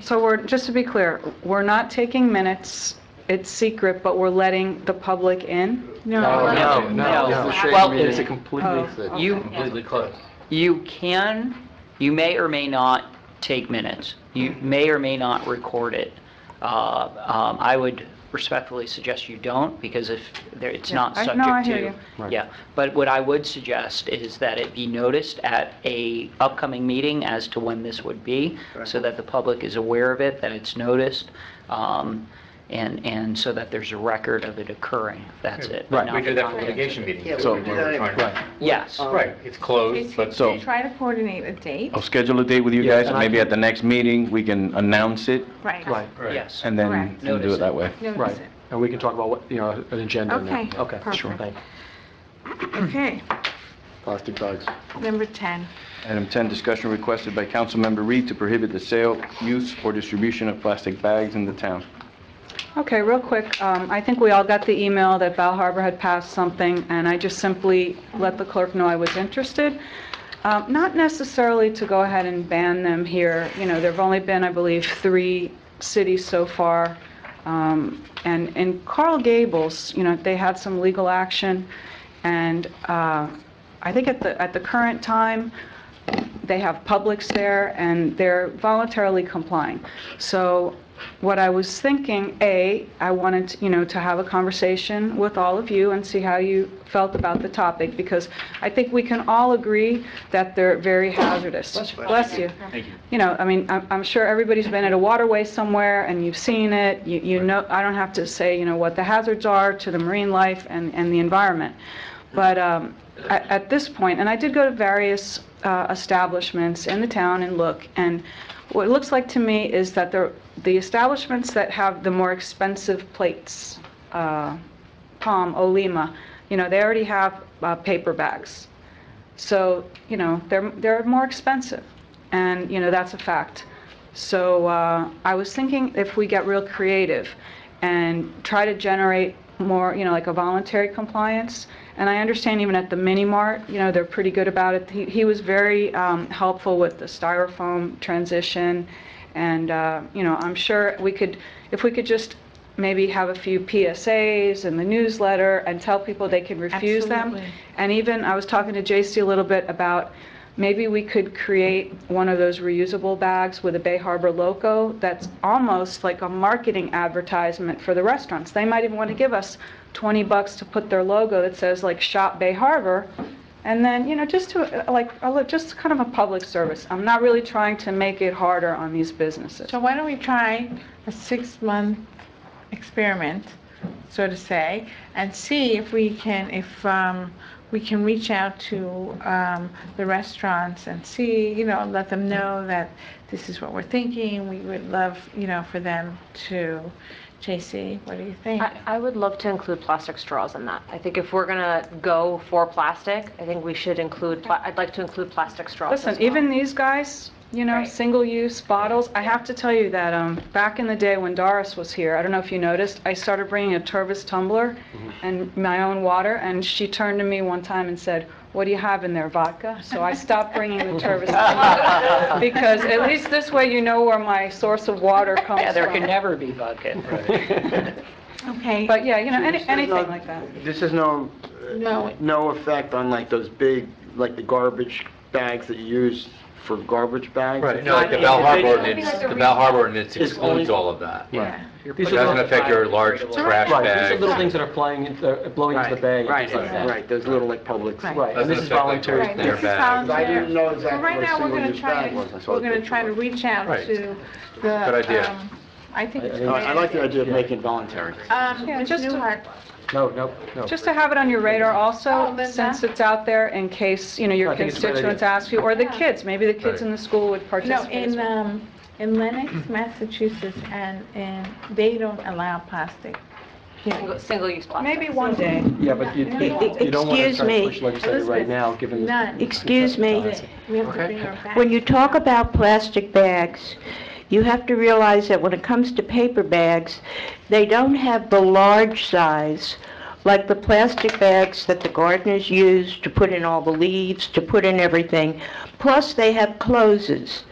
So we're, just to be clear, we're not taking minutes, it's secret, but we're letting the public in? No. Well, it's a completely, Completely closed. You may or may not take minutes. You may or may not record it. I would respectfully suggest you don't, because if it's not subject no, I to... hear you. Yeah, but what I would suggest is that it be noticed at a upcoming meeting as to when this would be, so that the public is aware of it, that it's noticed, and so that there's a record of it occurring. That's it. Right. Not We do the that for contents. litigation meetings. Yeah, So we do we're that trying to- right. Yes. Right, it's closed, but So- Try to coordinate a date. I'll schedule a date with you Yeah, guys, and and maybe at the next meeting, we can announce it, Right. Yes. and then Correct. we'll do it that way. Notice right. it. And we can talk about what, an agenda. and that. Okay, Okay, sure, perfect. thank you. Okay, Plastic bags. number 10. Item 10, discussion requested by Councilmember Reed to prohibit the sale, use, or distribution of plastic bags in the town. Okay, real quick, I think we all got the email that Bal Harbor had passed something, and I just simply let the clerk know I was interested. Not necessarily to go ahead and ban them here. There have only been, I believe, 3 cities so far. And in Coral Gables, they had some legal action, and I think at the current time, they have Publix there, and they're voluntarily complying. So what I was thinking, I wanted to have a conversation with all of you and see how you felt about the topic, because I think we can all agree that they're very hazardous. Bless you. Thank you. I'm sure everybody's been at a waterway somewhere and you've seen it. You know, I don't have to say, what the hazards are to the marine life and the environment. But at this point, and I did go to various establishments in the town and look, and what it looks like to me is that the establishments that have the more expensive plates, Palm, Olima, they already have paper bags. So, they're more expensive, and, that's a fact. So I was thinking if we get real creative and try to generate more, like a voluntary compliance. And I understand even at the Mini Mart, they're pretty good about it. He was very helpful with the styrofoam transition. And, I'm sure if we could just maybe have a few PSAs in the newsletter and tell people they can refuse them. Absolutely. And even, I was talking to JC a little bit about maybe we could create one of those reusable bags with a Bay Harbor logo that's almost like a marketing advertisement for the restaurants. They might even want to give us $20 to put their logo that says like Shop Bay Harbor. And then, just just kind of a public service. I'm not really trying to make it harder on these businesses. So why don't we try a 6-month experiment, so to say, and see if we can reach out to the restaurants and see, let them know that this is what we're thinking. We would love, for them to. JC, what do you think? I would love to include plastic straws in that. I think if we're gonna go for plastic, I think we should include, I'd like to include plastic straws as Listen, well. even these guys, Right. single-use bottles, I have to tell you that back in the day when Doris was here, I don't know if you noticed, I started bringing a Tervis tumbler and my own water, and she turned to me one time and said, "What do you have in there, vodka?" So I stopped bringing the Tervis tumbler, because at least this way you know where my source of water comes from. Yeah, there can never be vodka. Okay. But yeah, anything like that. This has no effect on like those big, like the garbage bags that you use for garbage bags? Right, no, like the Bal Harbor ordinance excludes all of that. Yeah. It doesn't affect your large trash Right, these are bags. little things that are blowing into the bag. Right, right, those little like Publix. Right, and this is voluntary. Right, this is voluntary. I didn't know exactly Well, right what a now, we're gonna single-use try bag was. I saw we're the gonna picture. try to reach out Right. to Good idea. I think it's I like the idea of making it voluntary. Ms. just to- Newhart, No. Just to have it on your radar also, Linda? since it's out there in case, your I think it's a great constituents idea. ask you, or the kids, maybe the kids in the school would no, participate as well. in Lenox, Massachusetts, and they don't allow plastic. Single-use plastic. Maybe one day. Yeah, but you don't want to Excuse try to me. push legislation right now, given the... None. Excuse me. We have to bring her back. When you talk about plastic bags, you have to realize that when it comes to paper bags, they don't have the large size, like the plastic bags that the gardeners use to put in all the leaves, to put in everything. Plus, they have closes.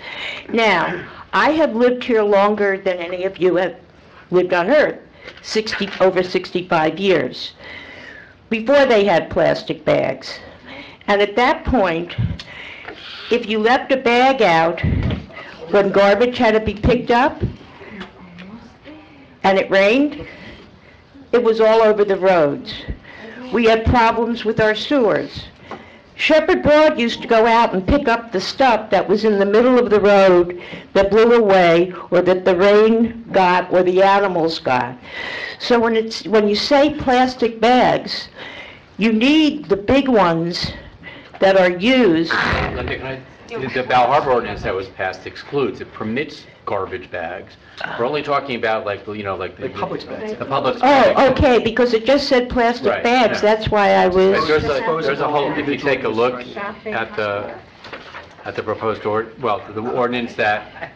Now, I have lived here longer than any of you have lived on Earth, over 65 years, before they had plastic bags. And at that point, if you left a bag out when garbage had to be picked up and it rained, it was all over the roads. We had problems with our sewers. Shepherd Broad used to go out and pick up the stuff that was in the middle of the road that blew away, or that the rain got, or the animals got. So when you say plastic bags, you need the big ones that are used. Linda, the Bal Harbor ordinance that was passed excludes, it permits garbage bags. We're only talking about like the Publix bags. The Publix bags. Oh, okay, because it just said plastic Right, bags, yeah. that's why I was... There's a whole, if you take a look at the proposed the ordinance that,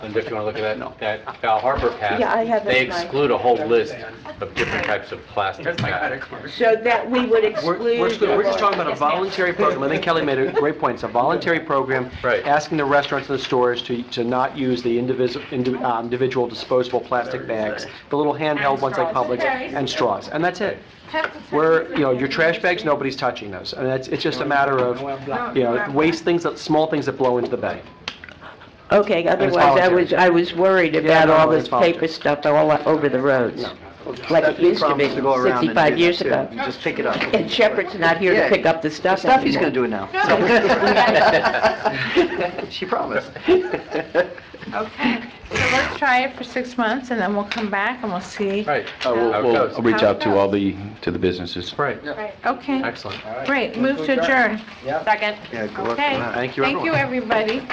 Linda, if you want to look at that Bal Harbor passed, Yeah, I have it they in my- exclude a whole list of different types of plastic bags. So that we would We're just talking about a voluntary program. I think Kelly made a great point. It's a voluntary program, asking the restaurants and the stores to not use the individual disposable plastic bags, the little handheld ones like Publix, and straws, and that's it. Your trash bags, nobody's touching those. And it's just a matter of, small things that blow into the bay. Okay, it's otherwise voluntary. I was worried Yeah, about no, all it's this voluntary. paper stuff all over the roads, like it used to be 65 years ago. Just pick it up. And Shepherd's not here to Yeah. pick up the stuff Stuff he's anymore. going to do it now. She promised. Okay, so let's try it for 6 months, and then we'll come back and we'll see. Right. We'll reach out to all the businesses. Right. Okay. Excellent. Great, move to adjourn. Second. Yeah, good luck Okay. on that. Thank you, Thank you, everybody.